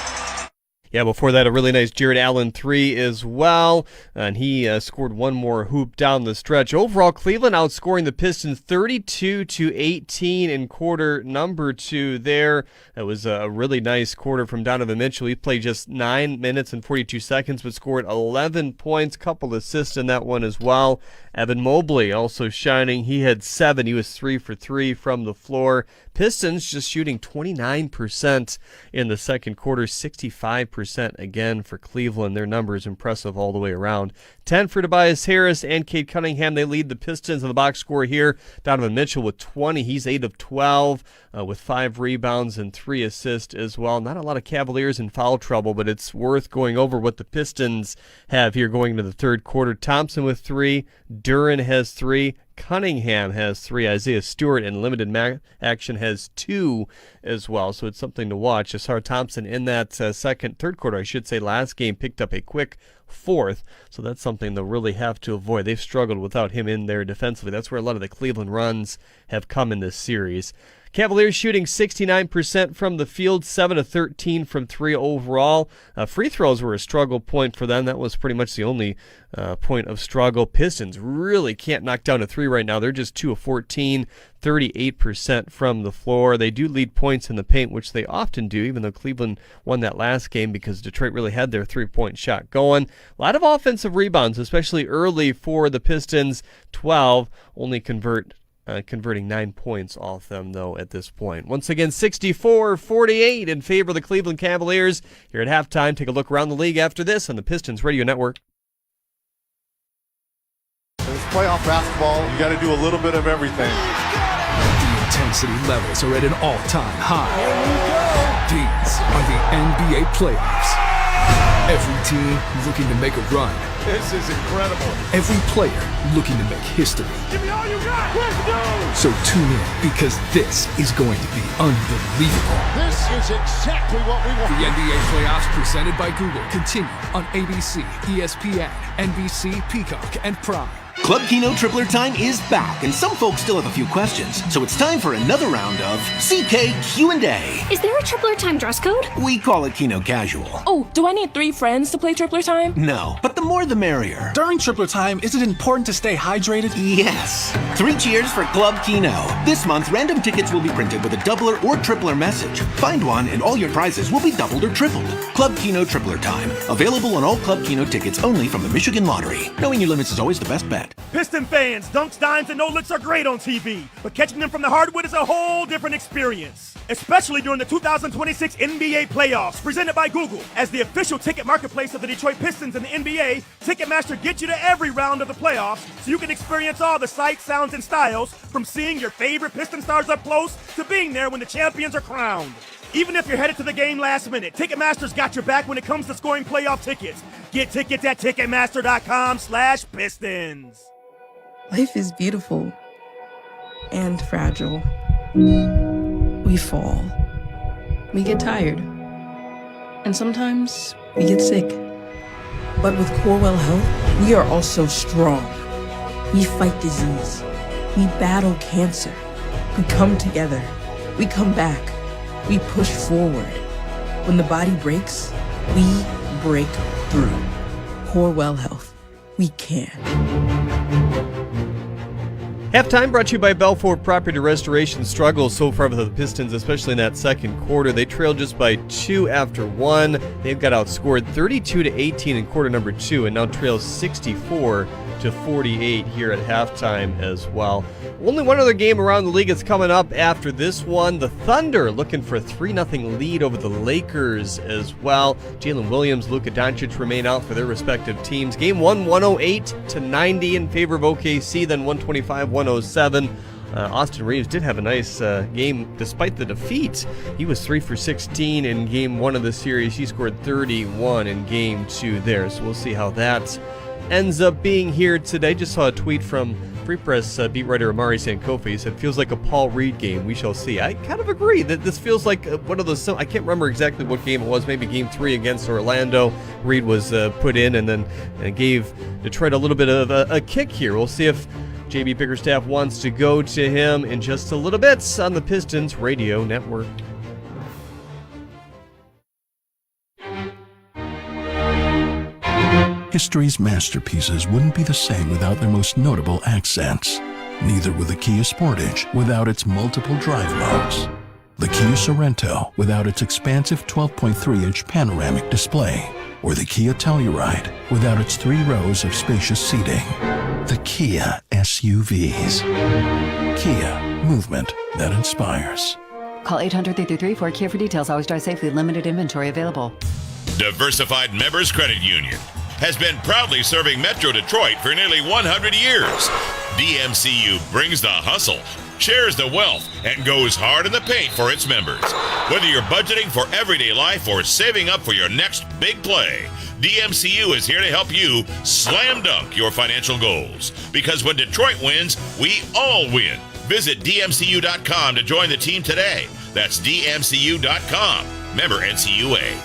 Yeah, before that, a really nice Jared Allen 3 as well, and he scored one more hoop down the stretch. Overall, Cleveland outscoring the Pistons 32-18 in quarter number 2 there. That was a really nice quarter from Donovan Mitchell. He played just 9 minutes and 42 seconds, but scored 11 points, couple assists in that one as well. Evan Mobley also shining. He had 7. He was 3 for 3 from the floor. Pistons just shooting 29% in the second quarter, 65% again for Cleveland. Their number is impressive all the way around. 10 for Tobias Harris and Cade Cunningham. They lead the Pistons in the box score here. Donovan Mitchell with 20. He's 8 of 12 with 5 rebounds and 3 assists as well. Not a lot of Cavaliers in foul trouble, but it's worth going over what the Pistons have here going into the third quarter. Thompson with 3. Duren has 3. Cunningham has 3. Isaiah Stewart in limited action has 2 as well. So it's something to watch. Asar Thompson in that third quarter, I should say, last game picked up a quick 4th. So that's something they'll really have to avoid. They've struggled without him in there defensively. That's where a lot of the Cleveland runs have come in this series. Cavaliers shooting 69% from the field, 7 of 13 from 3 overall. Free throws were a struggle point for them. That was pretty much the only point of struggle. Pistons really can't knock down a 3 right now. They're just 2 of 14, 38% from the floor. They do lead points in the paint, which they often do, even though Cleveland won that last game because Detroit really had their 3-point shot going. A lot of offensive rebounds, especially early for the Pistons. 12, only converting 9 points off them, though, at this point. Once again, 64-48 in favor of the Cleveland Cavaliers. Here at halftime, take a look around the league after this on the Pistons Radio Network. It's playoff basketball. You got to do a little bit of everything. The intensity levels are at an all-time high. These are the NBA playoffs. Every team looking to make a run. This is incredible. Every player looking to make history. Give me all you got. Let's go. So tune in because this is going to be unbelievable. This is exactly what we want. The NBA playoffs presented by Google continue on ABC, ESPN, NBC, Peacock, and Prime. Club Kino Tripler Time is back, and some folks still have a few questions. So it's time for another round of CK Q&A. Is there a Tripler Time dress code? We call it Kino Casual. Oh, do I need 3 friends to play Tripler Time? No, but the more the merrier. During Tripler Time, is it important to stay hydrated? Yes. 3 cheers for Club Kino. This month, random tickets will be printed with a doubler or tripler message. Find one, and all your prizes will be doubled or tripled. Club Kino Tripler Time. Available on all Club Kino tickets only from the Michigan Lottery. Knowing your limits is always the best bet. Piston fans, dunks, dimes, and no-looks are great on TV, but catching them from the hardwood is a whole different experience. Especially during the 2026 NBA playoffs, presented by Google. As the official ticket marketplace of the Detroit Pistons and the NBA, Ticketmaster gets you to every round of the playoffs so you can experience all the sights, sounds, and styles, from seeing your favorite Piston stars up close to being there when the champions are crowned. Even if you're headed to the game last minute, Ticketmaster's got your back when it comes to scoring playoff tickets. Get tickets at Ticketmaster.com/Pistons. Life is beautiful and fragile. We fall. We get tired. And sometimes we get sick. But with Corewell Health, we are also strong. We fight disease. We battle cancer. We come together. We come back. We push forward. When the body breaks, we break through. Corewell Health. We can. Halftime brought to you by Belfort Property Restoration. Struggles so far for the Pistons, especially in that second quarter. They trailed just by 2 after 1. They've got outscored 32-18 in quarter number 2 and now trails 64-48 here at halftime as well. Only one other game around the league is coming up after this one. The Thunder looking for a 3-0 lead over the Lakers as well. Jalen Williams, Luka Doncic remain out for their respective teams. Game 1, 108-90 in favor of OKC, then 125-107. Austin Reeves did have a nice game despite the defeat. He was 3 for 16 in game 1 of the series. He scored 31 in game 2 there. So we'll see how that ends up being here today. Just saw a tweet from Free Press beat writer Amari Sankofa. He said, feels like a Paul Reed game. We shall see. I kind of agree that this feels like one of those, I can't remember exactly what game it was, maybe game 3 against Orlando. Reed was put in and then gave Detroit a little bit of a kick here. We'll see if JB Bickerstaff wants to go to him in just a little bit on the Pistons Radio Network. History's masterpieces wouldn't be the same without their most notable accents. Neither would the Kia Sportage without its multiple drive modes. The Kia Sorento without its expansive 12.3-inch panoramic display. Or the Kia Telluride without its 3 rows of spacious seating. The Kia SUVs. Kia, movement that inspires. Call 800-333-4KIA for details. Always drive safely. Limited inventory available. Diversified Members Credit Union has been proudly serving Metro Detroit for nearly 100 years. DMCU brings the hustle, shares the wealth, and goes hard in the paint for its members. Whether you're budgeting for everyday life or saving up for your next big play, DMCU is here to help you slam dunk your financial goals. Because when Detroit wins, we all win. Visit DMCU.com to join the team today. That's DMCU.com. Member NCUA.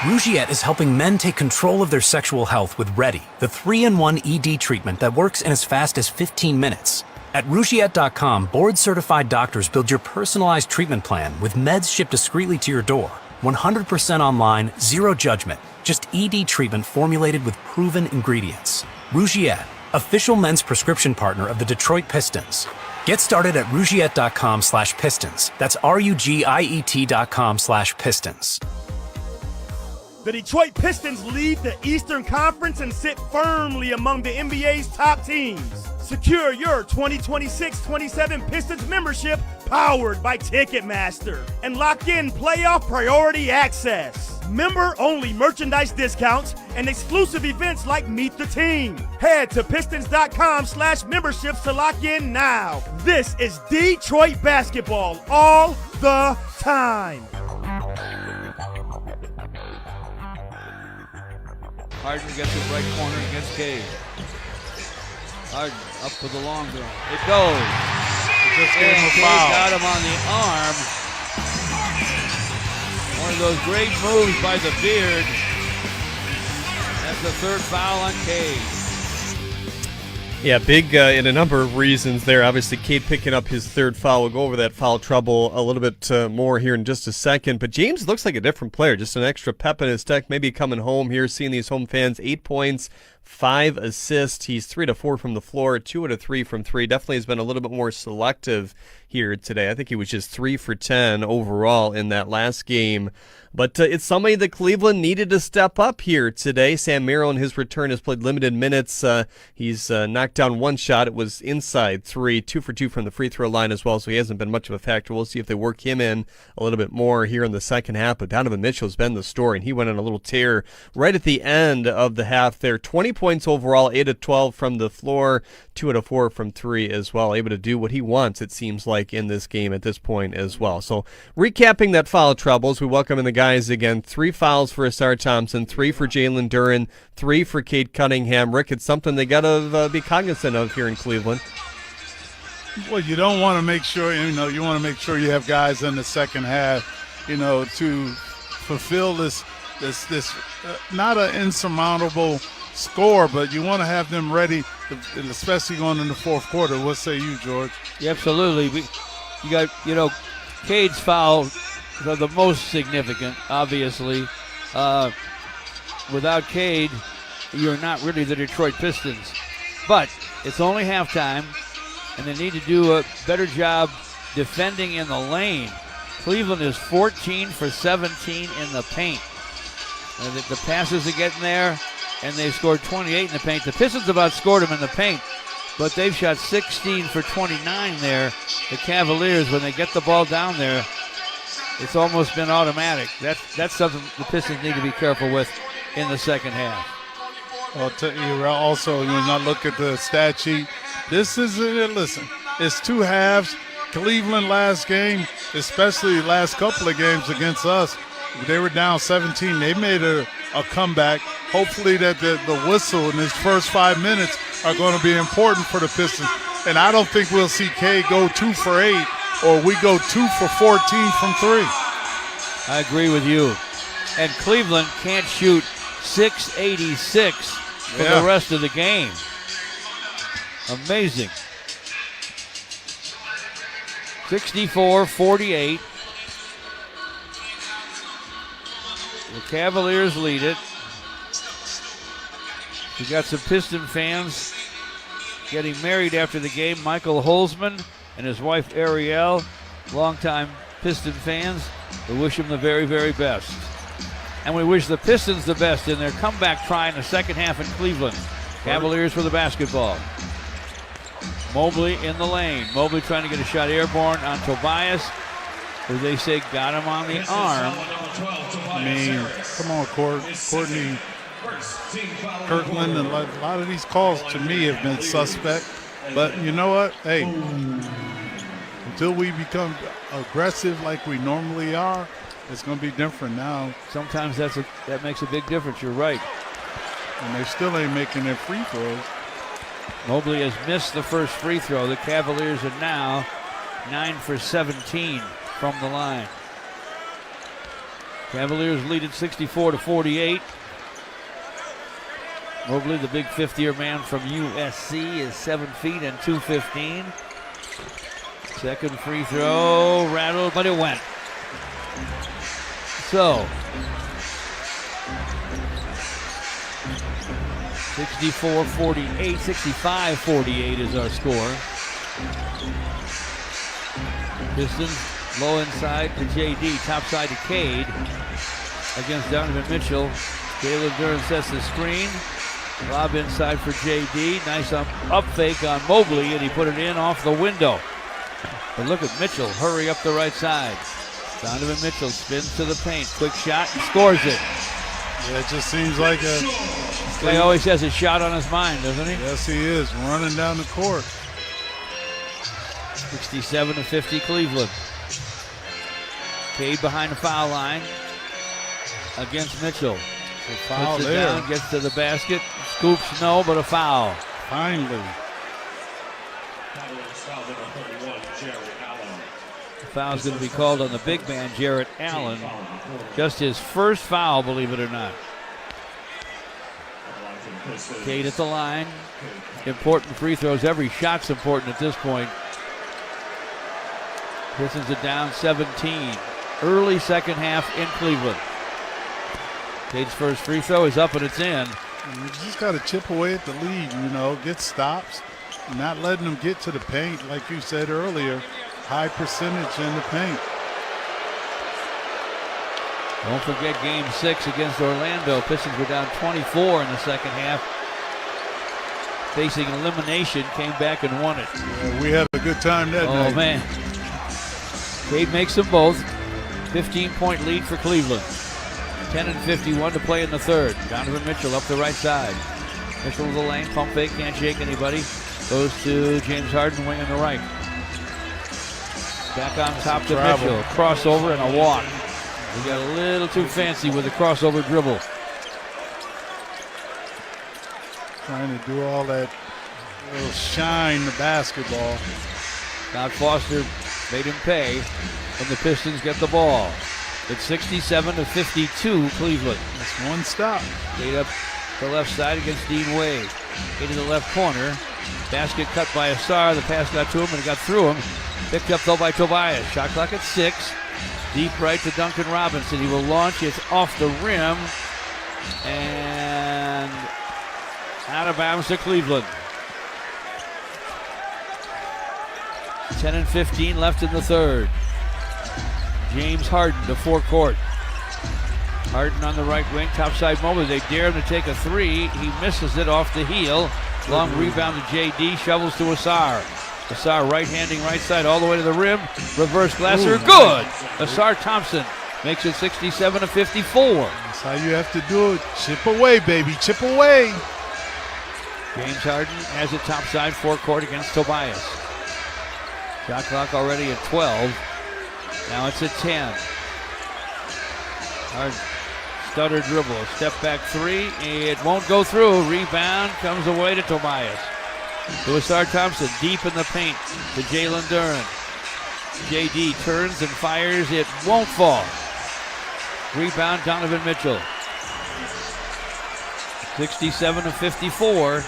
Rougiette is helping men take control of their sexual health with Ready, the 3-in-1 ED treatment that works in as fast as 15 minutes. At Rougiette.com, board-certified doctors build your personalized treatment plan with meds shipped discreetly to your door. 100% online, zero judgment, just ED treatment formulated with proven ingredients. Rougiette, official men's prescription partner of the Detroit Pistons. Get started at Rougiette.com/Pistons. That's RUGIET.com/Pistons. The Detroit Pistons lead the Eastern Conference and sit firmly among the NBA's top teams. Secure your 2026-27 Pistons membership powered by Ticketmaster and lock in playoff priority access. Member-only merchandise discounts and exclusive events like Meet the Team. Head to Pistons.com/memberships to lock in now. This is Detroit basketball all the time. Harden gets it right corner against Cade. Harden up for the long throw. It goes. Just gave him a Cade foul. got him on the arm. One of those great moves by the beard. That's the third foul on Cade. Yeah, big in a number of reasons there. Obviously, Cade picking up his third foul. We'll go over that foul trouble a little bit more here in just a second. But James looks like a different player. Just an extra pep in his step. Maybe coming home here, seeing these home fans. 8 points, 5 assists. He's 3 to 4 from the floor, 2 out of 3 from 3. Definitely has been a little bit more selective here today. I think he was just 3 for 10 overall in that last game. But it's somebody that Cleveland needed to step up here today. Sam Merrill in his return has played limited minutes. He's knocked down one shot. It was inside 3, 2 for 2 from the free throw line as well, so he hasn't been much of a factor. We'll see if they work him in a little bit more here in the second half. But Donovan Mitchell's been the story, and he went on a little tear right at the end of the half there. 20 points overall, 8 of 12 from the floor, 2 out of 4 from 3 as well. Able to do what he wants, it seems like, in this game at this point as well. So recapping that foul troubles, we welcome in the guys again. 3 fouls for Asar Thompson, 3 for Jalen Duren, 3 for Cade Cunningham. Rick, it's something they got to be cognizant of here in Cleveland. Well, you don't want to make sure, you want to make sure you have guys in the second half, to fulfill this not an insurmountable score, but you want to have them ready, especially going in the fourth quarter. What say you, George? Yeah, absolutely. You got, Cade's foul are the most significant, obviously. Without Cade, you're not really the Detroit Pistons. But it's only halftime, and they need to do a better job defending in the lane. Cleveland is 14 for 17 in the paint. And the passes are getting there, and they scored 28 in the paint. The Pistons have outscored them in the paint, but they've shot 16 for 29 there. The Cavaliers, when they get the ball down there, it's almost been automatic. That's something the Pistons need to be careful with in the second half. I'll tell you also, when I look at the stat sheet, this is it. Listen, it's 2 halves. Cleveland last game, especially the last couple of games against us, they were down 17. They made a comeback. Hopefully that the whistle in his first 5 minutes are going to be important for the Pistons. And I don't think we'll see K go 2 for 8 or we go 2 for 14 from 3. I agree with you. And Cleveland can't shoot 686 for the rest of the game. Amazing. 64-48. The Cavaliers lead it. We got some Piston fans getting married after the game. Michael Holzman and his wife Ariel, longtime Piston fans. We wish them the very, very best. And we wish the Pistons the best in their comeback try in the second half in Cleveland. Cavaliers for the basketball. Mobley in the lane. Mobley trying to get a shot airborne on Tobias, who they say got him on the arm. I mean, come on, Courtney Kirkland, and a lot of these calls to me have been suspect. But you know what? Hey, until we become aggressive like we normally are, it's going to be different now. Sometimes that makes a big difference. You're right. And they still ain't making their free throws. Mobley has missed the first free throw. The Cavaliers are now 9 for 17 from the line. Cavaliers lead at 64-48. Mobley, the big fifth-year man from USC, is 7 feet and 215. Second free throw, rattled, but it went. So, 64-48, 65-48 is our score. Pistons low inside to JD, top side to Cade against Donovan Mitchell. Jalen Duren sets the screen. Lob inside for JD. Nice up fake on Mobley, and he put it in off the window. But look at Mitchell hurry up the right side. Donovan Mitchell spins to the paint. Quick shot and scores it. Yeah, it just seems like a... He always has a shot on his mind, doesn't he? Yes, he is. Running down the court. 67-50 Cleveland. Cade behind the foul line against Mitchell. Foul puts it there. down, gets to the basket. Scoops, no, but a foul. Finally. The foul's going to be called on the big man, Jarrett Allen. Just his first foul, believe it or not. Cade at the line. Important free throws. Every shot's important at this point. Pistons are down 17. Early second half in Cleveland. Cade's first free throw is up and it's in. You just got to chip away at the lead, get stops. Not letting them get to the paint, like you said earlier. High percentage in the paint. Don't forget game 6 against Orlando. Pistons were down 24 in the second half. Facing elimination, came back and won it. Yeah, we had a good time that night. Oh, man. Cade makes them both. 15-point lead for Cleveland. 10:51 to play in the third. Donovan Mitchell up the right side. Mitchell to the lane, pump fake, can't shake anybody. Goes to James Harden, wing on the right. Back on top to Mitchell. Crossover and a walk. He got a little too fancy with the crossover dribble. Trying to do all that little shine the basketball. Scott Foster made him pay, and the Pistons get the ball. It's 67-52 Cleveland. That's one stop. Cade up the left side against Dean Wade. Into the left corner. Basket cut by Asar. The pass got to him and it got through him. Picked up though by Tobias. Shot clock at 6. Deep right to Duncan Robinson. He will launch. It's off the rim. And out of bounds to Cleveland. 10:15 left in the third. James Harden to forecourt. Harden on the right wing, topside Mobley. They dare him to take a three. He misses it off the heel. Long rebound to JD, shovels to Asar. Asar right-handing right side all the way to the rim. Reverse Glasser, Ooh, good! Asar Thompson makes it 67-54. That's how you have to do it. Chip away, baby, chip away. James Harden has it topside forecourt against Tobias. Shot clock already at 12. Now it's at 10. Harden, stutter dribble, step back three. It won't go through. Rebound comes away to Tobias. To Asar Thompson, deep in the paint to Jalen Duren. JD turns and fires. It won't fall. Rebound Donovan Mitchell. 67-54.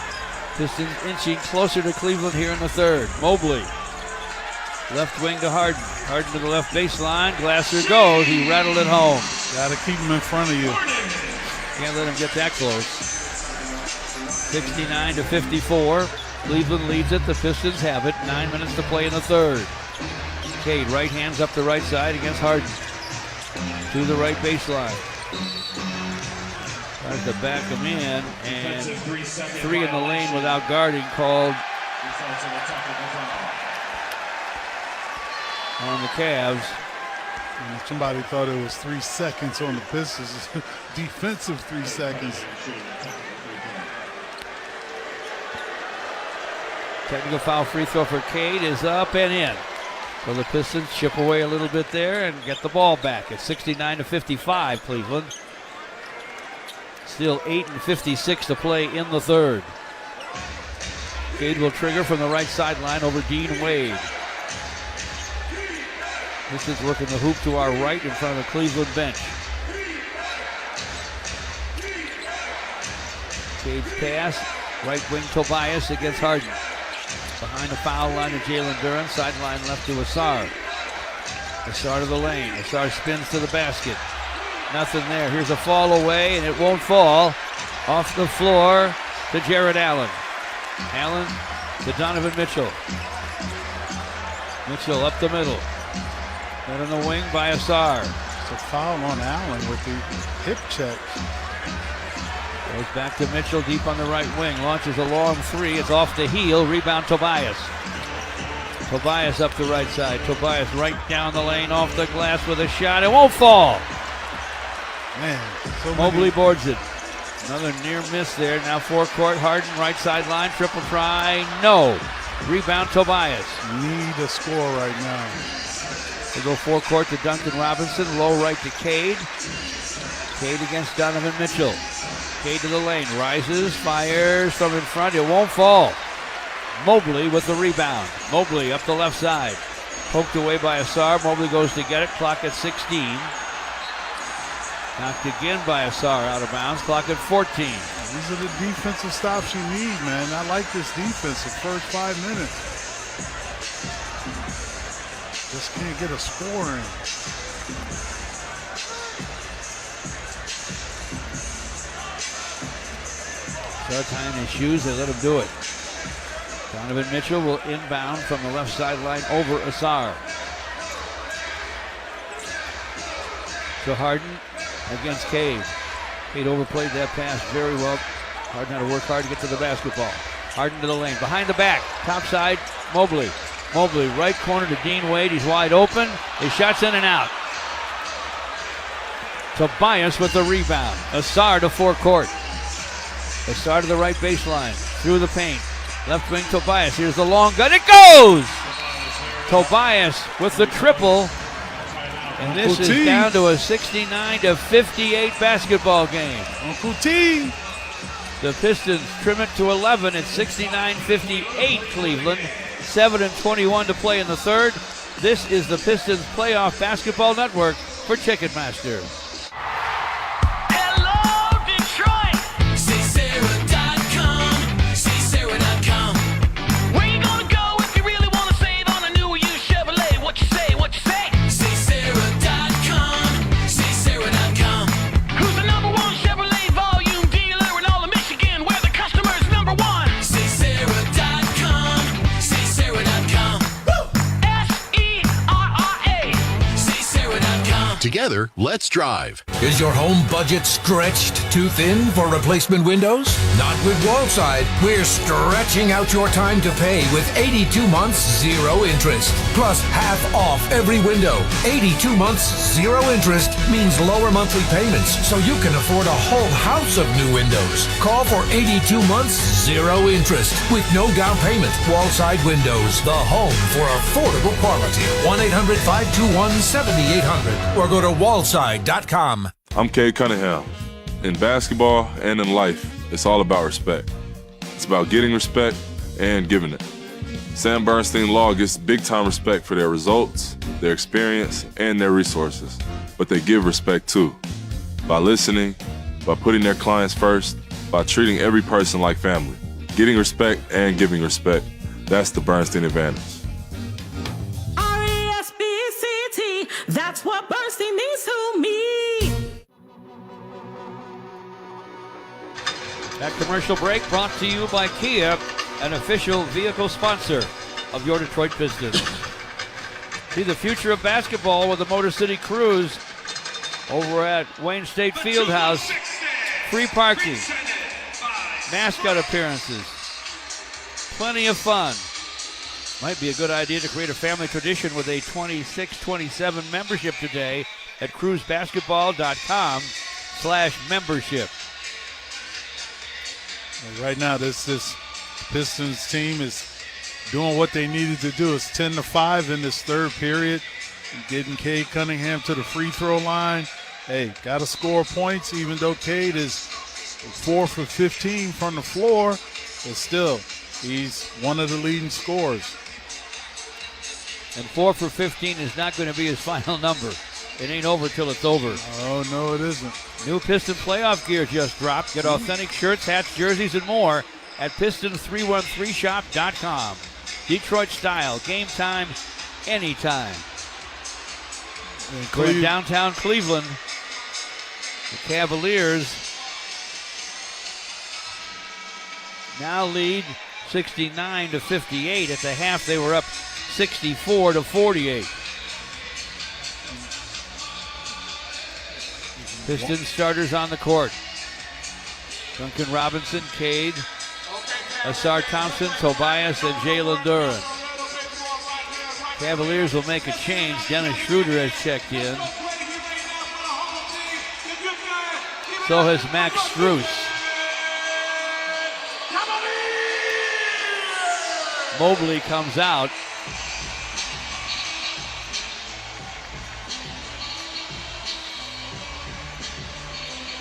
Pistons inching closer to Cleveland here in the third. Mobley. Left wing to Harden. Harden to the left baseline. Glasser goes. He rattled it home. Got to keep him in front of you. Can't let him get that close. 69-54. Cleveland leads it. The Pistons have it. 9 minutes to play in the third. Cade right hands up the right side against Harden. To the right baseline. Tries to back him in. And three in the lane without guarding called on the Cavs. And somebody thought it was 3 seconds on the Pistons. Defensive 3 seconds. Technical foul free throw for Cade is up and in. So the Pistons chip away a little bit there and get the ball back. It's 69-55 Cleveland. Still 8:56 to play in the third. Cade will trigger from the right sideline over Dean Wade. Pistons working the hoop to our right in front of the Cleveland bench. Cade's pass, right wing Tobias against Harden. Behind the foul line of Jalen Duren, sideline left to Asar. Asar to the lane, Asar spins to the basket. Nothing there, here's a fall away and it won't fall. Off the floor to Jared Allen. Allen to Donovan Mitchell. Mitchell up the middle. Then on the wing by Asar. It's a foul on Allen with the hip check. Goes back to Mitchell deep on the right wing. Launches a long three. It's off the heel. Rebound Tobias. Tobias up the right side. Tobias right down the lane off the glass with a shot. It won't fall. Man, so Mobley boards it. Another near miss there. Now forecourt. Harden right sideline. Triple try. No. Rebound Tobias. Need a score right now. They go forecourt to Duncan Robinson. Low right to Cade. Cade against Donovan Mitchell. Cade to the lane. Rises. Fires from in front. It won't fall. Mobley with the rebound. Mobley up the left side. Poked away by Asar. Mobley goes to get it. Clock at 16. Knocked again by Asar out of bounds. Clock at 14. These are the defensive stops you need, man. I like this defense the first 5 minutes. Just can't get a score in. Start tying his shoes. They let him do it. Donovan Mitchell will inbound from the left sideline over Asar. To Harden against Cade. Cade overplayed that pass very well. Harden had to work hard to get to the basketball. Harden to the lane. Behind the back. Top side. Mobley. Mobley right corner to Dean Wade. He's wide open. His shot's in and out. Tobias with the rebound. Asar to forecourt. Asar to the right baseline. Through the paint. Left wing Tobias. Here's the long gun. It goes! Tobias with the triple. And this is down to a 69-58 basketball game. Uncle T. The Pistons trim it to 11 at 69-58 Cleveland. 7:21 to play in the third. This is the Pistons Playoff Basketball Network for Ticketmaster. Hello, Detroit. SaySarah.com. SaySarah.com. Where you gonna go if you really wanna save on a new or used Chevrolet? What you say? What you say? SaySarah.com. SaySarah.com. Who's the #1 Chevrolet volume dealer in all of Michigan? Where the customer's #1. SaySarah.com. SaySarah.com. SERRA. SaySarah.com. Together, let's drive. Is your home budget stretched too thin for replacement windows? Not with Wallside. We're stretching out your time to pay with 82 months, 0 interest. Plus half off every window. 82 months, 0 interest means lower monthly payments, so you can afford a whole house of new windows. Call for 82 months, 0 interest with no down payment. Wallside Windows, the home for affordable quality. 1-800-521-7800 or go to wallside.com. I'm Cade Cunningham. In basketball and in life, it's all about respect. It's about getting respect and giving it. Sam Bernstein Law gets big-time respect for their results, their experience, and their resources. But they give respect too. By listening, by putting their clients first, by treating every person like family. Getting respect and giving respect. That's the Bernstein advantage. RESPCT, that's what Bernstein means to me. That commercial break brought to you by Kia, an official vehicle sponsor of your Detroit Pistons. See the future of basketball with the Motor City Cruise over at Wayne State Fieldhouse. Free parking, mascot appearances, plenty of fun. Might be a good idea to create a family tradition with a 26-27 membership today at cruisebasketball.com/membership. Right now, this Pistons team is doing what they needed to do. It's 10-5 in this third period. Getting Cade Cunningham to the free throw line. Hey, got to score points, even though Cade is 4 for 15 from the floor. But still, he's one of the leading scorers. And 4 for 15 is not going to be his final number. It ain't over till it's over. Oh, no, it isn't. New Piston playoff gear just dropped. Get authentic shirts, hats, jerseys, and more at Pistons313shop.com. Detroit style, game time, anytime. We're in downtown Cleveland. The Cavaliers now lead 69-58. At the half, they were up 64-48. Pistons starters on the court. Duncan Robinson, Cade, Asar Thompson, Tobias, and Jalen Duren. Cavaliers will make a change. Dennis Schroeder has checked in. So has Max Strus. Mobley comes out.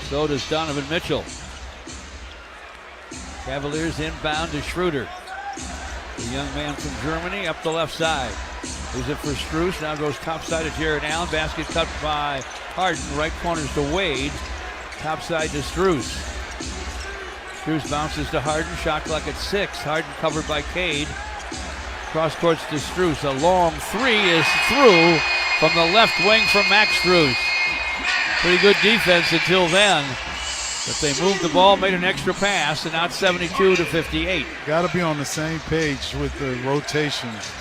So does Donovan Mitchell. Cavaliers inbound to Schroeder. The young man from Germany up the left side. Leaves it for Strus. Now goes top side to Jared Allen. Basket cut by Harden. Right corners to Wade. Top side to Strus. Strus bounces to Harden. Shot clock at 6. Harden covered by Cade. Cross courts to Strus. A long three is through from the left wing from Max Strus. Pretty good defense until then. But they moved the ball, made an extra pass, and now it's 72-58. Got to be on the same page with the rotations.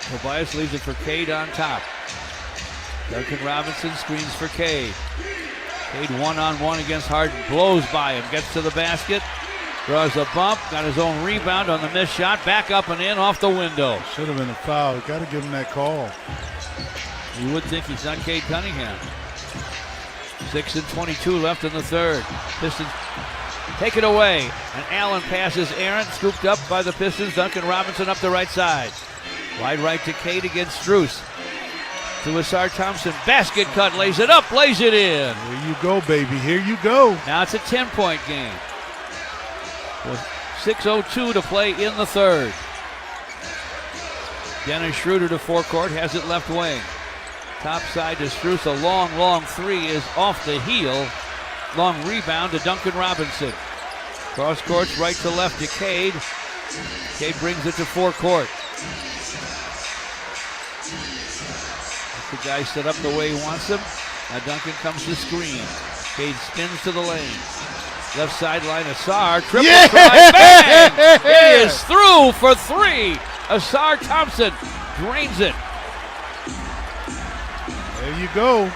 Tobias leaves it for Cade on top. Duncan Robinson screens for Cade. Cade one-on-one against Harden, blows by him, gets to the basket, draws a bump, got his own rebound on the missed shot, back up and in off the window. Should have been a foul. Got to give him that call. You would think he's not Cade Cunningham. 6:22 left in the third. Pistons take it away. And Allen passes Aaron, scooped up by the Pistons. Duncan Robinson up the right side. Wide right to Cade against Strus. To Asar Thompson. Basket cut, lays it up, lays it in. Here you go, baby. Here you go. Now it's a 10-point game. With 6:02 to play in the third. Dennis Schroeder to forecourt, has it left wing. Top side to Strus. A long three is off the heel. Long rebound to Duncan Robinson. Cross courts right to left to Cade. Cade brings it to forecourt. The guy set up the way he wants him. Now Duncan comes to screen. Cade spins to the lane. Left sideline, Asar. Triple try, bang! It is through for three. Asar Thompson drains it. There you go.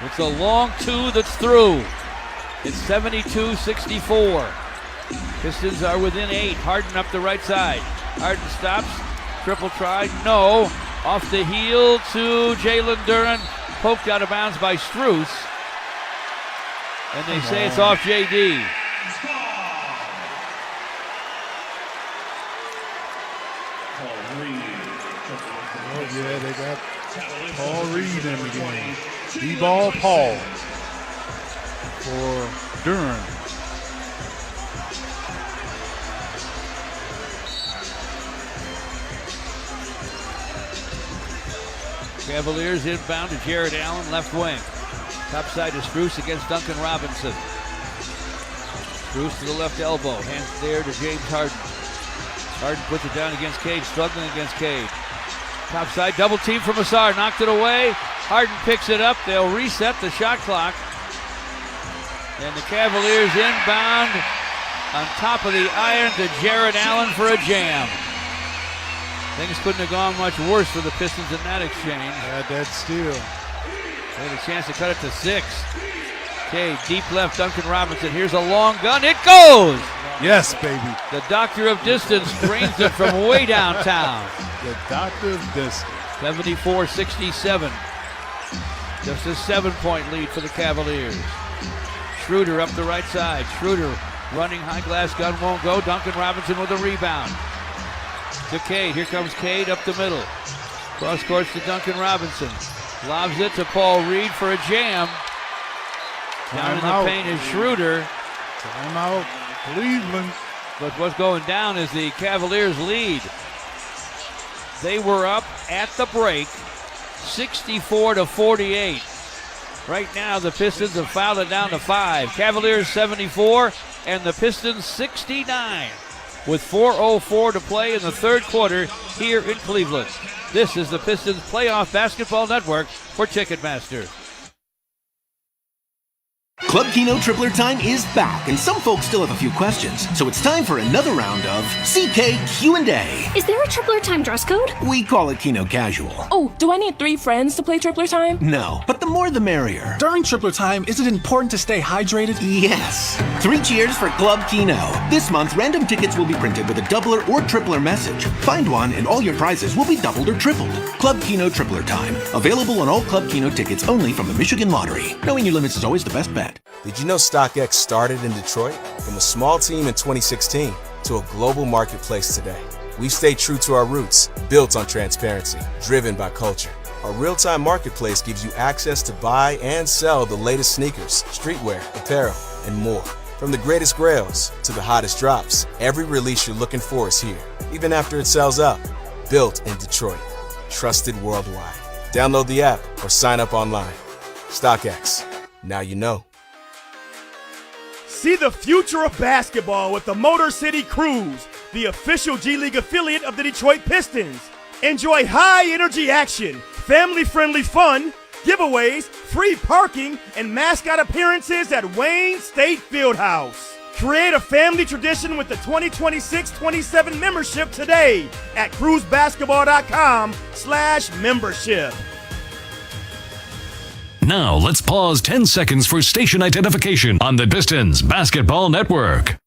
It's a long two that's through. It's 72-64. Pistons are within 8. Harden up the right side. Harden stops. Triple try. No. Off the heel to Jalen Duren. Poked out of bounds by Strus. And they say it's off JD. Oh, yeah, they got Paul Reed in the game. D-ball Paul for Duren. Cavaliers inbound to Jared Allen, left wing. Top side to Strus against Duncan Robinson. Strus to the left elbow, hands there to James Harden. Harden puts it down against Cade, struggling against Cade. Top side, double team from Asar, knocked it away. Harden picks it up, they'll reset the shot clock. And the Cavaliers inbound on top of the iron to Jared Allen for a jam. Things couldn't have gone much worse for the Pistons in that exchange. Had that steal. They had a chance to cut it to 6. Okay, deep left, Duncan Robinson. Here's a long gun. It goes! Yes, baby. The doctor of distance drains it from way downtown. The doctor of distance. 74-67. Just a 7-point lead for the Cavaliers. Schroeder up the right side. Schroeder running high glass gun, won't go. Duncan Robinson with a rebound. To Cade. Here comes Cade up the middle. Cross court to Duncan Robinson. Lobs it to Paul Reed for a jam. Down in the paint is Schroeder. Timeout, Cleveland. But what's going down is the Cavaliers lead. They were up at the break, 64-48. Right now, the Pistons have fouled it down to 5. Cavaliers 74 and the Pistons 69 with 4:04 to play in the third quarter here in Cleveland. This is the Pistons Playoff Basketball Network for Ticketmaster. Club Kino Tripler Time is back, and some folks still have a few questions, so it's time for another round of CK Q&A. Is there a Tripler Time dress code? We call it Kino Casual. Oh, do I need 3 friends to play Tripler Time? No, but the more the merrier. During Tripler Time, is it important to stay hydrated? Yes. 3 cheers for Club Kino. This month, random tickets will be printed with a doubler or tripler message. Find one, and all your prizes will be doubled or tripled. Club Kino Tripler Time. Available on all Club Kino tickets only from the Michigan Lottery. Knowing your limits is always the best bet. Did you know StockX started in Detroit? From a small team in 2016 to a global marketplace today. We've stayed true to our roots, built on transparency, driven by culture. Our real-time marketplace gives you access to buy and sell the latest sneakers, streetwear, apparel, and more. From the greatest grails to the hottest drops, every release you're looking for is here, even after it sells out. Built in Detroit. Trusted worldwide. Download the app or sign up online. StockX. Now you know. See the future of basketball with the Motor City Cruise, the official G League affiliate of the Detroit Pistons. Enjoy high-energy action, family-friendly fun, giveaways, free parking, and mascot appearances at Wayne State Fieldhouse. Create a family tradition with the 2026-27 membership today at cruisebasketball.com/membership. Now let's pause 10 seconds for station identification on the Pistons Basketball Network.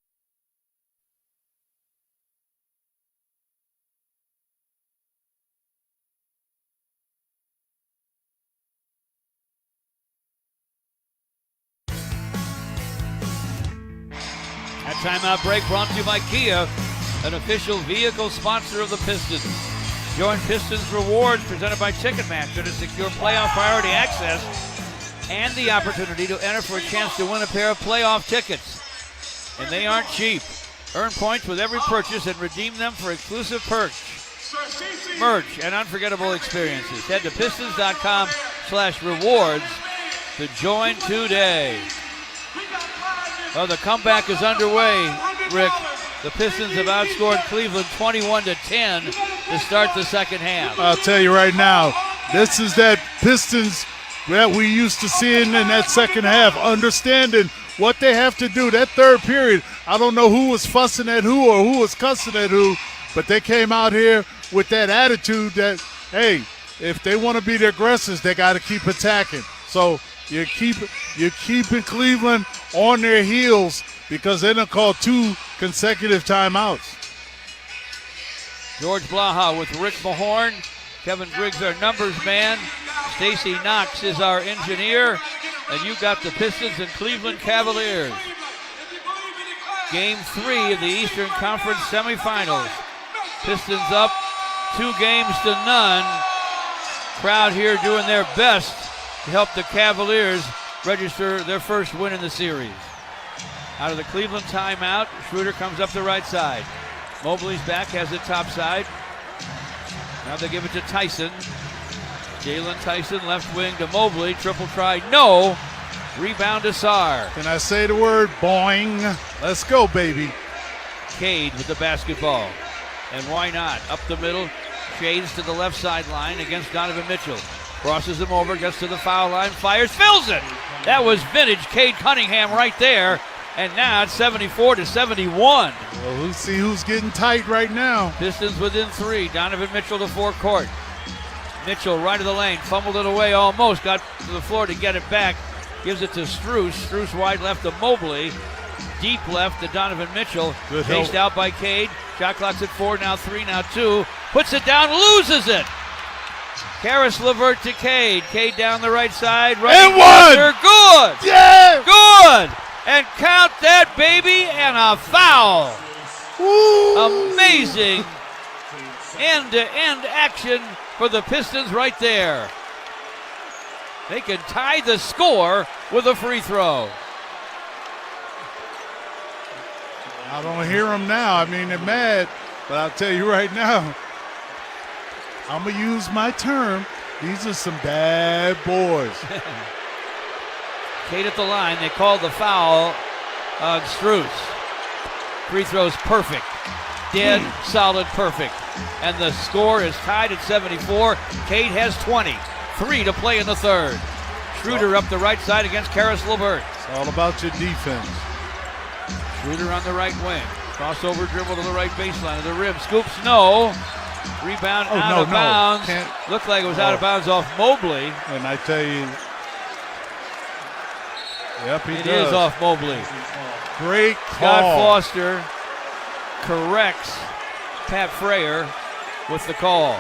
That timeout break brought to you by Kia, an official vehicle sponsor of the Pistons. Join Pistons Rewards presented by Ticketmaster to secure playoff priority access and the opportunity to enter for a chance to win a pair of playoff tickets. And they aren't cheap. Earn points with every purchase and redeem them for exclusive perks, merch, and unforgettable experiences. Head to pistons.com/rewards to join today. Well, the comeback is underway, Rick. The Pistons have outscored Cleveland 21-10 to start the second half. I'll tell you right now, this is that Pistons that we used to see in that second half, understanding what they have to do. That third period, I don't know who was fussing at who or who was cussing at who, but they came out here with that attitude that, hey, if they want to be the aggressors, they got to keep attacking. So you're keeping Cleveland on their heels because they done called 2 consecutive timeouts. George Blaha with Rick Mahorn. Kevin Griggs, our numbers man. Stacy Knox is our engineer. And you got the Pistons and Cleveland Cavaliers. Game 3 of the Eastern Conference semifinals. Pistons up 2-0. Crowd here doing their best to help the Cavaliers register their first win in the series. Out of the Cleveland timeout, Schroeder comes up the right side. Mobley's back, has it top side. Now they give it to Tyson. Jalen Tyson, left wing to Mobley. Triple try, no. Rebound to Sarr. Can I say the word boing? Let's go, baby. Cade with the basketball. And why not? Up the middle, shades to the left sideline against Donovan Mitchell. Crosses him over, gets to the foul line, fires, fills it. That was vintage Cade Cunningham right there. And now it's 74-71. Well, we'll see who's getting tight right now. Pistons within 3. Donovan Mitchell to forecourt. Mitchell right of the lane, fumbled it away almost, got to the floor to get it back. Gives it to Strus. Strus wide left to Mobley. Deep left to Donovan Mitchell. Good Chased help. out by Cade. Shot clock's at 4, now 3, now 2. Puts it down, loses it. Karis LeVert to Cade. Cade down the right side. Right and one! Good! Yeah! Good! and count that baby, and a foul. Woo. Amazing end-to-end action for the Pistons right there. They can tie the score with a free throw. I don't hear them now. I mean, they're mad, but I'll tell you right now, I'm going to use my term. These are some bad boys. Cade at the line. They called the foul on Strus. Free throw's perfect. Dead, solid, perfect. And the score is tied at 74. Cade has 20. 3 to play in the third. Schroeder up the right side against Karis LeVert. It's all about your defense. Schroeder on the right wing. Crossover dribble to the right baseline of the rim. Scoops, no. Rebound out of bounds. Looked like it was out of bounds off Mobley. And I tell you, yep, he does. It is off Mobley. Great call. Scott Foster corrects Pat Frayer with the call.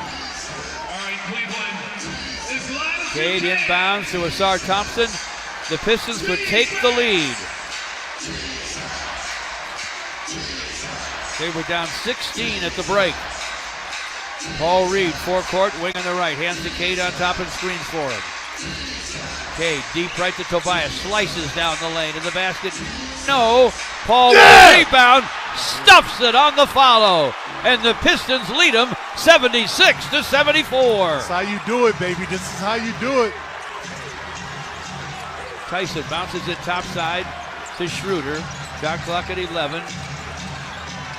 Cade inbounds to Asar Thompson. The Pistons could take the lead. They were down 16 at the break. Paul Reed, forecourt, wing on the right. Hands to Cade on top and screens for him. Cade, deep right to Tobias. Slices down the lane in the basket. No. Paul with rebound. Stuffs it on the follow. And the Pistons lead them 76-74. That's how you do it, baby. This is how you do it. Tyson bounces it topside to Schroeder. Shot clock at 11.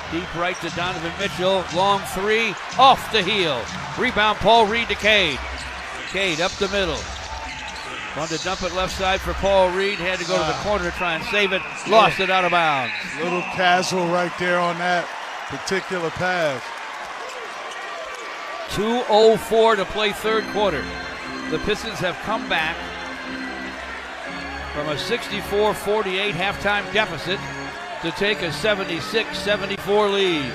Deep right to Donovan Mitchell. Long three off the heel. Rebound Paul Reed to Cade. Cade up the middle. Wanted to dump it left side for Paul Reed. Had to go to the corner to try and save it. Lost it out of bounds. Little casual right there on that particular pass. 2:04 to play third quarter. The Pistons have come back from a 64-48 halftime deficit to take a 76-74 lead.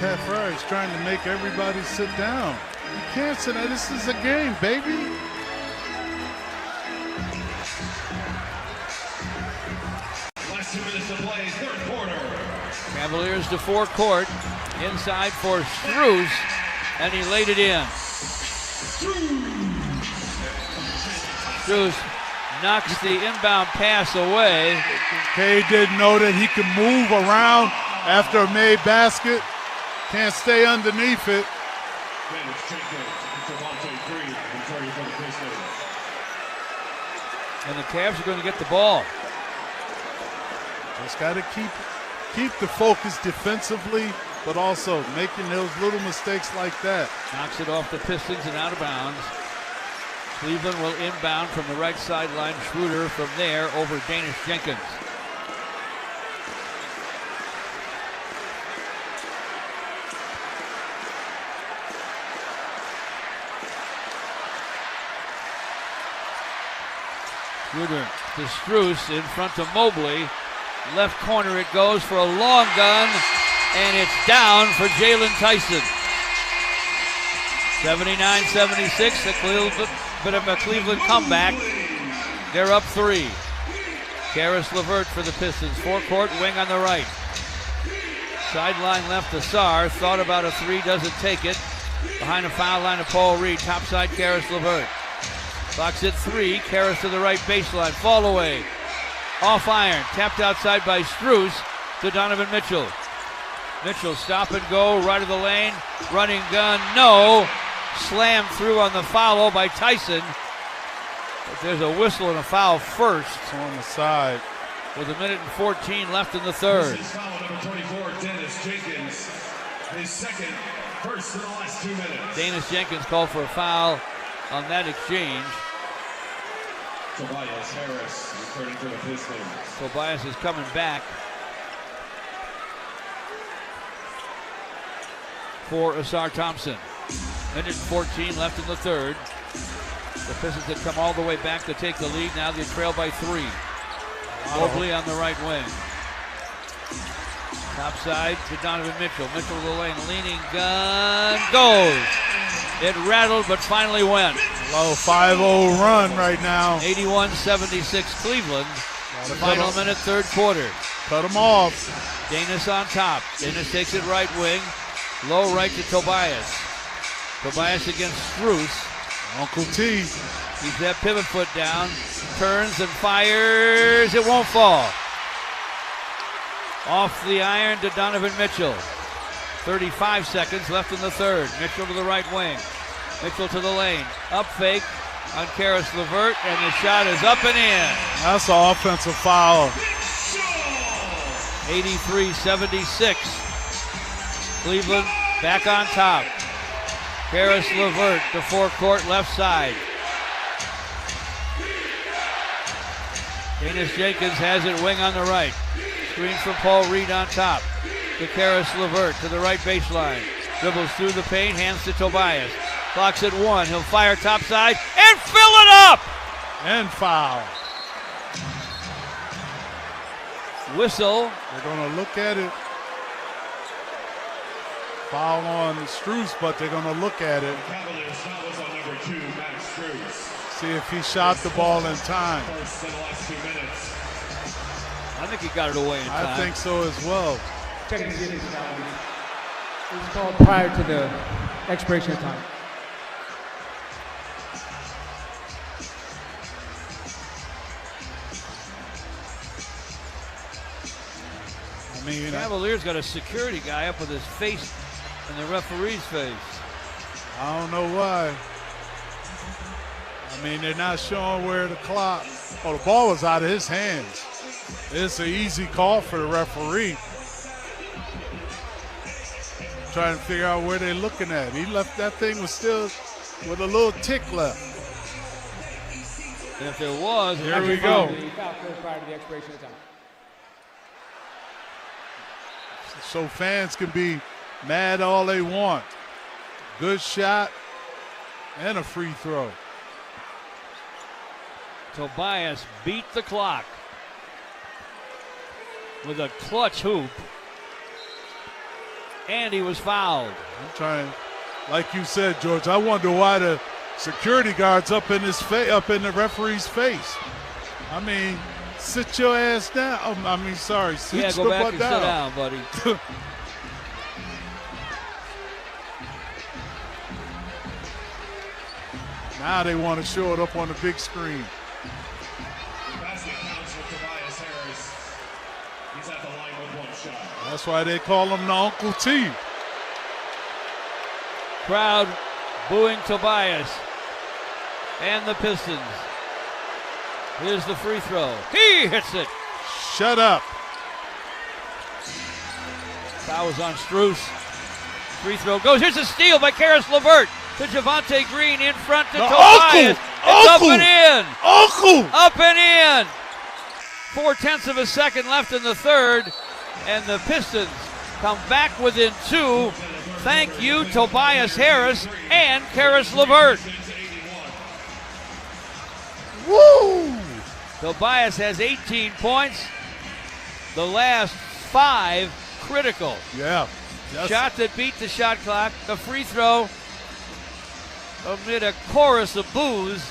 Pat Frayer is trying to make everybody sit down. You can't sit down. This is a game, baby. Last 2 minutes to play, third quarter. Cavaliers to forecourt. Inside for Strus, and he laid it in. Strus knocks the inbound pass away. Cade didn't know that he could move around after a made basket. Can't stay underneath it. And the Cavs are going to get the ball. Just got to keep the focus defensively, but also making those little mistakes like that. Knocks it off the Pistons and out of bounds. Cleveland will inbound from the right sideline. Schroeder from there over Danish Jenkins. Schroeder to Strus in front of Mobley. Left corner it goes for a long gun, and it's down for Jalen Tyson. 79-76, a bit of a Cleveland comeback. They're up 3. Karis LeVert for the Pistons. Forecourt, wing on the right. Sideline left to Sarr. Thought about a 3, doesn't take it. Behind the foul line of Paul Reed. Topside Karis LeVert. Clock's at 3. Karis to the right baseline. Fall away. Off iron. Tapped outside by Strus to Donovan Mitchell. Mitchell stop and go. Right of the lane. Running gun. No. Slammed through on the foul by Tyson. But there's a whistle and a foul first. It's on the side. With 1:14 left in the third. This is foul number 24, Dennis Jenkins. His second, first in the last 2 minutes. Danish Jenkins called for a foul on that exchange. Tobias Harris returning for the Pistons. Tobias is coming back for Asar Thompson. 1:14 left in the third. The Pistons had come all the way back to take the lead. Now they trail by 3. Mobley on the right wing. Top side to Donovan Mitchell. Mitchell to the lane. Leaning gun. Goes. It rattled but finally went. Low 5-0 run right now. 81-76 Cleveland. Final minute, third quarter. Cut them off. Danis on top. Danis takes it right wing. Low right to Tobias. Tobias against Strus. Uncle T. Keeps that pivot foot down. Turns and fires. It won't fall. Off the iron to Donovan Mitchell. 35 seconds left in the third. Mitchell to the right wing. Mitchell to the lane. Up fake on Karis LeVert, and the shot is up and in. That's an offensive foul. 83-76. Cleveland back on top. Karis LeVert to forecourt left side. Danis Jenkins has it wing on the right. Screen from Paul Reed on top. To Karis LeVert to the right baseline. Dribbles through the paint, hands to Tobias. Clock's at 1. He'll fire topside and fill it up! And foul. Whistle. They're going to look at it. Foul on Strus, but they're going to look at it. CAVALIERS fouls on number 2, Max Strus. See if he shot the ball in time. First in the last 2 minutes. I think he got it away in time. I think so as well. Checking to get his foul. It was called prior to the expiration of time. I mean, Cavaliers got a security guy up with his face in the referee's face. I don't know why. I mean, they're not showing where the clock. Oh, the ball was out of his hands. It's an easy call for the referee. Trying to figure out where they're looking at. He left that thing was still with a little tick left. If there was, here we go. Prior to the expiration of time. So fans can be mad all they want. Good shot and a free throw. Tobias beat the clock with a clutch hoop, and he was fouled. I'm trying, like you said, George, I wonder why the security guard's up in his face, up in the referee's face. I mean, sit your ass down. Oh, I mean, sorry, sit go your back butt and down. sit down, buddy. Now they want to show it up on the big screen. Basket counts for Tobias Harris. He's at the line with 1 shot. That's why they call him the Uncle T. Crowd booing Tobias and the Pistons. Here's the free throw. He hits it. Shut up. Foul was on Strus. Free throw goes. Here's a steal by Karis LeVert to Javonte Green in front to Tobias. It's up and in. Up and in. 4/10 of a second left in the third, and the Pistons come back within 2. Thank you, Tobias Harris and Karis LeVert. Woo! Tobias has 18 points. The last 5 critical. Yeah. Shot that beat the shot clock. The free throw amid a chorus of boos.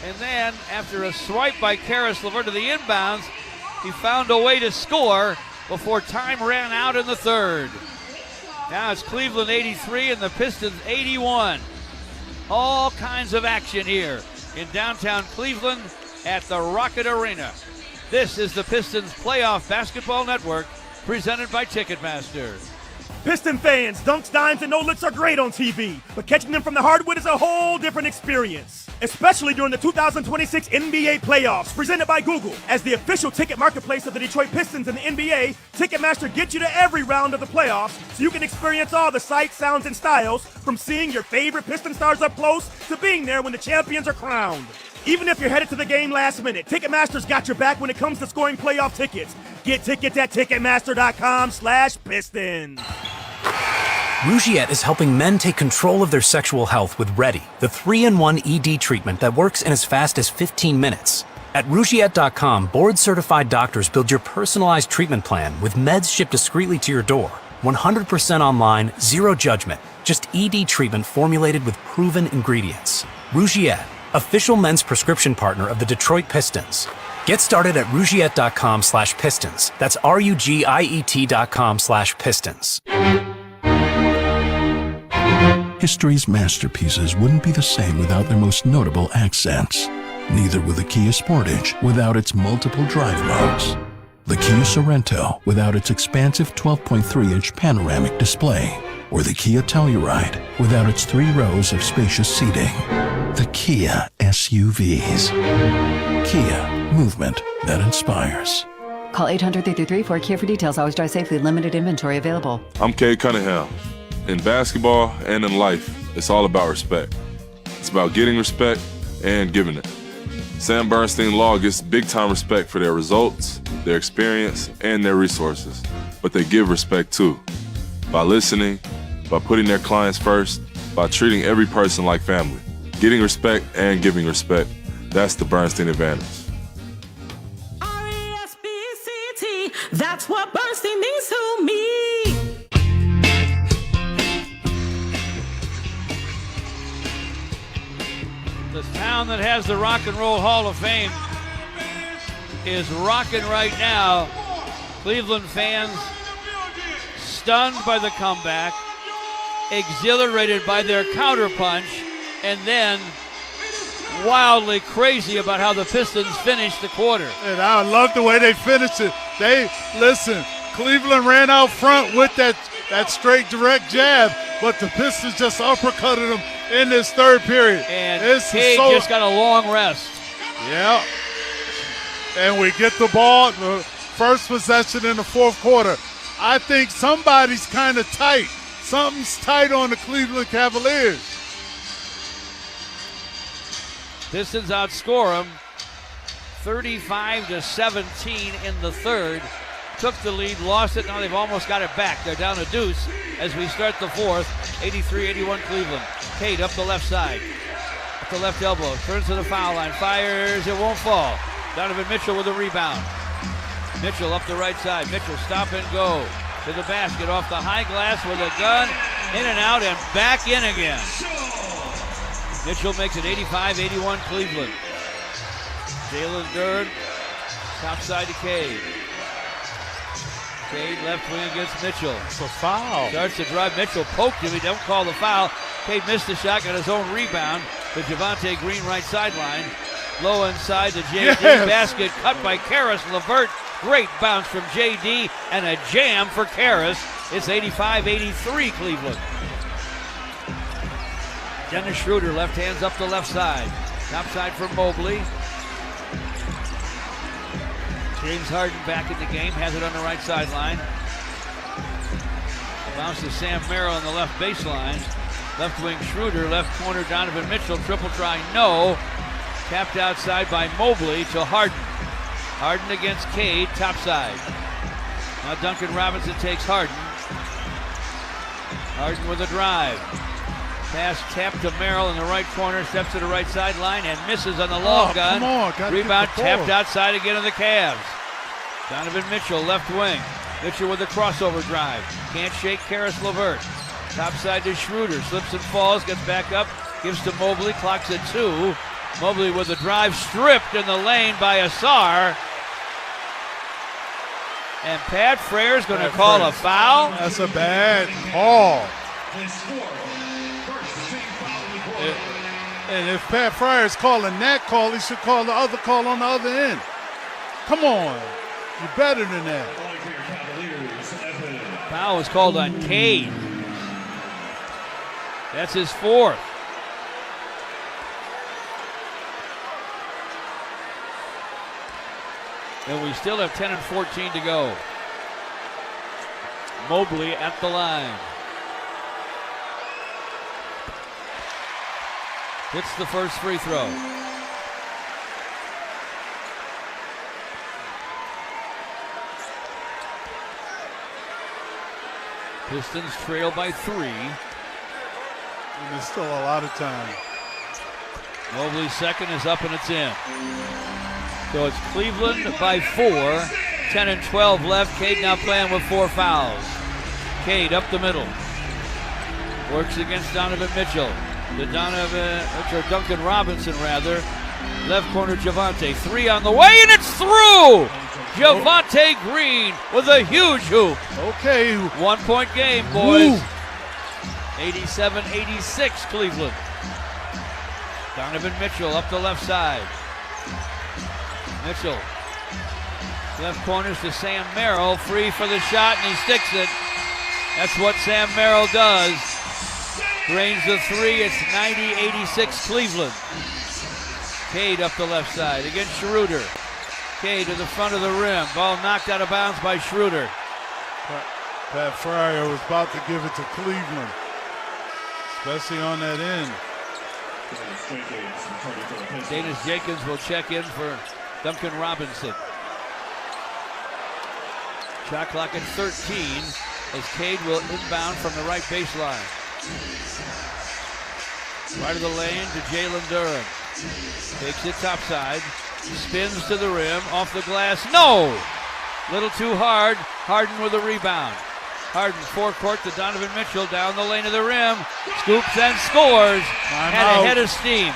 And then, after a swipe by Karis LeVert to the inbounds, he found a way to score before time ran out in the third. Now it's Cleveland 83 and the Pistons 81. All kinds of action here in downtown Cleveland at the Rocket Arena. This is the Pistons Playoff Basketball Network, presented by Ticketmaster. Piston fans, dunks, dimes, and no-looks are great on TV, but catching them from the hardwood is a whole different experience. Especially during the 2026 NBA playoffs, presented by Google. As the official ticket marketplace of the Detroit Pistons and the NBA, Ticketmaster gets you to every round of the playoffs so you can experience all the sights, sounds, and styles, from seeing your favorite Piston stars up close to being there when the champions are crowned. Even if you're headed to the game last minute, Ticketmaster's got your back when it comes to scoring playoff tickets. Get tickets at Ticketmaster.com/Pistons. Rougiette is helping men take control of their sexual health with Ready, the 3-in-1 ED treatment that works in as fast as 15 minutes. At Rougiette.com, board-certified doctors build your personalized treatment plan with meds shipped discreetly to your door. 100% online, zero judgment, just ED treatment formulated with proven ingredients. Rougiette, official men's prescription partner of the Detroit Pistons. Get started at Rougiette.com/Pistons. That's RUGIET.com/Pistons. History's masterpieces wouldn't be the same without their most notable accents. Neither would the Kia Sportage without its multiple drive modes. The Kia Sorento without its expansive 12.3-inch panoramic display. Or the Kia Telluride without its 3 rows of spacious seating. The Kia SUVs. Kia, movement that inspires. Call 800-333-4KIA for details. Always drive safely. Limited inventory available. I'm Cade Cunningham. In basketball and in life, it's all about respect. It's about getting respect and giving it. Sam Bernstein Law gets big-time respect for their results, their experience, and their resources. But they give respect too. By listening, by putting their clients first, by treating every person like family. Getting respect and giving respect. That's the Bernstein advantage. R-E-S-P-C-T, that's what Bernstein means to me. The town that has the Rock and Roll Hall of Fame is rocking right now. Cleveland fans stunned by the comeback, exhilarated by their counterpunch, and then wildly crazy about how the Pistons finished the quarter. And I love the way they finished it. Cleveland ran out front with that straight direct jab, but the Pistons just uppercutted them in this third period. And Cade just got a long rest. Yeah. And we get the ball, the first possession in the fourth quarter. I think somebody's kind of tight. Something's tight on the Cleveland Cavaliers. Pistons outscore them 35-17 in the third. Took the lead, lost it, now they've almost got it back. They're down a deuce as we start the fourth. 83-81 Cleveland. Cade up the left side. At the left elbow, turns to the foul line, fires, it won't fall. Donovan Mitchell with a rebound. Mitchell up the right side. Mitchell stop and go to the basket off the high glass with a gun. In and out and back in again. Mitchell makes it 85-81 Cleveland. Jalen Durd, top side to Cade. Cade left wing against Mitchell. It's a foul. Starts to drive. Mitchell poked him. He don't call the foul. Cade missed the shot, got his own rebound. To Javonte Green right sideline. Low inside the JD basket cut by Karis LeVert. Great bounce from JD and a jam for Karis. It's 85-83 Cleveland. Dennis Schroeder left hands up the left side. Top side for Mobley. James Harden back in the game, has it on the right sideline. Bounce to Sam Merrill on the left baseline. Left wing Schroeder, left corner Donovan Mitchell, triple try, no. Tapped outside by Mobley to Harden. Harden against Cade, top side. Now Duncan Robinson takes Harden. Harden with a drive. Pass tapped to Merrill in the right corner, steps to the right sideline and misses on the long gun. Rebound tapped outside again of the Cavs. Donovan Mitchell, left wing. Mitchell with a crossover drive. Can't shake Karis LeVert. Top side to Schroeder, slips and falls, gets back up, gives to Mobley, clocks at 2. Mobley with a drive, stripped in the lane by Asar. And Pat Frere's going to call a foul. That's a bad call. And if Pat Frere is calling that call, he should call the other call on the other end. Come on. You're better than that. Foul was called on Cade. That's his fourth. And we still have 10 and 14 to go. Mobley at the line. Hits the first free throw. Pistons trail by 3. And there's still a lot of time. Mobley's second is up and it's in. So it's Cleveland by 4. 10 and 12 left. Cade now playing with 4 fouls. Cade up the middle. Works against Donovan Mitchell. Duncan Robinson rather. Left corner, Javante. 3 on the way, and it's through! Javante Green with a huge hoop. Okay. 1 point game, boys. Woo. 87-86, Cleveland. Donovan Mitchell up the left side. Mitchell. Left corners to Sam Merrill. Free for the shot, and he sticks it. That's what Sam Merrill does. Drains the 3. It's 90-86 Cleveland. Cade up the left side against Schroeder. Cade to the front of the rim. Ball knocked out of bounds by Schroeder. Pat Fryer was about to give it to Cleveland, especially on that end. Danis Jenkins will check in for Duncan Robinson. Shot clock at 13 as Cade will inbound from the right baseline. Right of the lane to Jalen Durham. Takes it topside. Spins to the rim. Off the glass. No! Little too hard. Harden with a rebound. Harden forecourt to Donovan Mitchell down the lane of the rim. Scoops and scores. Had a head of steam.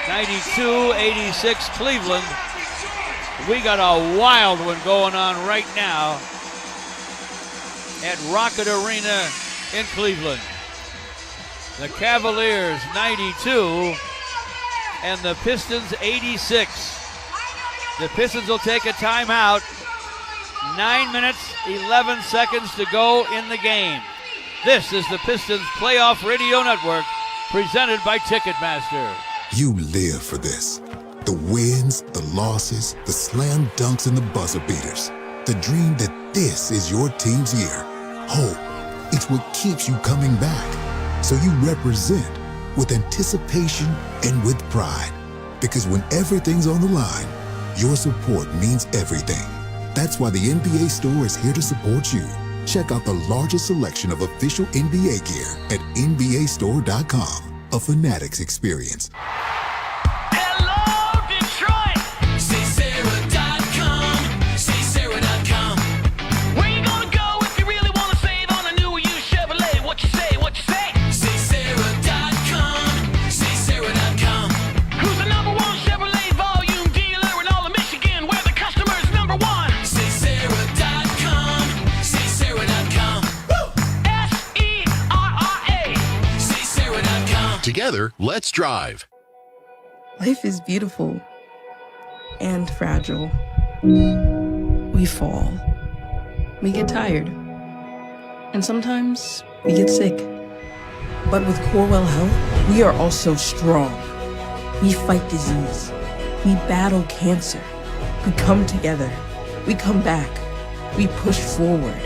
92-86 Cleveland. We got a wild one going on right now at Rocket Arena in Cleveland. The Cavaliers 92 and the Pistons 86. The Pistons will take a timeout. 9 minutes, 11 seconds to go in the game. This is the Pistons Playoff Radio Network, presented by Ticketmaster. You live for this. The wins, the losses, the slam dunks, and the buzzer beaters. The dream that this is your team's year. Hope, it's what keeps you coming back. So you represent with anticipation and with pride. Because when everything's on the line, your support means everything. That's why the NBA Store is here to support you. Check out the largest selection of official NBA gear at NBAstore.com. A Fanatics experience. Hello, Detroit! SaySarah.com. SaySarah.com. Where you gonna go if you really wanna save on a new or used Chevrolet? What you say? What you say? SaySarah.com. SaySarah.com. Who's the #1 Chevrolet volume dealer in all of Michigan, where the customer's #1? SaySarah.com. SaySarah.com. SERRA. SaySarah.com. Together, let's drive. Life is beautiful and fragile. We fall. We get tired. And sometimes we get sick. But with Corewell Health, we are also strong. We fight disease. We battle cancer. We come together. We come back. We push forward.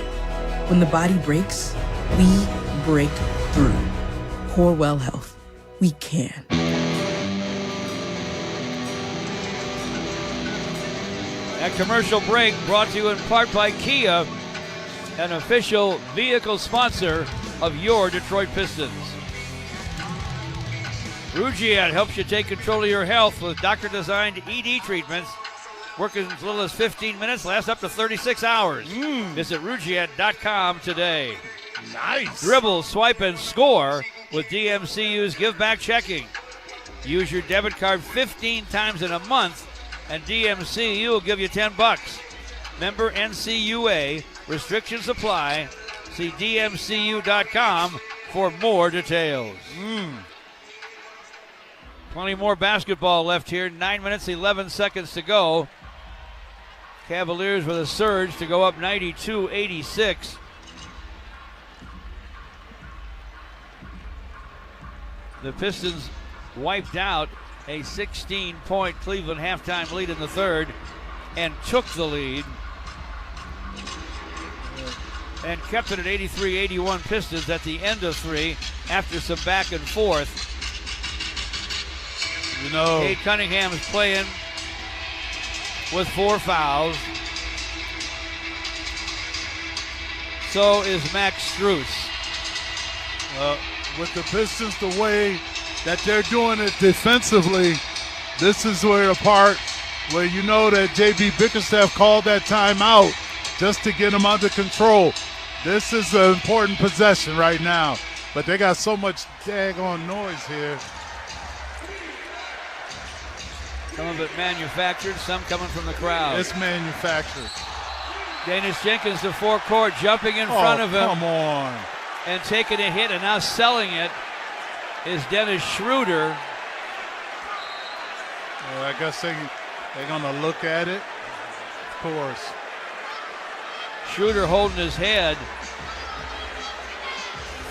When the body breaks, we break through. Corewell Health. We can. That commercial break brought to you in part by Kia, an official vehicle sponsor of your Detroit Pistons. Rugiat helps you take control of your health with doctor-designed ED treatments. Work as little as 15 minutes, last up to 36 hours. Visit Rugiat.com today. Nice. Dribble, swipe, and score with DMCU's Give Back Checking. Use your debit card 15 times in a month, and DMCU will give you $10. Member NCUA. Restrictions apply. See DMCU.com for more details. Plenty more basketball left here. 9 minutes, 11 seconds to go. Cavaliers with a surge to go up 92-86. The Pistons wiped out a 16-point Cleveland halftime lead in the third and took the lead and kept it at 83-81 Pistons at the end of three after some back and forth. You know, Cade Cunningham's playing with 4 fouls. So is Max Strus. With the Pistons, the way that they're doing it defensively, this is where the part where you know that J.B. Bickerstaff called that timeout just to get them under control. This is an important possession right now, but they got so much daggone noise here. Some of it manufactured, some coming from the crowd. It's manufactured. Danish Jenkins to forecourt, jumping in front of him. Come on. And taking a hit and now selling it is Dennis Schroeder. I guess they're going to look at it. Of course. Schroeder holding his head.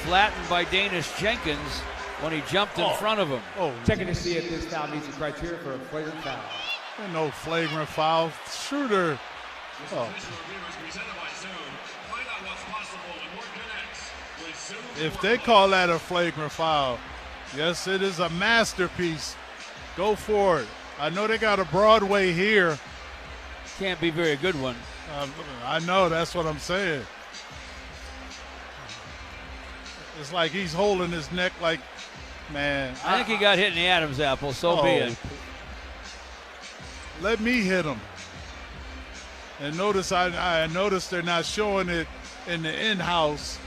Flattened by Danish Jenkins when he jumped in front of him. Checking to see if this foul meets the criteria for a flagrant foul. There's no flagrant foul. Schroeder. If they call that a flagrant foul, yes, it is a masterpiece. Go for it. I know they got a Broadway here. Can't be very good one. I know, that's what I'm saying. It's like he's holding his neck like, man. I think he got hit in the Adam's apple, so be it. Let me hit him. And notice I noticed they're not showing it in the in-house.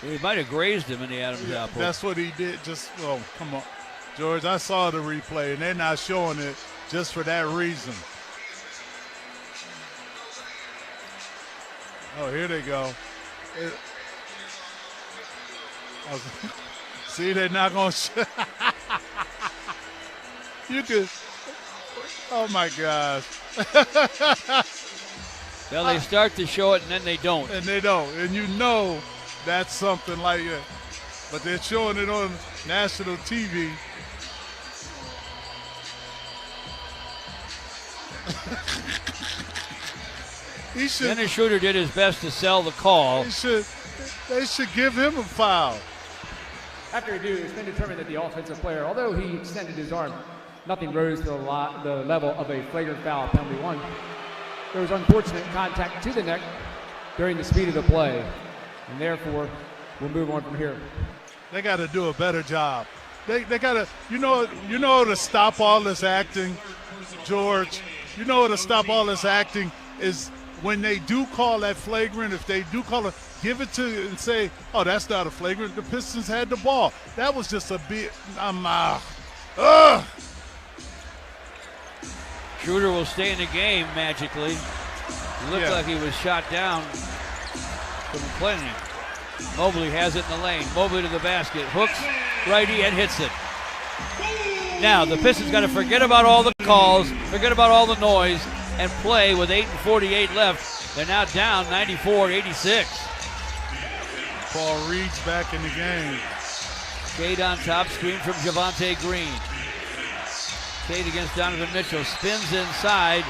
He might have grazed him in the Adam's apple. That's what he did. Come on. George, I saw the replay, and they're not showing it just for that reason. Oh, here they go. See, they're not going to. You could. Oh, my gosh. Well, they start to show it, and then they don't. And they don't. And you know that's something like that. But they're showing it on national TV. Dennis Schroeder did his best to sell the call. They should give him a foul. After review, it's been determined that the offensive player, although he extended his arm, nothing rose to the level of a flagrant foul, penalty 1. There was unfortunate contact to the neck during the speed of the play, and therefore we'll move on from here. They got to do a better job. They got to, you know, to stop all this acting, George. You know, to stop all this acting is when they do call that flagrant. If they do call it, give it to and say, "Oh, that's not a flagrant." The Pistons had the ball. That was just a bit. Schroeder will stay in the game magically. It looked like he was shot down from Clinton. Mobley has it in the lane. Mobley to the basket. Hooks, righty, and hits it. Now, the Pistons got to forget about all the calls, forget about all the noise, and play with 8:48 left. They're now down 94-86. Paul Reed's back in the game. Cade on top, screen from Javonte Green. Cade against Donovan Mitchell, spins inside.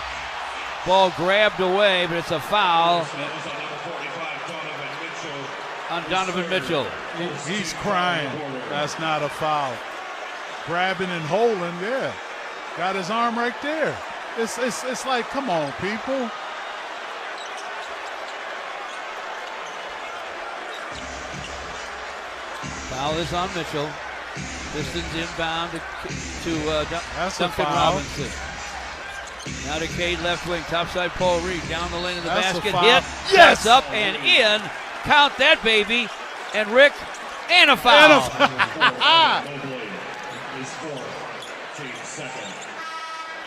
Ball grabbed away, but it's a foul on Donovan Mitchell. He's crying. That's not a foul. Grabbing and holding, yeah. Got his arm right there. It's like, come on, people. Foul is on Mitchell. Pistons inbound to Duncan Robinson. Now to Cade, left wing, topside Paul Reed, down the lane of the basket, hit, yes, up and in, count that baby, and Rick, and a foul.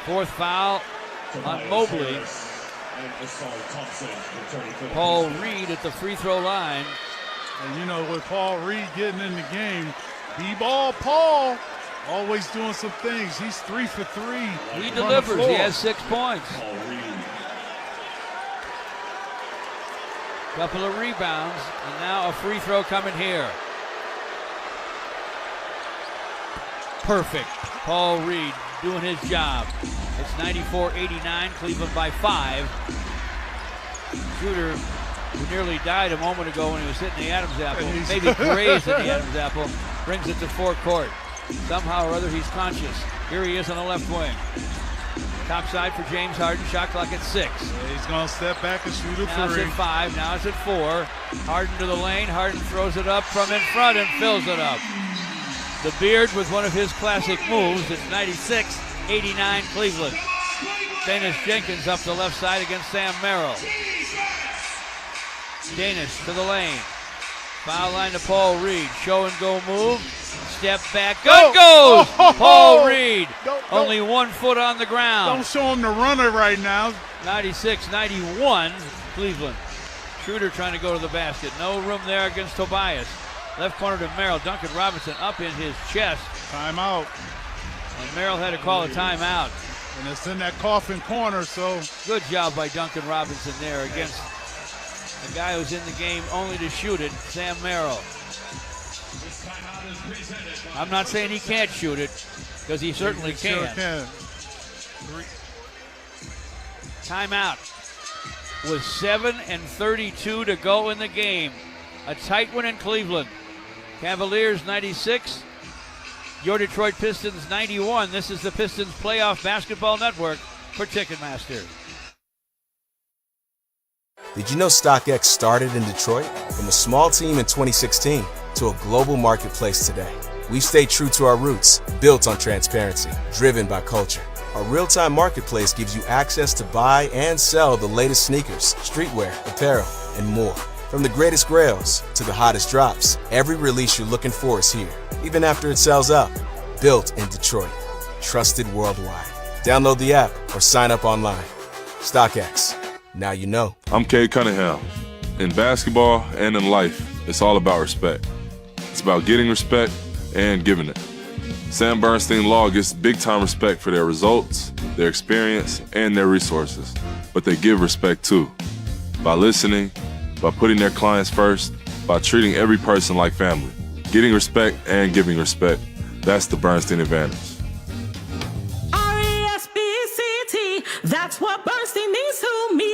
Fourth foul on Mobley. Paul Reed at the free throw line. And you know, with Paul Reed getting in the game, B-ball Paul always doing some things. He's 3 for 3. He delivers. He has 6 points. Couple of rebounds, and now a free throw coming here. Perfect. Paul Reed doing his job. It's 94-89, Cleveland by 5. Schroeder, who nearly died a moment ago when he was hitting the Adam's apple, maybe grazed at the Adam's apple, brings it to forecourt. Somehow or other he's conscious. Here he is on the left wing. Top side for James Harden, shot clock at 6. He's going to step back and shoot a 3. Now it's at 5, now it's at 4. Harden to the lane, Harden throws it up from in front and fills it up. The Beard with one of his classic moves. It's 96-89 Cleveland. Danish Jenkins up the left side against Sam Merrill. Danish to the lane. Foul line to Paul Reed. Show and go move. Step back. Good goes. Paul Reed. Only 1 foot on the ground. Don't show him the runner right now. 96-91, Cleveland. Schroeder trying to go to the basket. No room there against Tobias. Left corner to Merrill. Duncan Robinson up in his chest. Timeout. And Merrill had to call a timeout. And it's in that coffin corner, so. Good job by Duncan Robinson there against a guy who's in the game only to shoot it, Sam Merrill. I'm not saying he can't shoot it, because he certainly can. Sure can. Timeout with 7:32 to go in the game. A tight one in Cleveland. Cavaliers 96, your Detroit Pistons 91. This is the Pistons Playoff Basketball Network for Ticketmaster. Did you know StockX started in Detroit? From a small team in 2016 to a global marketplace today. We've stayed true to our roots, built on transparency, driven by culture. Our real-time marketplace gives you access to buy and sell the latest sneakers, streetwear, apparel, and more. From the greatest grails to the hottest drops, every release you're looking for is here, even after it sells out. Built in Detroit. Trusted worldwide. Download the app or sign up online. StockX. Now you know. I'm Cade Cunningham. In basketball and in life, it's all about respect. It's about getting respect and giving it. Sam Bernstein Law gets big-time respect for their results, their experience, and their resources. But they give respect too. By listening, by putting their clients first, by treating every person like family. Getting respect and giving respect. That's the Bernstein advantage. R-E-S-P-C-T, that's what Bernstein means to me.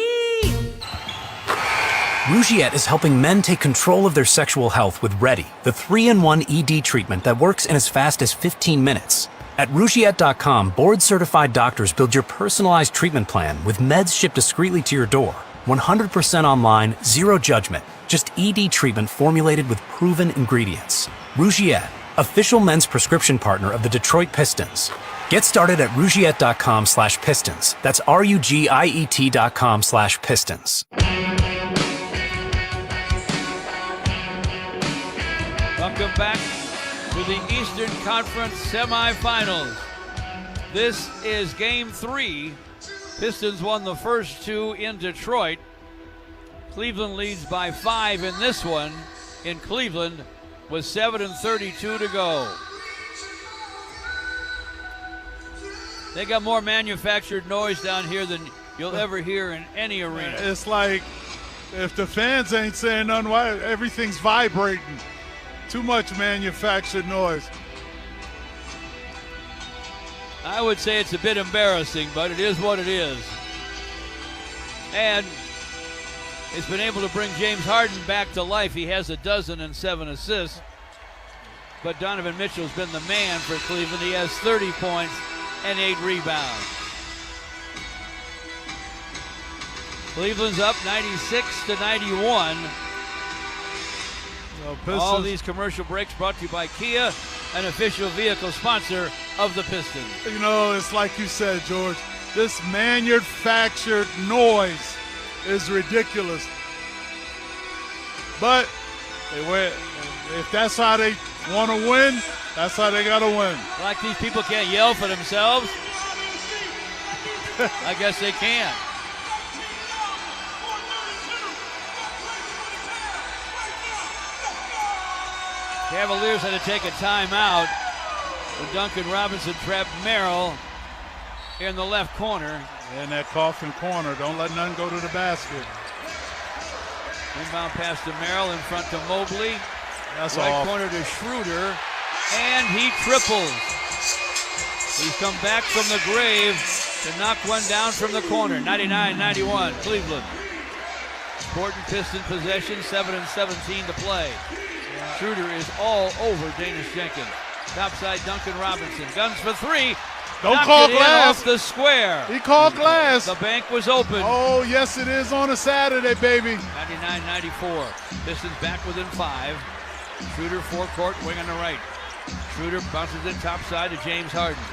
Rougiette is helping men take control of their sexual health with Ready, the 3-in-1 ED treatment that works in as fast as 15 minutes. At Rougiette.com, board-certified doctors build your personalized treatment plan with meds shipped discreetly to your door. 100% online, zero judgment. Just ED treatment formulated with proven ingredients. Rougiette, official men's prescription partner of the Detroit Pistons. Get started at Rougiette.com/Pistons. That's RUGIET.com/Pistons. Welcome back to the Eastern Conference semifinals. This is Game 3. Pistons won the first two in Detroit. Cleveland leads by 5 in this one in Cleveland with 7:32 to go. They got more manufactured noise down here than you'll ever hear in any arena. It's like if the fans ain't saying nothing, why everything's vibrating. Too much manufactured noise. I would say it's a bit embarrassing, but it is what it is. And it's been able to bring James Harden back to life. He has 12 and 7 assists. But Donovan Mitchell's been the man for Cleveland. He has 30 points and 8 rebounds. Cleveland's up 96-91. All these commercial breaks brought to you by Kia, an official vehicle sponsor of the Pistons. You know, it's like you said, George, this manufactured noise is ridiculous. But if that's how they want to win, that's how they got to win. Like these people can't yell for themselves? I guess they can. Cavaliers had to take a timeout when Duncan Robinson trapped Merrill in the left corner. In that coffin corner, don't let none go to the basket. Inbound pass to Merrill, in front to Mobley. That's right off. Corner to Schroeder, and he triples. He's come back from the grave to knock one down from the corner. 99-91, Cleveland. Important Piston possession, 7:17 to play. Schroeder is all over Danish Jenkins. Topside Duncan Robinson. Guns for 3. Don't Knocked call it in glass. off the square. He called glass. The bank was open. Oh, yes, it is on a Saturday, baby. 99-94. Pistons back within 5. Schroeder forecourt, wing on the right. Schroeder bounces it topside to James Harden.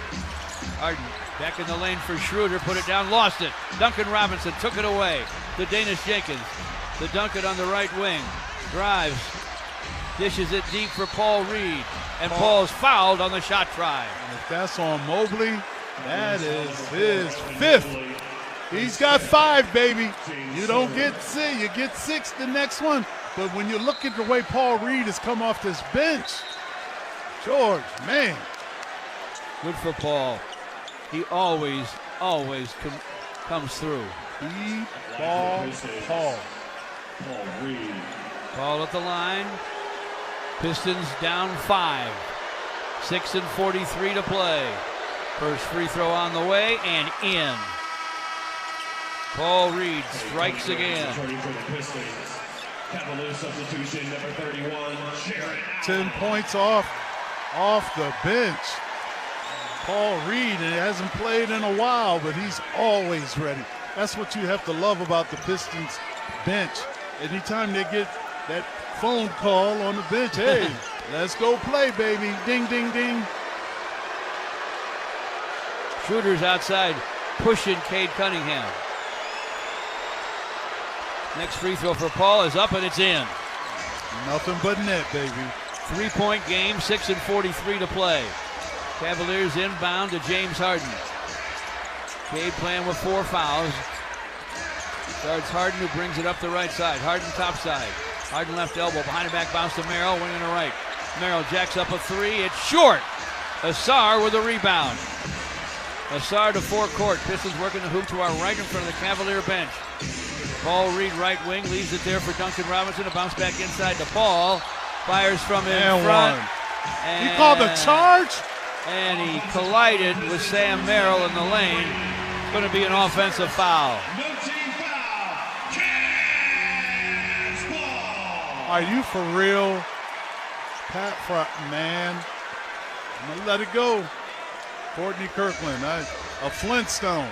Harden back in the lane for Schroeder. Put it down, lost it. Duncan Robinson took it away to Danish Jenkins. The Duncan on the right wing. Drives. Dishes it deep for Paul Reed. and Paul's fouled on the shot try. And if that's on Mobley, that is his 5th. He's got 5, baby. You don't get 6. You get 6 the next one. But when you look at the way Paul Reed has come off this bench, George, man. Good for Paul. He always comes through. Paul. Paul at the line. Pistons down 5. 6:43 to play. First free throw on the way and in. Paul Reed strikes again. Cavaliers substitution number 31, Jarrett. 10 points off the bench. Paul Reed, and he hasn't played in a while, but he's always ready. That's what you have to love about the Pistons bench. Anytime they get that phone call on the bench, hey, let's go play, baby. Ding, ding, ding. Schroeder's outside, pushing Cade Cunningham. Next free throw for Paul is up and it's in. Nothing but net, baby. 3-point game, 6:43 to play. Cavaliers inbound to James Harden. Cade playing with 4 fouls. Starts Harden, who brings it up the right side. Harden top side. Harden left elbow, behind the back bounce to Merrill, wing on the right. Merrill jacks up a 3, it's short. Asar with a rebound. Asar to forecourt. Pistons working the hoop to our right in front of the Cavalier bench. Paul Reed, right wing, leaves it there for Duncan Robinson. A bounce back inside to Paul. Fires from in front. He called the charge? And he collided with Sam Merrill in the lane. It's going to be an offensive foul. Are you for real? Pat Front, man. I'm going to let it go. Courtney Kirkland, a Flintstone.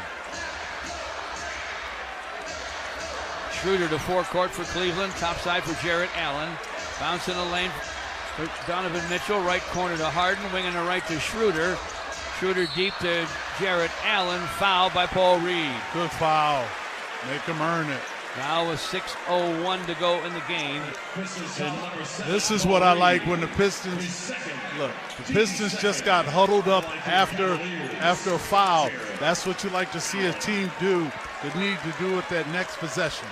Schroeder to forecourt for Cleveland. Top side for Jarrett Allen. Bounce in the lane for Donovan Mitchell. Right corner to Harden. Wing on the right to Schroeder. Schroeder deep to Jarrett Allen. Foul by Paul Reed. Good foul. Make him earn it. Now with 6:01 to go in the game. And this is what I like when the Pistons, look, the Pistons just got huddled up after a foul. That's what you like to see a team do. They need to do with that next possession.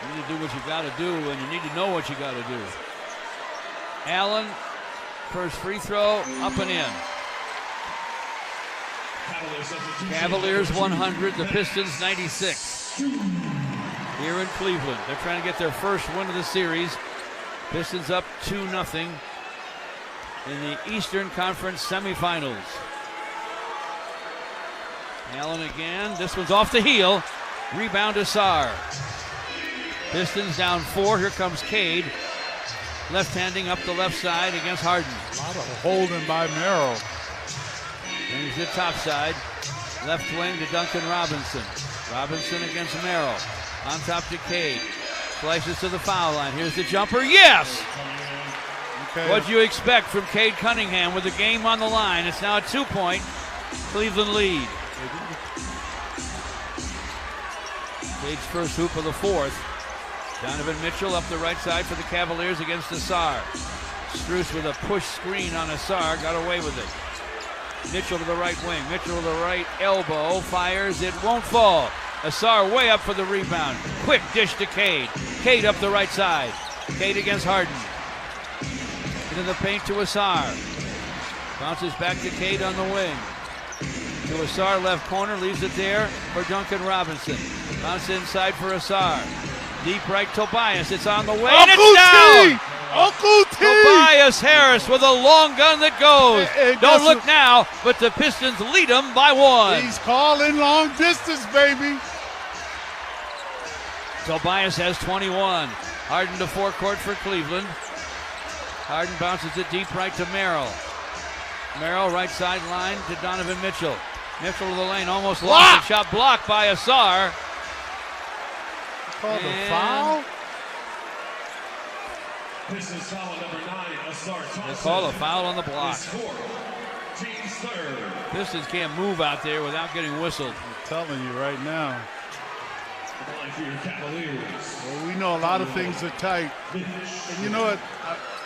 You need to do what you got to do, and you need to know what you got to do. Allen, first free throw, up and in. Cavaliers 100, the Pistons 96. Here in Cleveland, they're trying to get their first win of the series. Pistons up 2-0 in the Eastern Conference semifinals. Allen again. This one's off the heel. Rebound to Sarr. Pistons down 4. Here comes Cade. Left-handing up the left side against Harden. A lot of holding by Merrill. Brings it top side. Left wing to Duncan Robinson. Robinson against Merrill. On top to Cade. Slices to the foul line. Here's the jumper. Yes! Okay. What'd you expect from Cade Cunningham with the game on the line? It's now a 2-point Cleveland lead. Cade's first hoop of the fourth. Donovan Mitchell up the right side for the Cavaliers against Asar. Strus with a push screen on Asar. Got away with it. Mitchell to the right wing. Mitchell to the right elbow. Fires. It won't fall. Asar way up for the rebound. Quick dish to Cade. Cade up the right side. Cade against Harden. Into the paint to Asar. Bounces back to Cade on the wing. To Asar, left corner. Leaves it there for Duncan Robinson. Bounce inside for Asar. Deep right, Tobias. It's on the way. And it's down! Uncle T! Tobias Harris with a long gun that goes. Don't look now, but the Pistons lead them by 1. He's calling long distance, baby. Tobias has 21. Harden to forecourt for Cleveland. Harden bounces it deep right to Merrill. Merrill right sideline to Donovan Mitchell. Mitchell to the lane, almost lost the shot. Blocked by Asar. Called a foul? Pistons foul number 9, Asar Thompson. They call a foul on the block. Team's third. Pistons can't move out there without getting whistled. I'm telling you right now. For your Cavaliers. Well, we know a lot of things are tight. And you know what?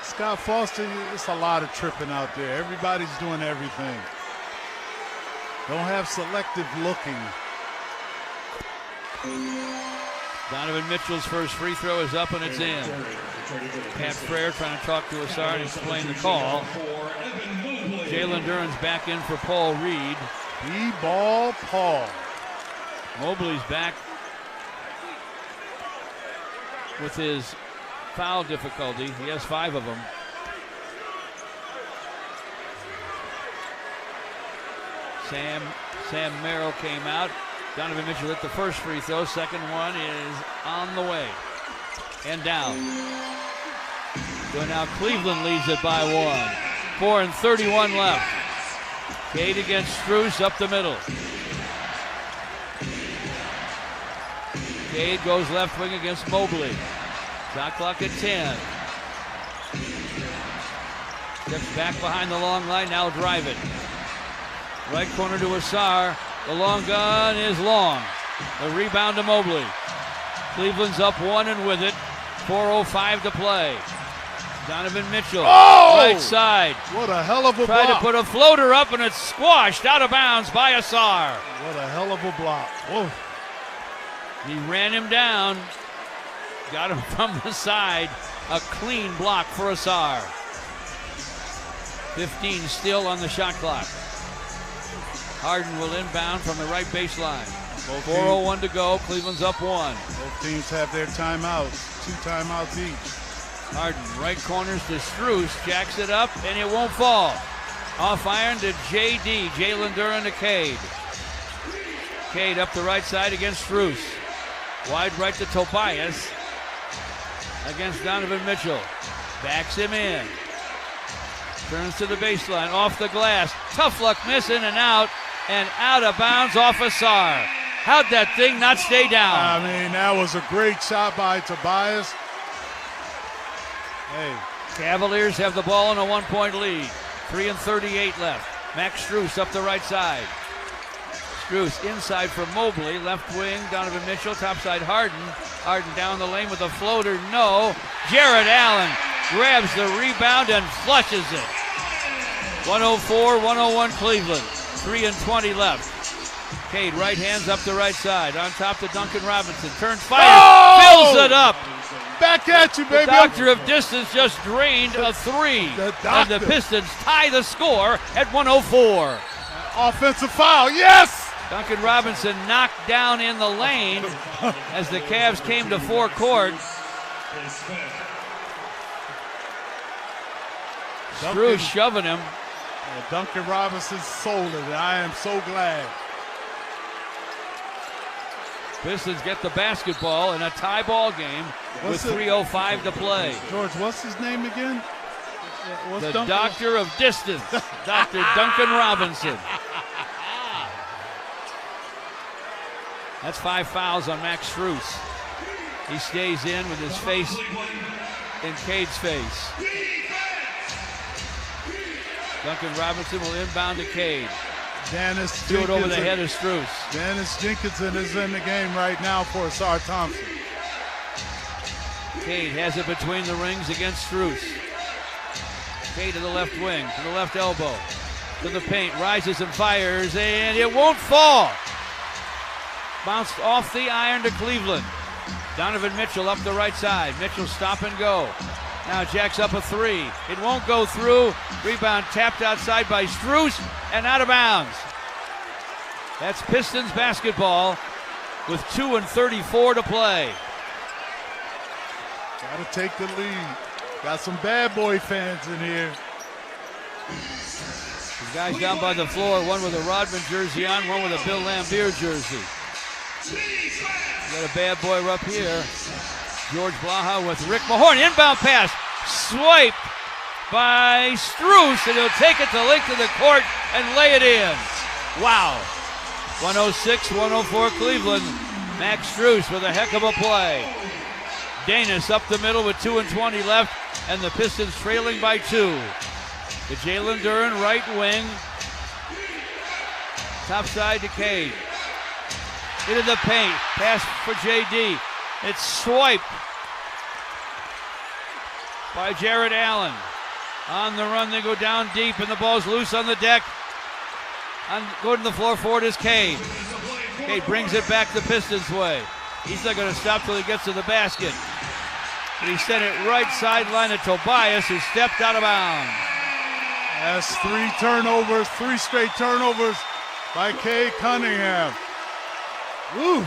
Scott Foster, it's a lot of tripping out there. Everybody's doing everything. Don't have selective looking. Donovan Mitchell's first free throw is up and it's in. Pat Frere trying to talk to Asar and explain the call. Jalen Duren's back in for Paul Reed. B-ball Paul. Mobley's back with his foul difficulty. He has 5 of them. Sam Merrill came out. Donovan Mitchell hit the first free throw. Second one is on the way. And down. So now Cleveland leads it by 1. 4:31 left. Cade against Strus up the middle. Cade goes left wing against Mobley. Shot clock at 10. Steps back behind the long line, now drive it. Right corner to Asar. The long gun is long. The rebound to Mobley. Cleveland's up 1 and with it. 4:05 to play. Donovan Mitchell, right side. What a hell of a Tried block. to put a floater up and it's squashed out of bounds by Asar. What a hell of a block. Whoa. He ran him down. Got him from the side. A clean block for Asar. 15 still on the shot clock. Harden will inbound from the right baseline. 4:01 to go. Cleveland's up 1. Both teams have their timeouts. 2 timeouts each. Harden, right corners to Strus. Jacks it up, and it won't fall. Off iron to JD. Jalen Duren to Cade. Cade up the right side against Strus. Wide right to Tobias. Against Donovan Mitchell. Backs him in. Turns to the baseline. Off the glass. Tough luck miss in and out of bounds off Asar. How'd that thing not stay down? I mean, that was a great shot by Tobias. Hey. Cavaliers have the ball in a 1-point lead. 3:38 left. Max Strus up the right side. Strus inside for Mobley. Left wing, Donovan Mitchell. Topside Harden. Harden down the lane with a floater. No. Jared Allen grabs the rebound and flushes it. 104-101 Cleveland. 3:20 left. Cade right hands up the right side. On top to Duncan Robinson. Turns, fires, fills it up. Back at you, baby. The doctor of distance just drained a 3. And the Pistons tie the score at 104. Offensive foul, yes! Duncan Robinson knocked down in the lane as the Cavs came to forecourt. Strus shoving him. Duncan Robinson sold it, and I am so glad. Pistons get the basketball in a tie ball game with 3:05 to play. George, what's his name again? The doctor of distance, Dr. Duncan Robinson. That's 5 fouls on Max Strus. He stays in with his face in Cade's face. Duncan Robinson will inbound to Cade. Dennis Threw it over the head of Strus. Dennis Jenkinson is in the game right now for Asar Thompson. Cade has it between the rings against Strus. Cade to the left wing, to the left elbow, to the paint, rises and fires, and it won't fall. Bounced off the iron to Cleveland. Donovan Mitchell up the right side. Mitchell stop and go. Now jacks up a 3. It won't go through. Rebound tapped outside by Strus and out of bounds. That's Pistons basketball with 2:34 to play. Got to take the lead. Got some bad boy fans in here. The guys down by the floor, one with a Rodman jersey on, one with a Bill Laimbeer jersey. Got a bad boy up here. George Blaha with Rick Mahorn. Inbound pass. Swiped by Strus, and he'll take it the length of the court and lay it in. Wow. 106-104 Cleveland. Max Strus with a heck of a play. Danis up the middle with 2:20 left, and the Pistons trailing by 2. To Jalen Duren, right wing. Top side to Cade. Into the paint. Pass for JD. It's swiped. by Jared Allen. On the run, they go down deep, and the ball's loose on the deck. Going to the floor forward is Cade. Cade brings it back the Pistons' way. He's not going to stop till he gets to the basket. But he sent it right sideline to Tobias, who stepped out of bounds. That's 3 straight turnovers by Cade Cunningham. Woo!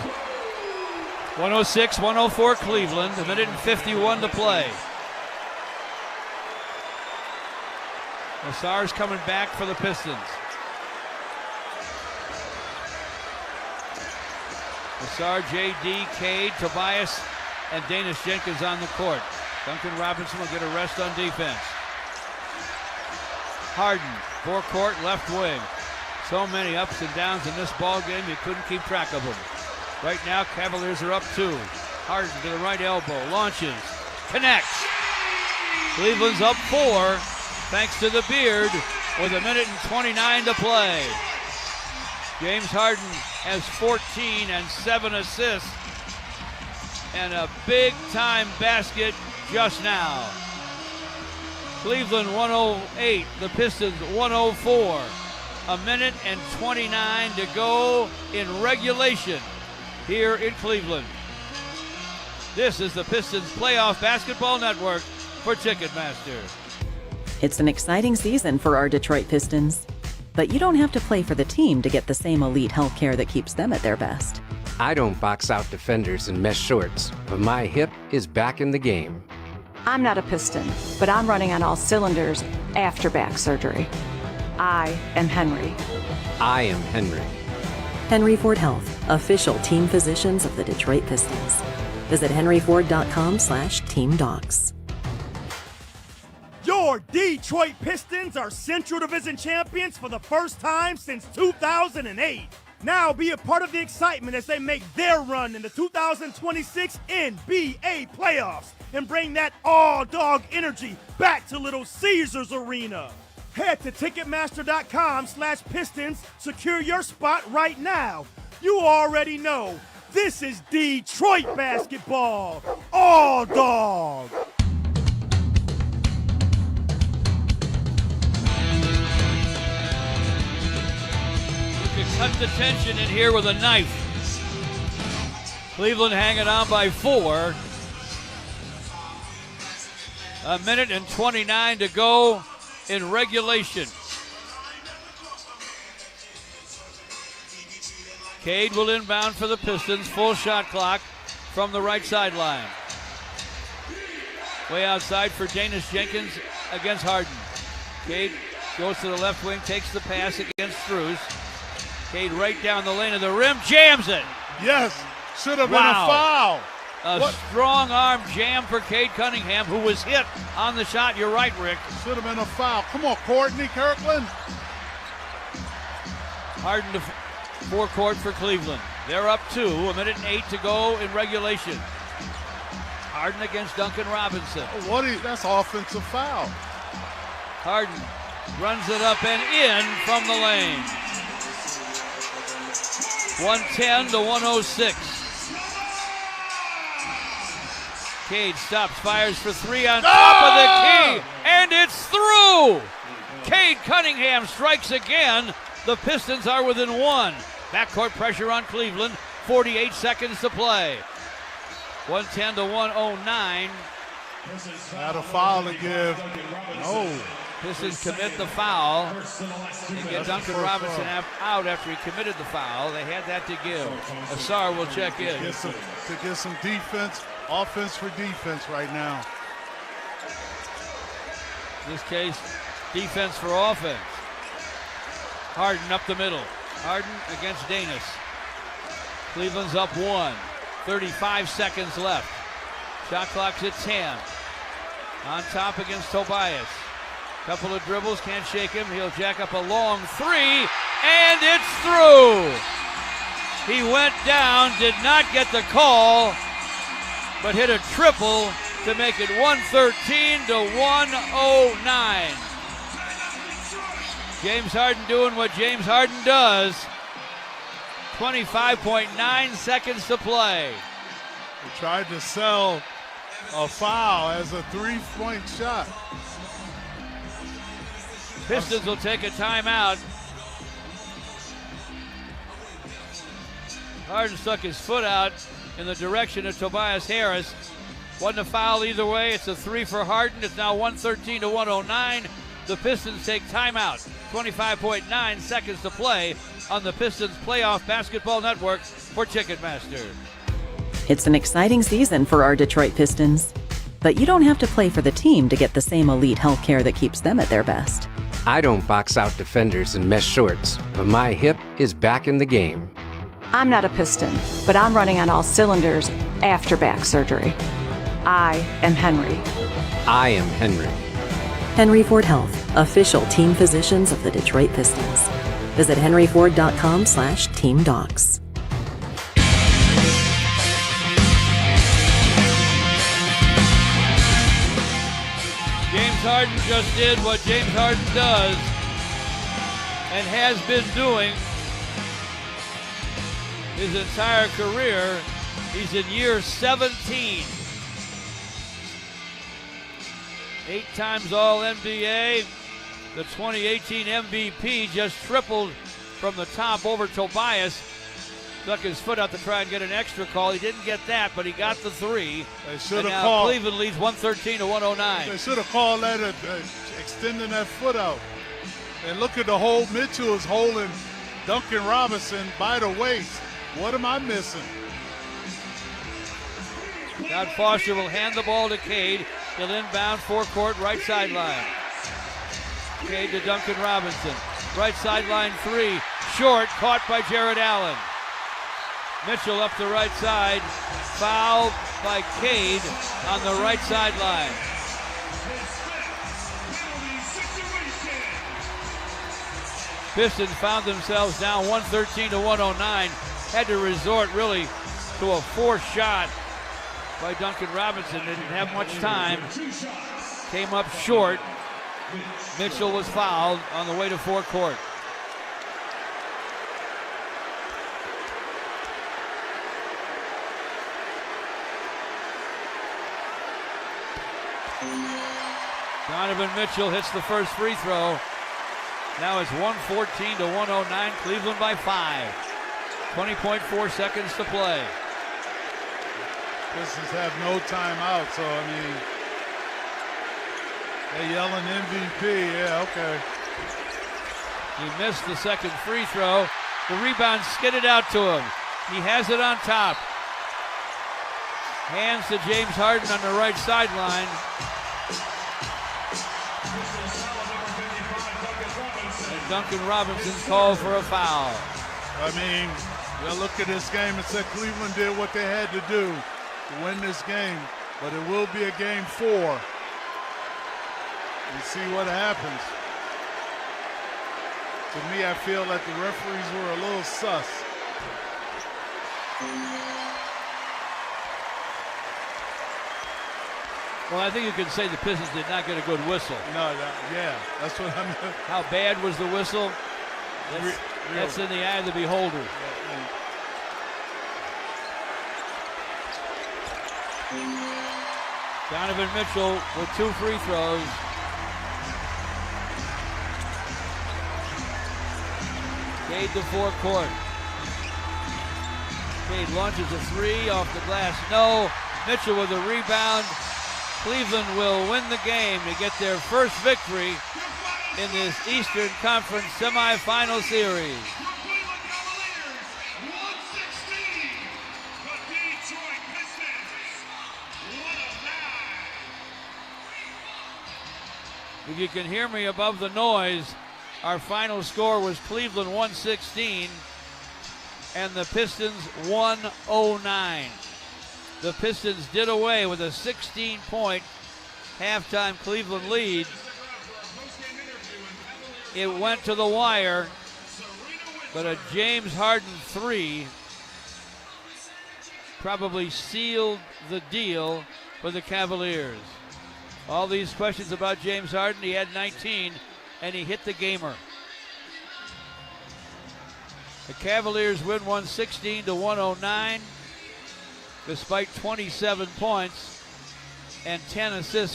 106-104 Cleveland, a minute and 51 to play. Nassar's coming back for the Pistons. Nassar, J.D., Cade, Tobias, and Danis Jenkins on the court. Duncan Robinson will get a rest on defense. Harden, forecourt, left wing. So many ups and downs in this ball game, you couldn't keep track of them. Right now, Cavaliers are up 2. Harden to the right elbow, launches, connects. Cleveland's up 4, thanks to the Beard, with a minute and 29 to play. James Harden has 14 and 7 assists, and a big-time basket just now. Cleveland 108, the Pistons 104. A minute and 29 to go in regulation here in Cleveland. This is the Pistons Playoff Basketball Network for Ticketmaster. It's an exciting season for our Detroit Pistons, but you don't have to play for the team to get the same elite health care that keeps them at their best. I don't box out defenders in mesh shorts, but my hip is back in the game. I'm not a Piston, but I'm running on all cylinders after back surgery. I am Henry. I am Henry. Henry Ford Health, official team physicians of the Detroit Pistons. Visit henryford.com/teamdocs. Your Detroit Pistons are Central Division champions for the first time since 2008. Now be a part of the excitement as they make their run in the 2026 NBA playoffs and bring that all-dog energy back to Little Caesars Arena. Head to Ticketmaster.com/Pistons. Secure your spot right now. You already know, this is Detroit basketball. All dog. You can cut the tension in here with a knife. Cleveland hanging on by 4. A minute and 29 to go in regulation. Cade will inbound for the Pistons. Full shot clock from the right sideline. Way outside for Danis Jenkins against Harden. Cade goes to the left wing, takes the pass against Strus. Cade right down the lane of the rim, jams it. Yes, should have been a foul. A strong arm jam for Cade Cunningham, who was hit on the shot. You're right, Rick. Should have been a foul. Come on, Courtney Kirkland. Harden to forecourt for Cleveland. They're up 2, a minute and 8 to go in regulation. Harden against Duncan Robinson. That's offensive foul. Harden runs it up and in from the lane. 110-106. Cade stops, fires for 3 on top of the key, and it's through! Cade Cunningham strikes again. The Pistons are within 1. Backcourt pressure on Cleveland, 48 seconds to play. 110-109. Got a foul to give. No. Pistons commit the foul and get Duncan Robinson out after he committed the foul. They had that to give. Nassar will check in. To get some defense, offense for defense right now. In this case, defense for offense. Harden up the middle. Harden against Danis. Cleveland's up 1. 35 seconds left. Shot clock's at 10. On top against Tobias. Couple of dribbles, can't shake him. He'll jack up a long 3, and it's through. He went down, did not get the call, but hit a triple to make it 113-109. James Harden doing what James Harden does. 25.9 seconds to play. He tried to sell a foul as a three-point shot. Pistons will take a timeout. Harden stuck his foot out in the direction of Tobias Harris. Wasn't a foul either way. It's a 3 for Harden. It's now 113 to 109. The Pistons take timeout. 25.9 seconds to play on the Pistons Playoff Basketball Network for Ticketmaster. It's an exciting season for our Detroit Pistons. But you don't have to play for the team to get the same elite health care that keeps them at their best. I don't box out defenders in mesh shorts, but my hip is back in the game. I'm not a Piston, but I'm running on all cylinders after back surgery. I am Henry. I am Henry. Henry Ford Health, official team physicians of the Detroit Pistons. Visit henryford.com/teamdocs. James Harden just did what James Harden does and has been doing his entire career. He's in year 17. 8 times All-NBA. The 2018 MVP just tripled from the top over Tobias. Stuck his foot out to try and get an extra call. He didn't get that, but he got the 3. They should and have now called. Cleveland leads 113 to 109. They should have called that extending that foot out. And look at the hole. Mitchell is holding Duncan Robinson by the waist. What am I missing? Todd Foster will hand the ball to Cade. He'll inbound forecourt, right sideline. Cade to Duncan Robinson. Right sideline 3. Short, caught by Jared Allen. Mitchell up the right side. Foul by Cade on the right sideline. Pistons found themselves down 113 to 109. Had to resort really to a fourth shot by Duncan Robinson. Didn't have much time. Came up short. Mitchell was fouled on the way to forecourt. Donovan Mitchell hits the first free throw. Now it's 114 to 109. Cleveland by 5. 20.4 seconds to play. Pistons have no timeout, so I mean, they're yelling MVP. Yeah, okay. He missed the second free throw. The rebound skidded out to him. He has it on top. Hands to James Harden on the right sideline. And Duncan Robinson's called for a foul. I mean, they'll look at this game and say Cleveland did what they had to do to win this game, but it will be a game 4. We'll see what happens. To me, I feel that the referees were a little sus. Well, I think you can say the Pistons did not get a good whistle. No, yeah, that's what I mean. How bad was the whistle? That's in the eye of the beholder. Donovan Mitchell with 2 free throws. Cade to forecourt. Cade launches a 3 off the glass. No. Mitchell with a rebound. Cleveland will win the game to get their first victory in this Eastern Conference semifinal series. If you can hear me above the noise, our final score was Cleveland 116 and the Pistons 109. The Pistons did away with a 16-point halftime Cleveland lead. It went to the wire, but a James Harden 3 probably sealed the deal for the Cavaliers. All these questions about James Harden, he had 19 and he hit the gamer. The Cavaliers win 116 to 109 despite 27 points. and 10 assists